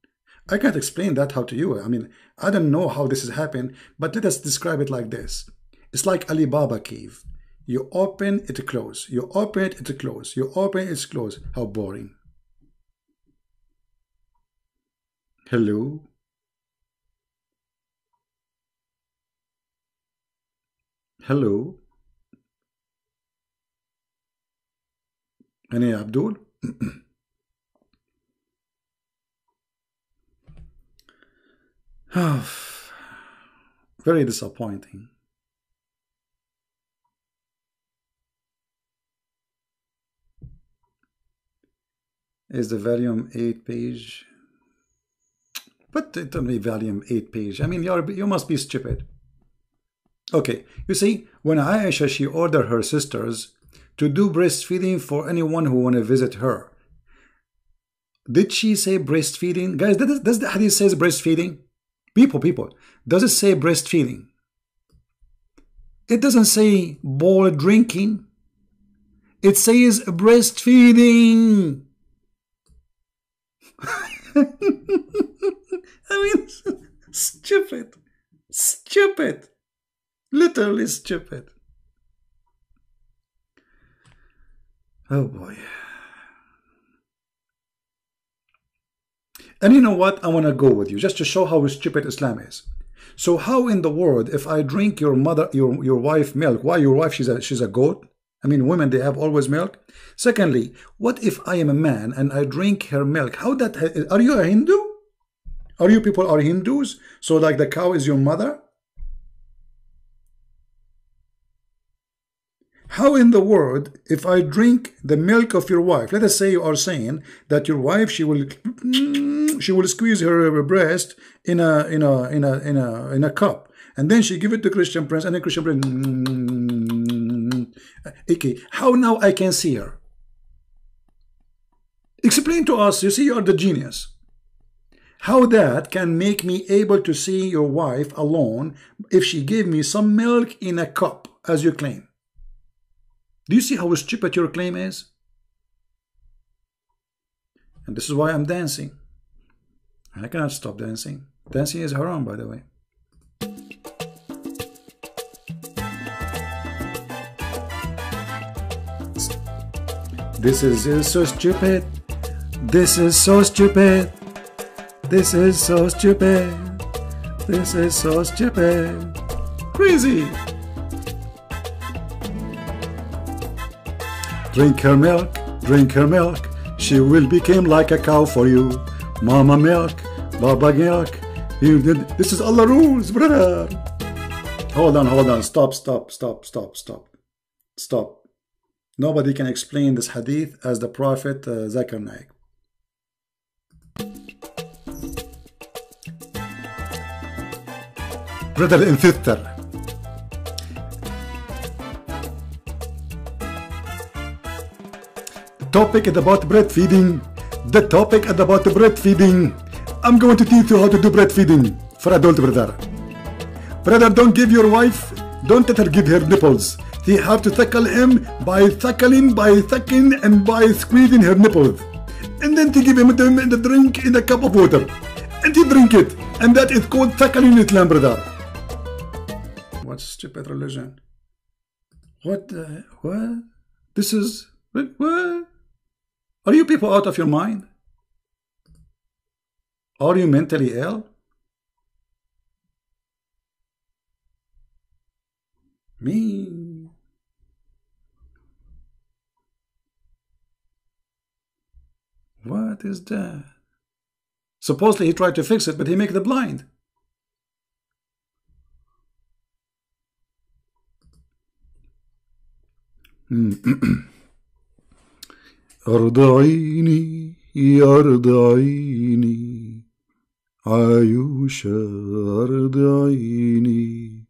I can't explain that how to you. I mean, I don't know how this has happened, but let us describe it like this. It's like Alibaba cave. You open it, close. You open it, it close. You open it, it's close. How boring. Hello? Hello? Any Abdul? Very disappointing. Is the volume 8 page? But it only volume 8 page. I mean, you must be stupid. Okay, you see, when Aisha, she ordered her sisters to do breastfeeding for anyone who want to visit her. Did she say breastfeeding? Guys, does the hadith says breastfeeding? People, does it say breastfeeding? It doesn't say bowl drinking. It says breastfeeding. I mean, stupid. Stupid. Literally stupid. Oh boy. And you know what? I want to go with you just to show how stupid Islam is. So how in the world, if I drink your wife milk, why your wife, she's a goat? I mean, women, they have always milk. Secondly, what if I am a man and I drink her milk? How that, are you a Hindu? Are you people are Hindus? So like the cow is your mother? How in the world, if I drink the milk of your wife, let us say you are saying that your wife, she will squeeze her breast in a cup, and then she give it to Christian Prince, and then Christian Prince. Okay, how now I can see her? Explain to us. You see, you are the genius. How that can make me able to see your wife alone if she gave me some milk in a cup, as you claim? Do you see how stupid your claim is? And this is why I'm dancing. I cannot stop dancing. Dancing is haram, by the way. This is so stupid. This is so stupid. This is so stupid. This is so stupid. Crazy. Drink her milk, drink her milk. She will become like a cow for you. Mama milk, Baba milk. This is Allah rules, brother. Hold on. Stop. Nobody can explain this hadith as the Prophet Zakir Naik. Brother and sister. The topic is about breastfeeding. The topic is about breastfeeding. I'm going to teach you how to do breastfeeding for adult, brother. Brother, don't give your wife, don't let her give her nipples. You have to suckle him by suckling, and by squeezing her nipples. And then to give him the drink in a cup of water. And he drink it. And that is called suckling in Islam, brother. What stupid religion? What? This is... What? Are you people out of your mind? Are you mentally ill? Me. What is that? Supposedly he tried to fix it, but he make the blind. أرضعيني أرضعيني عايشة أرضعيني.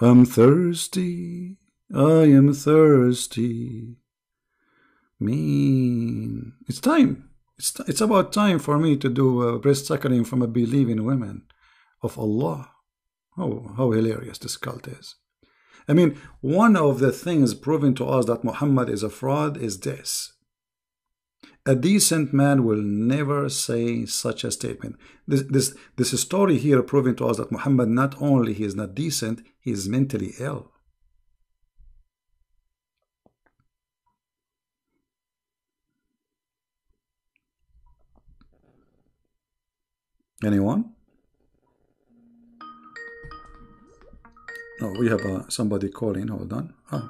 I'm thirsty, I am thirsty. Mean. It's time. It's about time for me to do breast suckling from a believing woman of Allah. Oh, how hilarious this cult is. I mean, one of the things proving to us that Muhammad is a fraud is this. A decent man will never say such a statement. This story here proving to us that Muhammad not only he is not decent, he is mentally ill. Anyone? Oh, we have somebody calling. Hold on. Oh.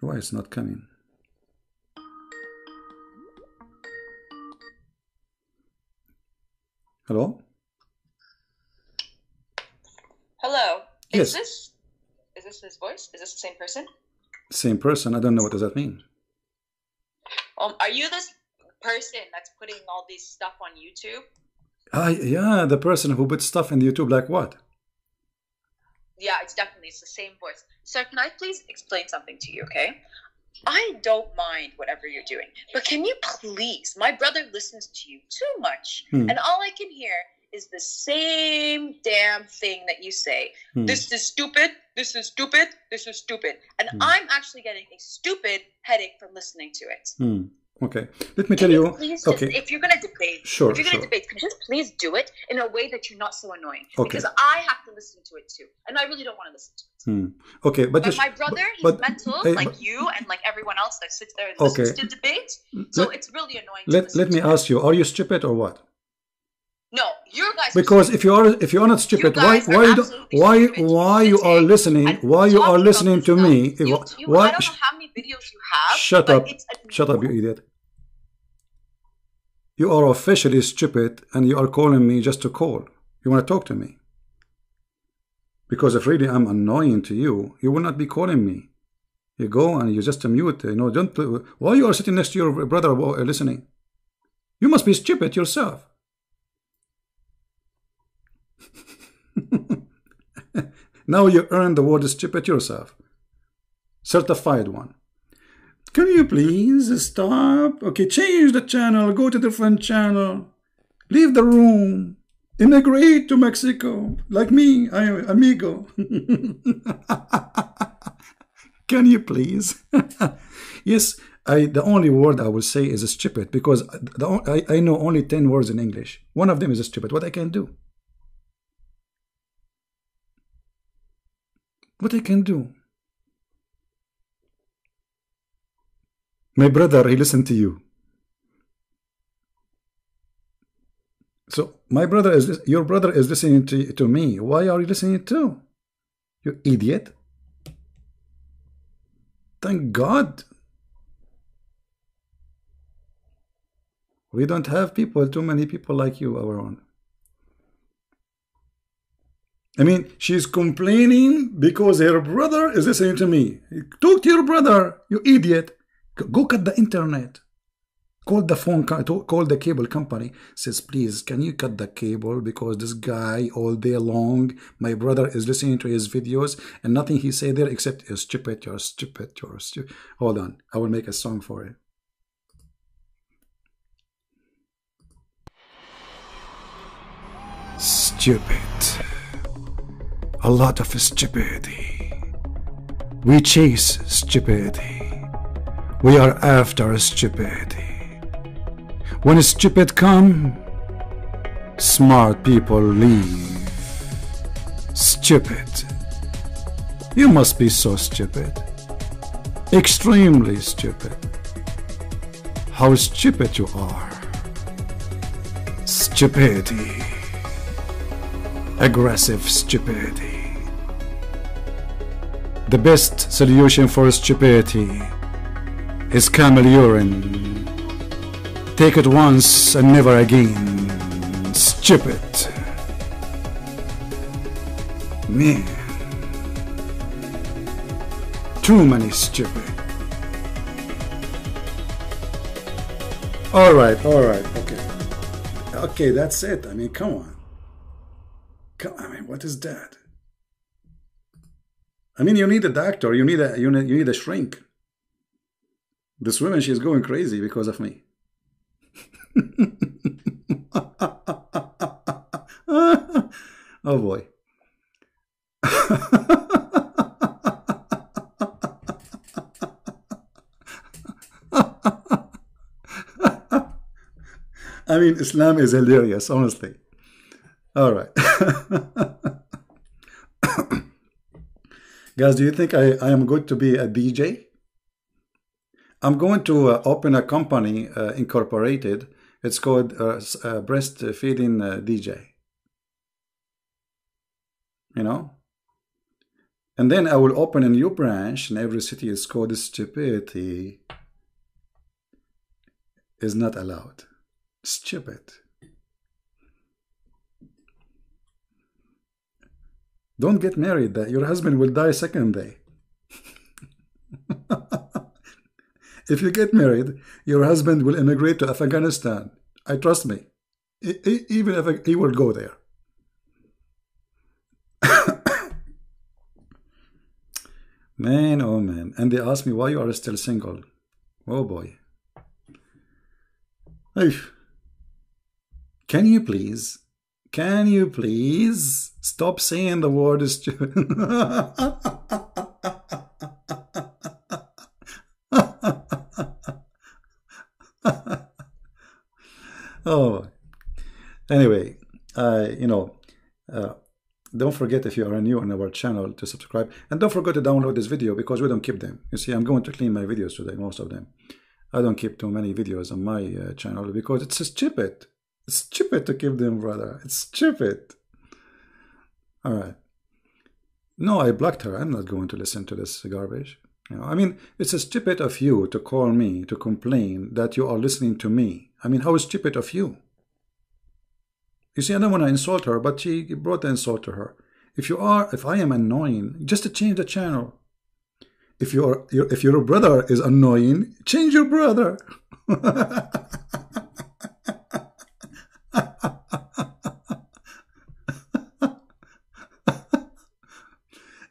Why it's not coming? Hello? Hello. Yes. Is this his voice? Is this the same person? Same person. I don't know what does that mean. Are you this person that's putting all these stuff on YouTube? Yeah, the person who puts stuff in YouTube, like what? Yeah, it's the same voice. Sir, can I please explain something to you, okay? I don't mind whatever you're doing, but can you please, my brother listens to you too much, and all I can hear is the same damn thing that you say. This is stupid, this is stupid, this is stupid. And I'm actually getting a stupid headache from listening to it. Okay, let me tell you. Please okay, if you're gonna debate, if you're gonna debate, can you just please do it in a way that you're not so annoying? Okay. Because I have to listen to it too, and I really don't want to listen to it. Okay, but my brother, he's mental, like you and like everyone else that sits there and listens to debate. So it's really annoying. Let me ask you: are you stupid or what? No, you guys. Because if you are not stupid, why you are listening to me? I don't know how many videos you have. Shut up! Shut up, you idiot! You are officially stupid, and you are calling me just to call. You want to talk to me? Because if really I'm annoying to you, you will not be calling me. You go and you just mute. Don't. Why you are sitting next to your brother listening? You must be stupid yourself. Now you earn the word stupid yourself. Certified one. Can you please stop? Okay, change the channel. Go to different channel. Leave the room. Immigrate to Mexico. Like me, I am amigo. Can you please? Yes, the only word I will say is stupid, because I know only 10 words in English. One of them is stupid. What I can do? What I can do? My brother, he listened to you. So my brother is, your brother is listening to me. Why are you listening to? You idiot. Thank God. We don't have too many people like you around. I mean, she's complaining because her brother is listening to me. Talk to your brother, you idiot. Go cut the internet. Call the phone, call the cable company. Says, please, can you cut the cable? Because this guy all day long, my brother is listening to his videos and nothing he say there except, you're stupid, you're stupid, you're stupid. Hold on, I will make a song for it. Stupid. A lot of stupidity. We chase stupidity. We are after stupidity. When stupid come, smart people leave. Stupid. You must be so stupid. Extremely stupid. How stupid you are. Stupidity. Aggressive stupidity. The best solution for stupidity is camel urine. Take it once and never again. Stupid. Man. Too many stupid. Alright, okay. Okay, that's it. I mean, come on. I mean, what is that? I mean, you need a doctor, you need a shrink. This woman, she's going crazy because of me. Oh boy. I mean, Islam is hilarious, honestly. All right. Guys, do you think I am good to be a DJ? I'm going to open a company incorporated. It's called Breastfeeding DJ. You know? And then I will open a new branch in every city. It's called Stupidity is not allowed. Stupid. Don't get married. Your husband will die second day. If you get married, your husband will immigrate to Afghanistan. I trust me. Even if he will go there. Man, oh man. And they ask me why you are still single. Oh boy. Hey. Can you please stop saying the word stupid? Oh, anyway, don't forget, if you are new on our channel, to subscribe, and don't forget to download this video, because we don't keep them. You see, I'm going to clean my videos today, most of them. I don't keep too many videos on my channel because it's stupid. It's stupid to keep them, brother. It's stupid. All right. No, I blocked her. I'm not going to listen to this garbage. I mean, it's stupid of you to call me to complain that you are listening to me. I mean, how stupid of you? You see, I don't want to insult her, but she brought the insult to her. If I am annoying, just to change the channel. If your brother is annoying, change your brother.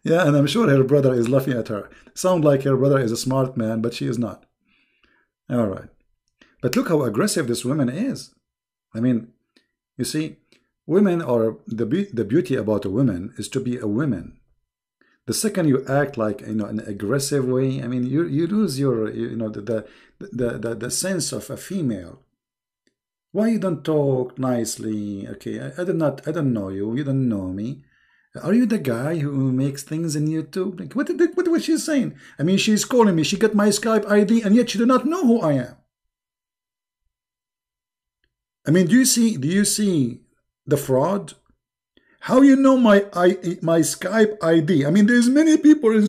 Yeah, and I'm sure her brother is laughing at her. Sound like her brother is a smart man, but she is not. All right. But look how aggressive this woman is. I mean, you see, women are the beauty about a woman is to be a woman. The second you act like, in an aggressive way, I mean, you lose your, the sense of a female. Why you don't talk nicely? Okay, I don't know you. You don't know me. Are you the guy who makes things in YouTube? Like, what was she saying? I mean, she's calling me. She got my Skype ID, and yet she do not know who I am. I mean, do you see the fraud? How you know my Skype ID? I mean, there's many people.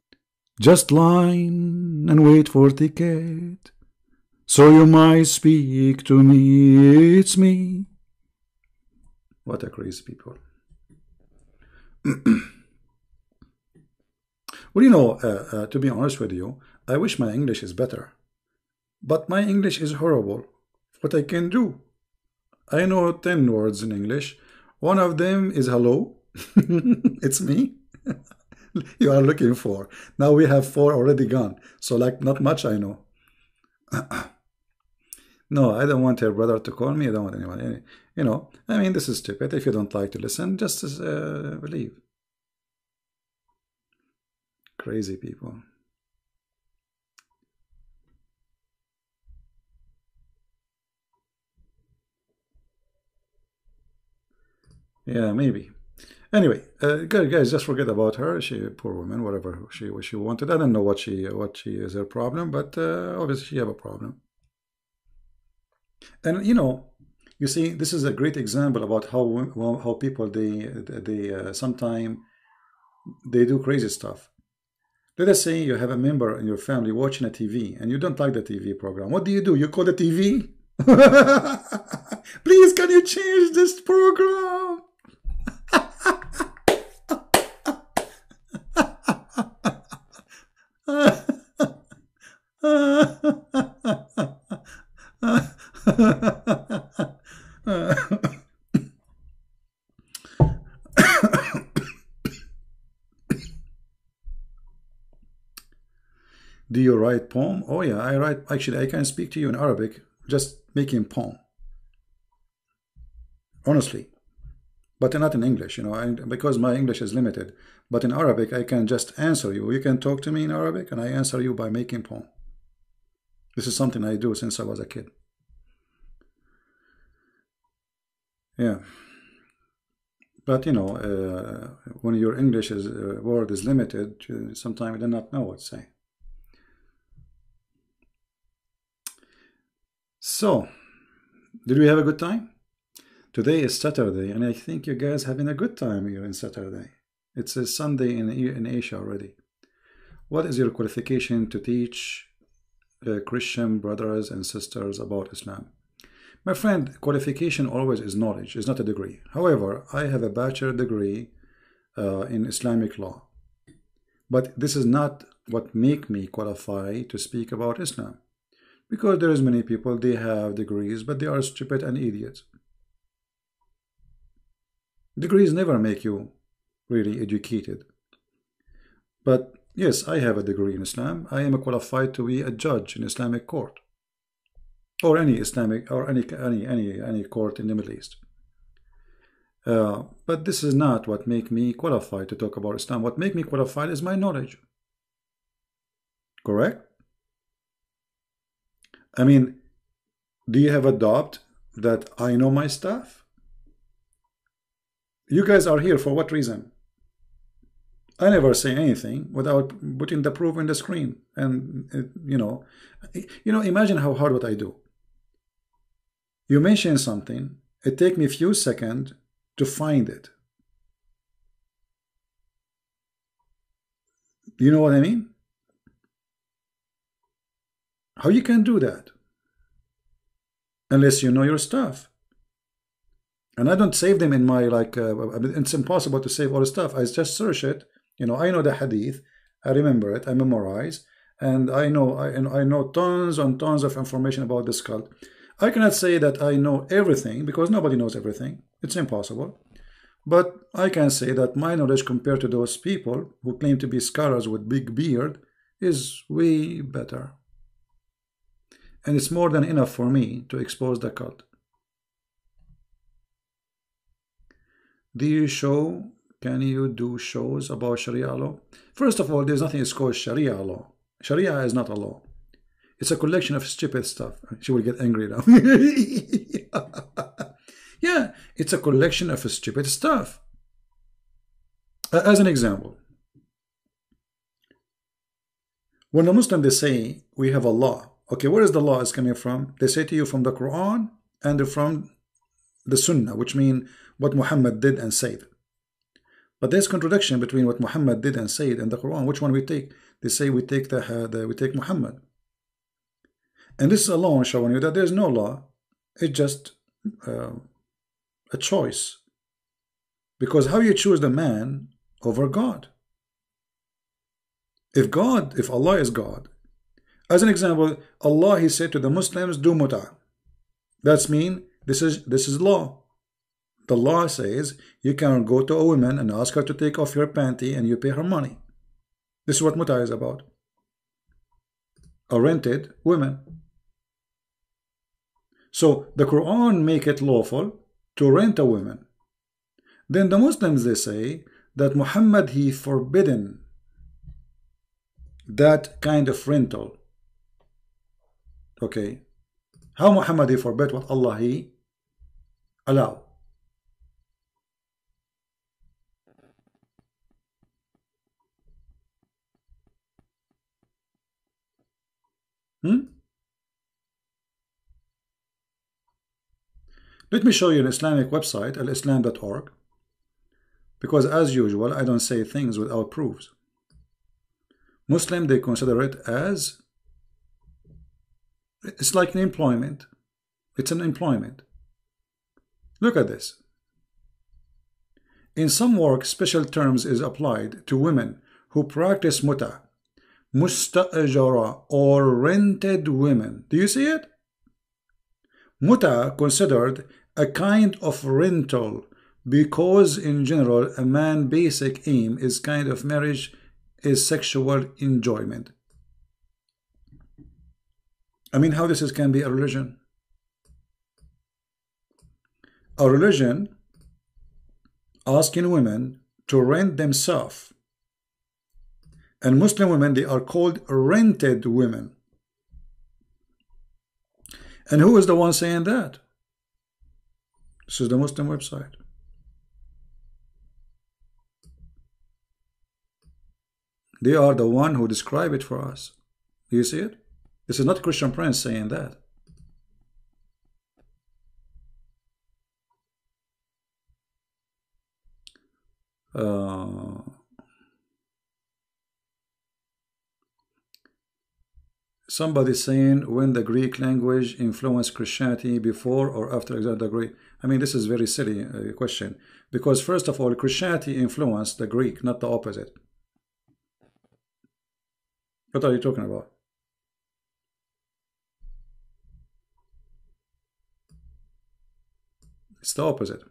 Just line and wait for ticket, so you might speak to me. It's me. What a crazy people. Well, to be honest with you, I wish my English is better, but my English is horrible. What I can do? I know 10 words in English. One of them is hello. It's me. You are looking for. Now we have 4 already gone. So like not much I know. No, I don't want her brother to call me. I don't want anyone. I mean, this is stupid. If you don't like to listen, just leave. Crazy people. Yeah, maybe. Anyway, guys, just forget about her. She, poor woman, whatever she wanted. I don't know what she is her problem, but obviously she have a problem. And you see, this is a great example about how people they sometimes they do crazy stuff. Let us say you have a member in your family watching a TV and you don't like the TV program. What do? You call the TV? Please, can you change this program? Do you write poem? Oh yeah, I write. Actually, I can speak to you in Arabic, just making poem. Honestly, but not in English, because my English is limited. But in Arabic, I can just answer you. You can talk to me in Arabic, and I answer you by making poem. This is something I do since I was a kid. Yeah. But when your English word is limited, sometimes you do not know what to say. So, did we have a good time? Today is Saturday, and I think you guys having a good time here in Saturday. It's a Sunday in Asia already. What is your qualification to teach Christian brothers and sisters about Islam? My friend, qualification always is knowledge, is not a degree. However, I have a bachelor degree in Islamic law. But this is not what make me qualify to speak about Islam. Because there is many people, they have degrees, but they are stupid and idiots. Degrees never make you really educated. But yes, I have a degree in Islam. I am qualified to be a judge in Islamic court, or any Islamic, or any court in the Middle East. But this is not what make me qualified to talk about Islam. What make me qualified is my knowledge. Correct? I mean, do you have a doubt that I know my stuff? You guys are here for what reason? I never say anything without putting the proof in the screen. And, imagine how hard what I do. You mention something, it takes me a few seconds to find it. You know what I mean? How you can do that? Unless you know your stuff. And I don't save them in my, it's impossible to save all the stuff. I just search it. I know the hadith. I remember it. I memorize. And I know tons and tons of information about this cult. I cannot say that I know everything because nobody knows everything. It's impossible. But I can say that my knowledge compared to those people who claim to be scholars with big beard is way better. and it's more than enough for me to expose the cult. Can you do shows about Sharia law? First of all, there's nothing that's called Sharia law. Sharia is not a law. It's a collection of stupid stuff. She will get angry now. Yeah, it's a collection of stupid stuff. As an example, when a Muslim, they say we have a law. Okay, where is the law is coming from? They say to you from the Quran and from the Sunnah, which mean what Muhammad did and said. But there's contradiction between what Muhammad did and said and the Quran. Which one we take? They say we take we take Muhammad. And this is alone showing you that there's no law. It's just a choice. Because how you choose the man over God? If Allah is God, as an example, Allah, He said to the Muslims, do muta. That's mean this is law. The law says you can go to a woman and ask her to take off your panty and you pay her money. This is what muta is about. A rented woman. So the Quran make it lawful to rent a woman. Then the Muslims, they say that Muhammad, he forbidden that kind of rental. Okay, how Muhammad he forbid what Allah he allow? Let me show you an Islamic website, alislam.org, because as usual I don't say things without proofs. Muslim, they consider it as, it's like an employment. It's an employment. Look at this. In some work, special terms is applied to women who practice muta, musta'ajara, or rented women. Do you see it? Muta considered a kind of rental because in general a man's basic aim is kind of marriage is sexual enjoyment. I mean, how this can be a religion? A religion asking women to rent themselves, and Muslim women, they are called rented women. And who is the one saying that? This is the Muslim website. They are the one who describe it for us. Do you see it? This is not Christian Prince saying that. Somebody saying when the Greek language influenced Christianity before or after Alexander the Great. I mean, this is very silly question, because first of all, Christianity influenced the Greek, not the opposite. What are you talking about? It's the opposite.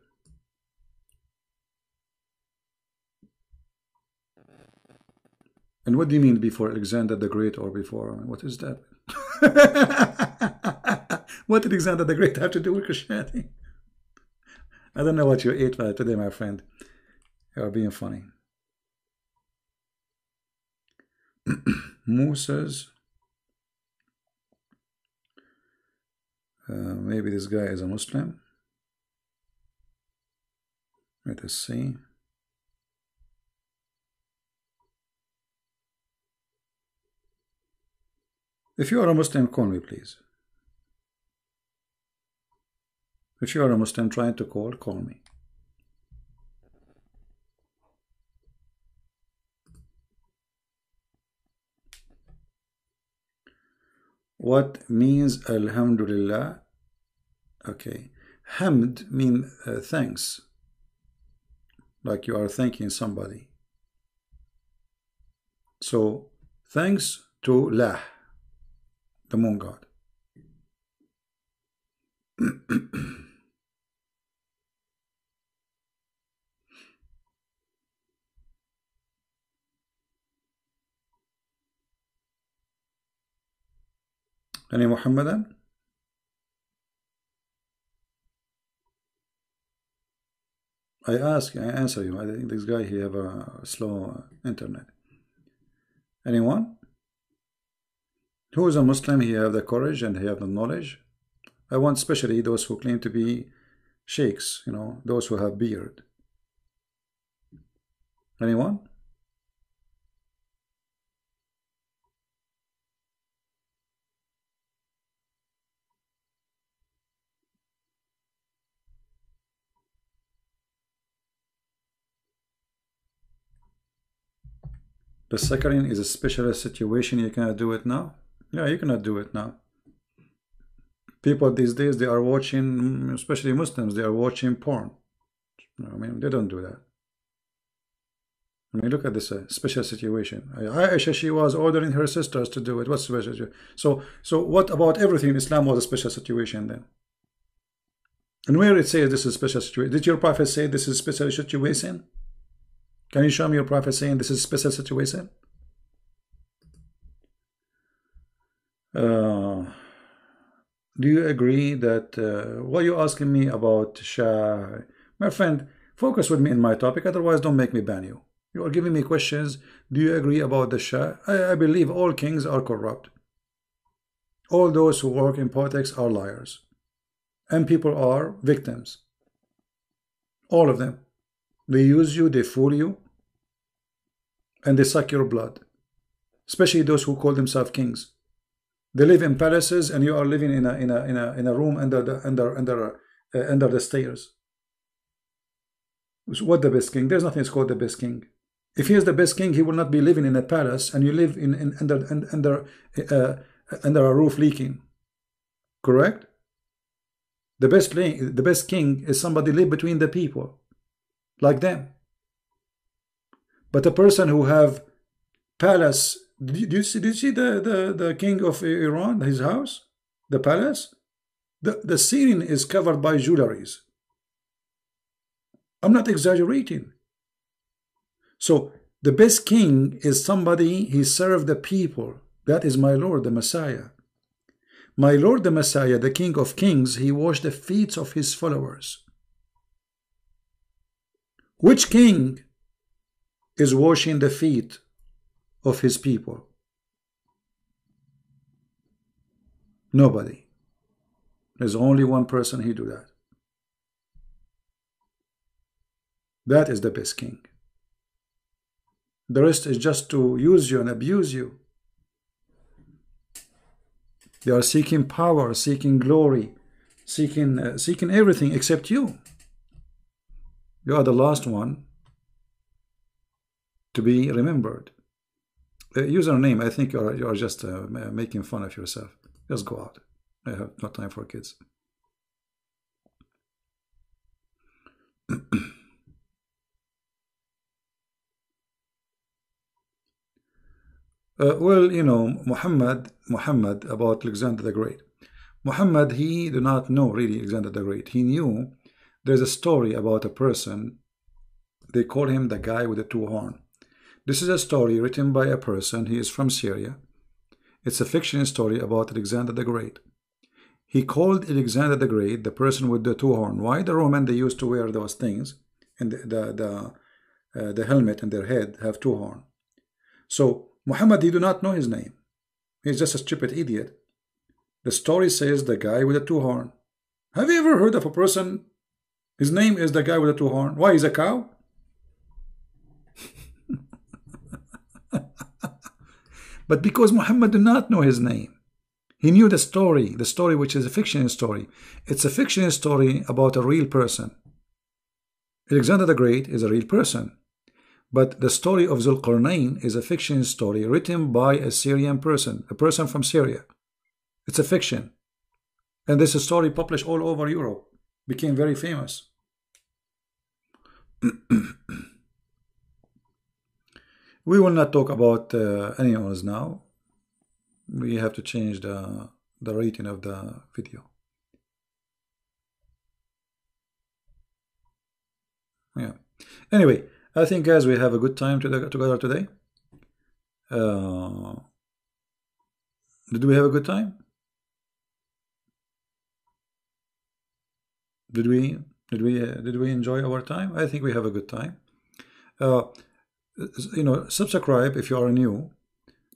And what do you mean before Alexander the Great or before? What is that? What did Alexander the Great have to do with Christianity? I don't know what you ate today, my friend. You are being funny. Musa's. Maybe this guy is a Muslim. Let us see. If you are a Muslim, call me, please. If you are a Muslim trying to call me. What means Alhamdulillah? Okay. Hamd means thanks. Like you are thanking somebody. So, thanks to Lah, the moon god. Any Muhammadan? I ask, I answer you. I think this guy, he have a slow internet. Anyone? Who is a Muslim? He have the courage and he have the knowledge. I want especially those who claim to be sheikhs, you know, those who have beard. Anyone? The Sakarin is a special situation. You cannot do it now. Yeah, you cannot do it now. People these days, they are watching, especially Muslims, they are watching porn. I mean, they don't do that. I mean, look at this special situation. Aisha, she was ordering her sisters to do it. What's special? So what about everything in Islam was a special situation then? And where it says this is a special situation, did your prophet say this is a special situation? Can you show me your prophet saying this is a special situation? Do you agree that what are you asking me about Shah? My friend, focus with me in my topic, otherwise don't make me ban you. You are giving me questions. Do you agree about the Shah? I believe all kings are corrupt. All those who work in politics are liars. And people are victims. All of them. They use you, they fool you, and they suck your blood. Especially those who call themselves kings. They live in palaces, and you are living in a room under the stairs. So what the best king? There's nothing called the best king. If he is the best king, he will not be living in a palace, and you live under a roof leaking. Correct? The best king is somebody live between the people, like them. But a person who have palace, did you see the king of Iran, his house, the palace? The ceiling is covered by jewelries. I'm not exaggerating. So the best king is somebody, he served the people. That is my Lord, the Messiah. My Lord, the Messiah, the King of Kings, he washed the feet of his followers. Which king is washing the feet of his people? Nobody. There's only one person who do that. That is the best king. The rest is just to use you and abuse you. They are seeking power, seeking glory, seeking everything except you. You are the last one to be remembered. Username, I think you are just making fun of yourself. Just go out. I have no time for kids. Well, you know, Muhammad, about Alexander the Great. Muhammad, he did not know really Alexander the Great. He knew there's a story about a person. They call him the guy with the two horns. This is a story written by a person. He is from Syria. It's a fiction story about Alexander the Great. He called Alexander the Great the person with the two horns. Why? The Roman, they used to wear those things, and the helmet and their head have two horns. So Muhammad, he do not know his name. He's just a stupid idiot. The story says the guy with the two horns. Have you ever heard of a person, his name is the guy with the two horns? Why, he's a cow? But because Muhammad did not know his name, he knew the story which is a fiction story. It's a fiction story about a real person. Alexander the Great is a real person. But the story of Zulqarnain is a fiction story written by a Syrian person, a person from Syria. It's a fiction. And this story published all over Europe, became very famous. We will not talk about animals now. We have to change the rating of the video. Yeah. Anyway, I think, guys, we have a good time together today. Did we have a good time? Did we enjoy our time? I think we have a good time. You know, subscribe if you are new.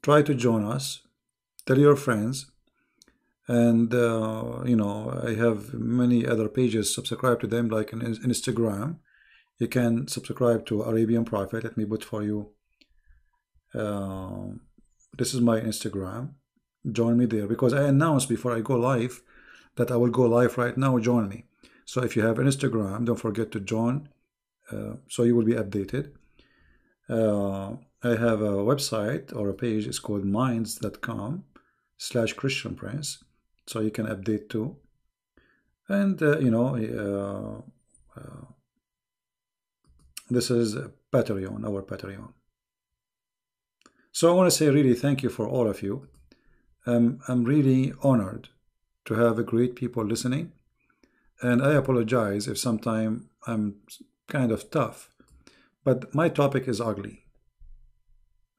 Try to join us. Tell your friends. And you know, I have many other pages. Subscribe to them, like in Instagram. You can subscribe to Arabian Prophet. Let me put for you. This is my Instagram. Join me there, because I announced before I go live that I will go live right now. Join me. So if you have Instagram, don't forget to join, so you will be updated. I have a website or a page. It's called minds.com/Christian Prince, so you can update too. And you know, this is Patreon, our Patreon. So I want to say really thank you for all of you. I'm really honored to have a great people listening, and I apologize if sometimes I'm kind of tough, but my topic is ugly.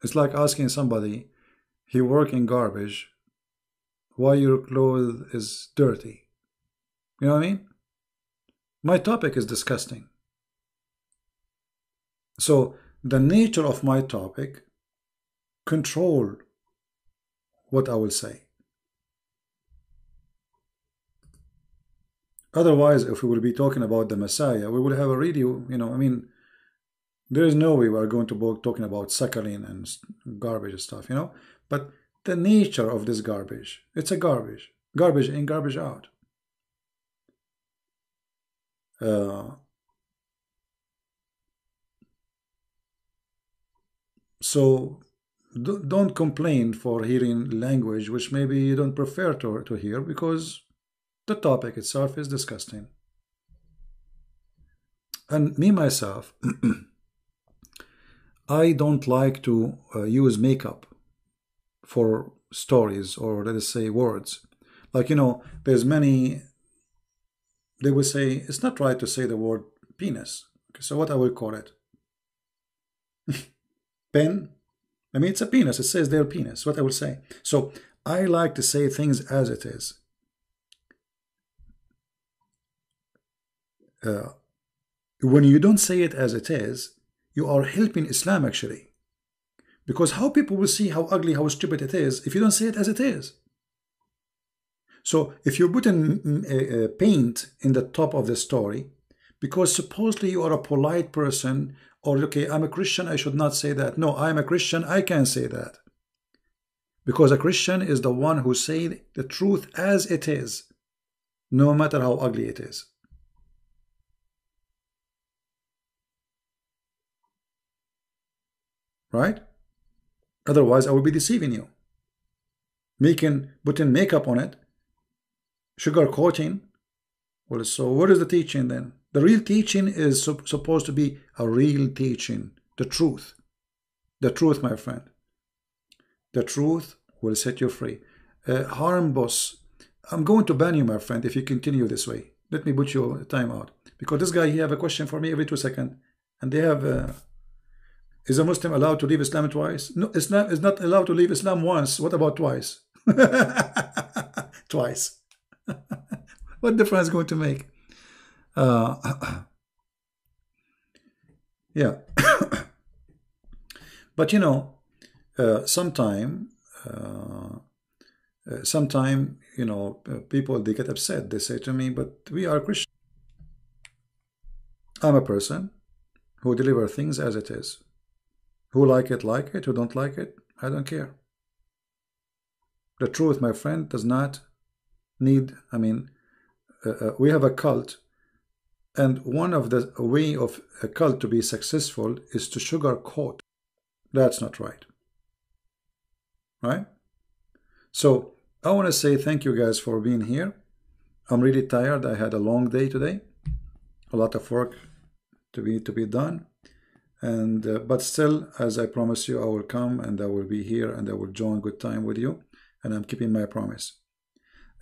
It's like asking somebody, he work in garbage, why your clothes is dirty. You know what I mean? My topic is disgusting. So the nature of my topic control what I will say. Otherwise, if we will be talking about the Messiah, we will have a radio, you know, I mean, there is no way we are going to be talking about saccharine and garbage and stuff, you know. But the nature of this garbage, it's a garbage. Garbage in, garbage out. So don't complain for hearing language which maybe you don't prefer to hear, because the topic itself is disgusting. And me myself, I don't like to use makeup for stories, or let us say words. Like, you know, there's many, they will say, it's not right to say the word penis. Okay, so what I will call it? Pen? I mean, it's a penis. It says their penis. What I will say. So I like to say things as it is. When you don't say it as it is, you are helping Islam actually. Because how people will see how ugly, how stupid it is if you don't say it as it is. So if you're putting paint in the top of the story, because supposedly you are a polite person, or okay, I'm a Christian, I should not say that. No, I'm a Christian, I can say that. Because a Christian is the one who say the truth as it is, no matter how ugly it is. Right? Otherwise, I will be deceiving you. Putting makeup on it, sugar coating. Well, so what is the teaching then? The real teaching is supposed to be a real teaching. The truth. The truth, my friend. The truth will set you free. Harm boss. I'm going to ban you, my friend, if you continue this way. Let me put your time out. Because this guy, he have a question for me every 2 seconds. And they have... is a Muslim allowed to leave Islam twice? No, Islam is not allowed to leave Islam once. What about twice? Twice. What difference is going to make? Yeah. But you know, sometime, you know, people, they get upset. They say to me, but we are Christian. I'm a person who delivers things as it is. Who like it, who don't like it, I don't care. The truth, my friend, does not need, I mean, we have a cult, and one of the way of a cult to be successful is to sugarcoat. That's not right. Right? So I want to say thank you guys for being here. I'm really tired. I had a long day today. A lot of work to be done. And but still, as I promise you, I will come and I will be here and I will join good time with you. And I'm keeping my promise.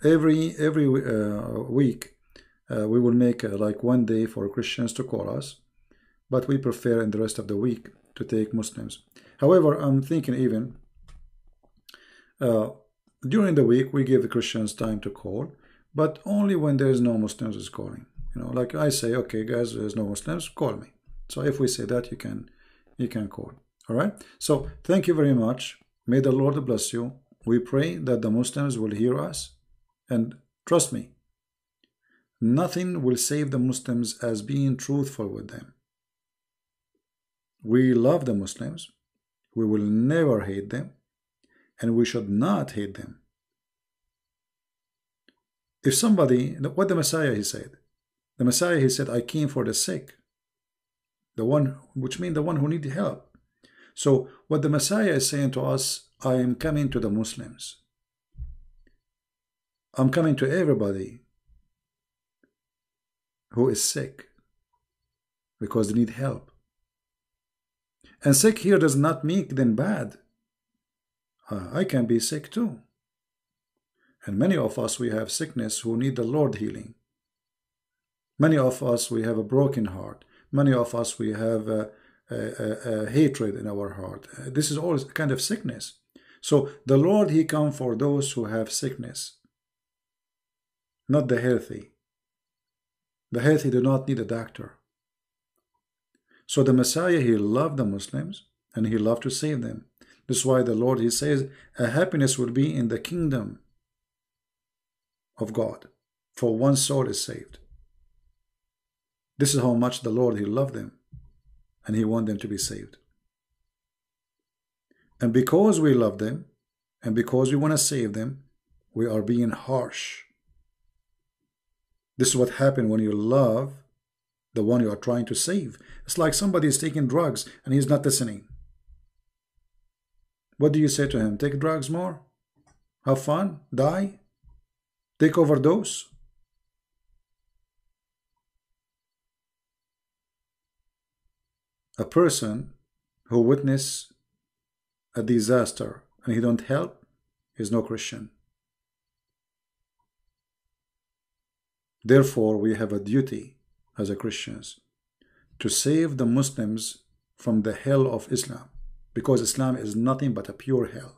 Every week, we will make like one day for Christians to call us, but we prefer in the rest of the week to take Muslims. However, I'm thinking even during the week we give the Christians time to call, but only when there is no Muslims is calling. You know, like I say, okay, guys, there's no Muslims, call me. So if we say that, you can call. All right. So thank you very much. May the Lord bless you. We pray that the Muslims will hear us, and trust me, nothing will save the Muslims as being truthful with them. We love the Muslims. We will never hate them, and we should not hate them. If somebody, what the Messiah he said, the Messiah he said, I came for the sick, the one, which means the one who need help. So what the Messiah is saying to us, I am coming to the Muslims. I'm coming to everybody who is sick because they need help. And sick here does not make them bad. I can be sick too. And many of us, we have sickness who need the Lord healing. Many of us, we have a broken heart. Many of us, we have a hatred in our heart. This is all kind of sickness. So the Lord, he come for those who have sickness, not the healthy. The healthy do not need a doctor. So the Messiah, he loved the Muslims and he loved to save them. This is why the Lord, he says, a happiness will be in the kingdom of God, for one soul is saved. This is how much the Lord, he loved them and he wanted them to be saved. And because we love them and because we want to save them, we are being harsh. This is what happens when you love the one you are trying to save. It's like somebody is taking drugs and he's not listening. What do you say to him? Take drugs more? Have fun? Die? Take overdose? A person who witnessed a disaster and he don't help is no Christian. Therefore, we have a duty as a Christians to save the Muslims from the hell of Islam, because Islam is nothing but a pure hell.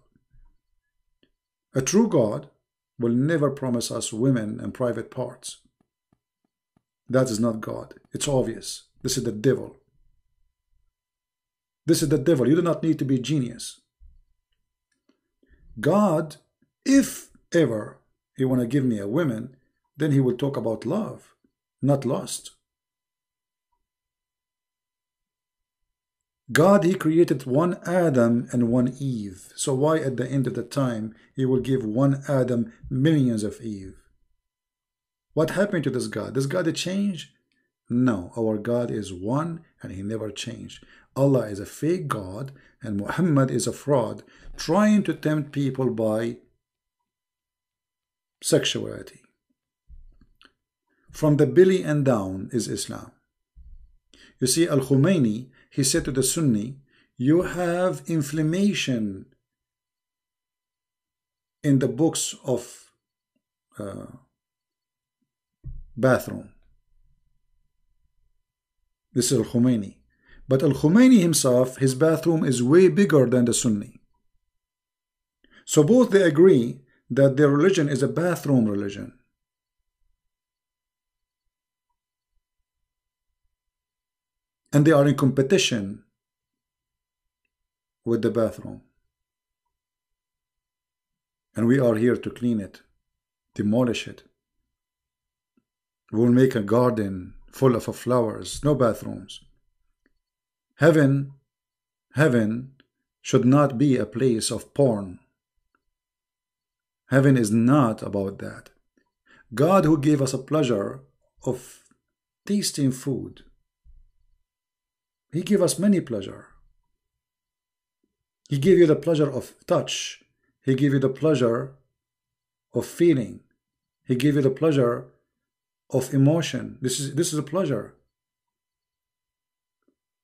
A true God will never promise us women and private parts. That is not God. It's obvious. This is the devil. This is the devil. You do not need to be a genius. God, if ever he want to give me a woman, then he will talk about love, not lust. God, he created one Adam and one Eve. So why at the end of the time he will give one Adam millions of Eve? What happened to this God? Does God change? No, our God is one and he never changed. Allah is a fake God and Muhammad is a fraud, trying to tempt people by sexuality. From the belly and down is Islam. You see, Al-Khomeini, he said to the Sunni, you have inflammation in the books of bathroom. This is Al-Khomeini. But Al-Khomeini himself, his bathroom is way bigger than the Sunni. So both they agree that their religion is a bathroom religion. And they are in competition with the bathroom. And we are here to clean it, demolish it. We will make a garden full of flowers, no bathrooms. Heaven should not be a place of porn. Heaven is not about that. God, who gave us a pleasure of tasting food, he gave us many pleasure. He gave you the pleasure of touch. He gave you the pleasure of feeling. He gave you the pleasure of emotion. This is a pleasure.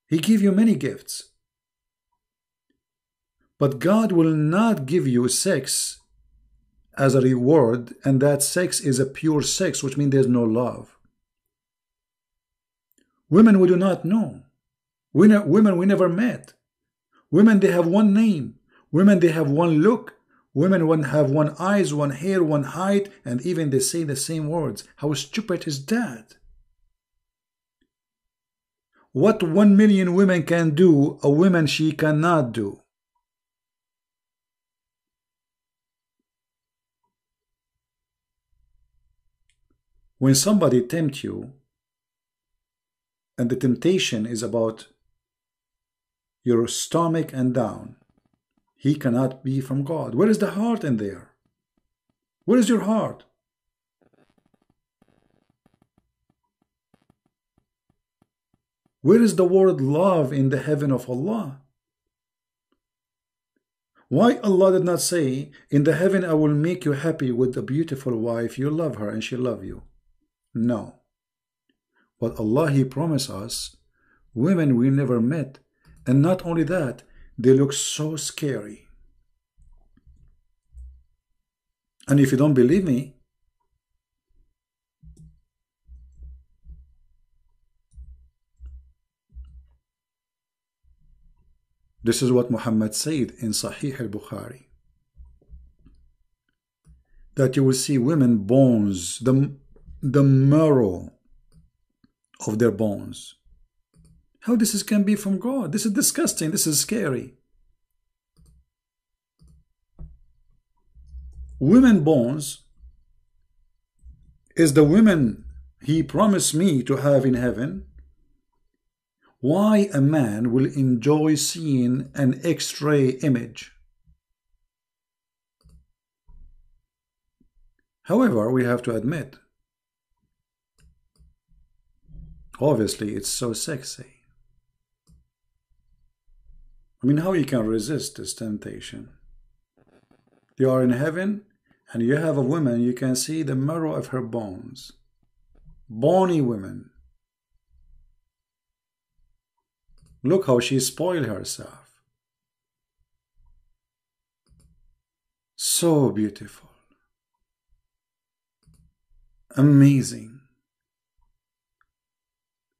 He gave you many gifts. But God will not give you sex as a reward, and that sex is a pure sex, which means there's no love. Women we do not know. Women we never met. Women, they have one name. Women, they have one look. Women have one eyes, one hair, one height, and even they say the same words. How stupid is that? What 1 million women can do, a woman she cannot do. When somebody tempts you, and the temptation is about your stomach and down, he cannot be from God. Where is the heart in there? Where is your heart? Where is the word love in the heaven of Allah? Why Allah did not say, in the heaven I will make you happy with a beautiful wife, you love her and she love you? No. But Allah, He promised us women we never met, and not only that, they look so scary. And if you don't believe me, this is what Muhammad said in Sahih al-Bukhari, that you will see women bones, the marrow of their bones. How this can be from God? This is disgusting. This is scary. Women bones is the women He promised me to have in heaven. Why a man will enjoy seeing an X-ray image? However, we have to admit, obviously it's so sexy. I mean, how you can resist this temptation? You are in heaven and you have a woman, you can see the marrow of her bones. Bony women. Look how she spoiled herself. So beautiful. Amazing.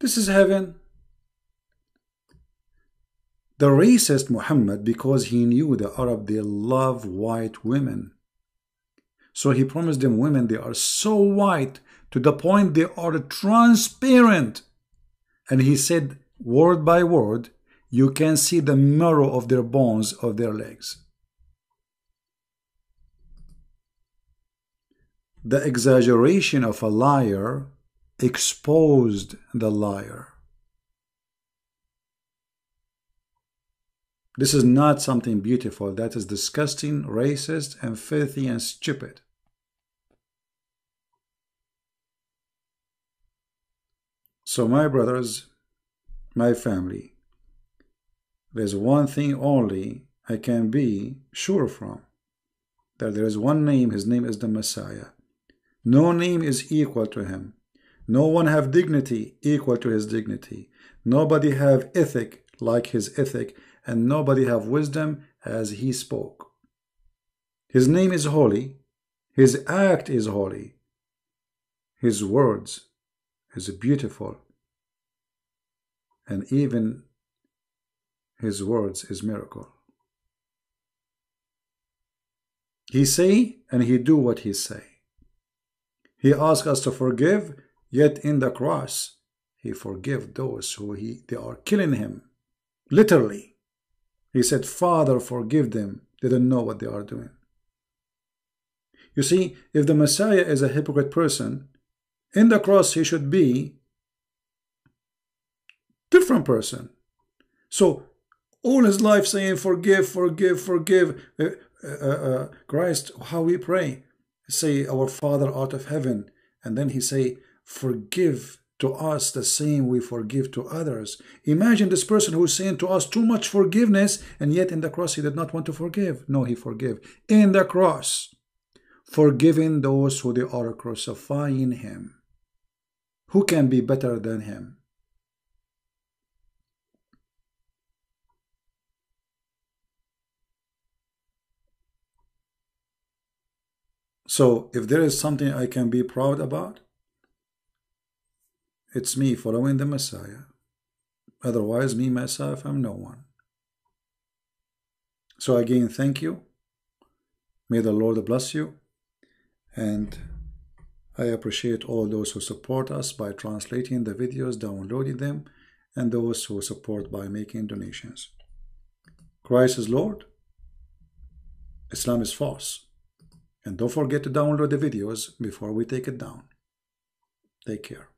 This is heaven. The racist Muhammad, because he knew the Arab, they love white women. So he promised them women, they are so white to the point they are transparent. And he said, word by word, you can see the marrow of their bones of their legs. The exaggeration of a liar exposed the liar. This is not something beautiful. That is disgusting, racist, and filthy and stupid. So my brothers, my family, there's one thing only I can be sure from. That there is one name, his name is the Messiah. No name is equal to him. No one have dignity equal to his dignity. Nobody have ethic like his ethic, and nobody have wisdom as he spoke. His name is holy. His act is holy. His words is beautiful. And even his words is miracle. He say and he do what he say. He asks us to forgive, yet in the cross, he forgive those who they are killing him. Literally. He said, Father, forgive them. They don't know what they are doing. You see, if the Messiah is a hypocrite person, in the cross he should be a different person. So, all his life saying, forgive, forgive, forgive. Christ, how we pray. Say, our Father out of heaven. And then he say, forgive to us the same we forgive to others. Imagine this person who's saying to us too much forgiveness, and yet in the cross he did not want to forgive. No, he forgave. In the cross, forgiving those who they are crucifying him. Who can be better than him? So, if there is something I can be proud about, it's me following the Messiah. Otherwise, me, myself, I'm no one. So again, thank you. May the Lord bless you. And I appreciate all those who support us by translating the videos, downloading them, and those who support by making donations. Christ is Lord, Islam is false. And don't forget to download the videos before we take it down. Take care.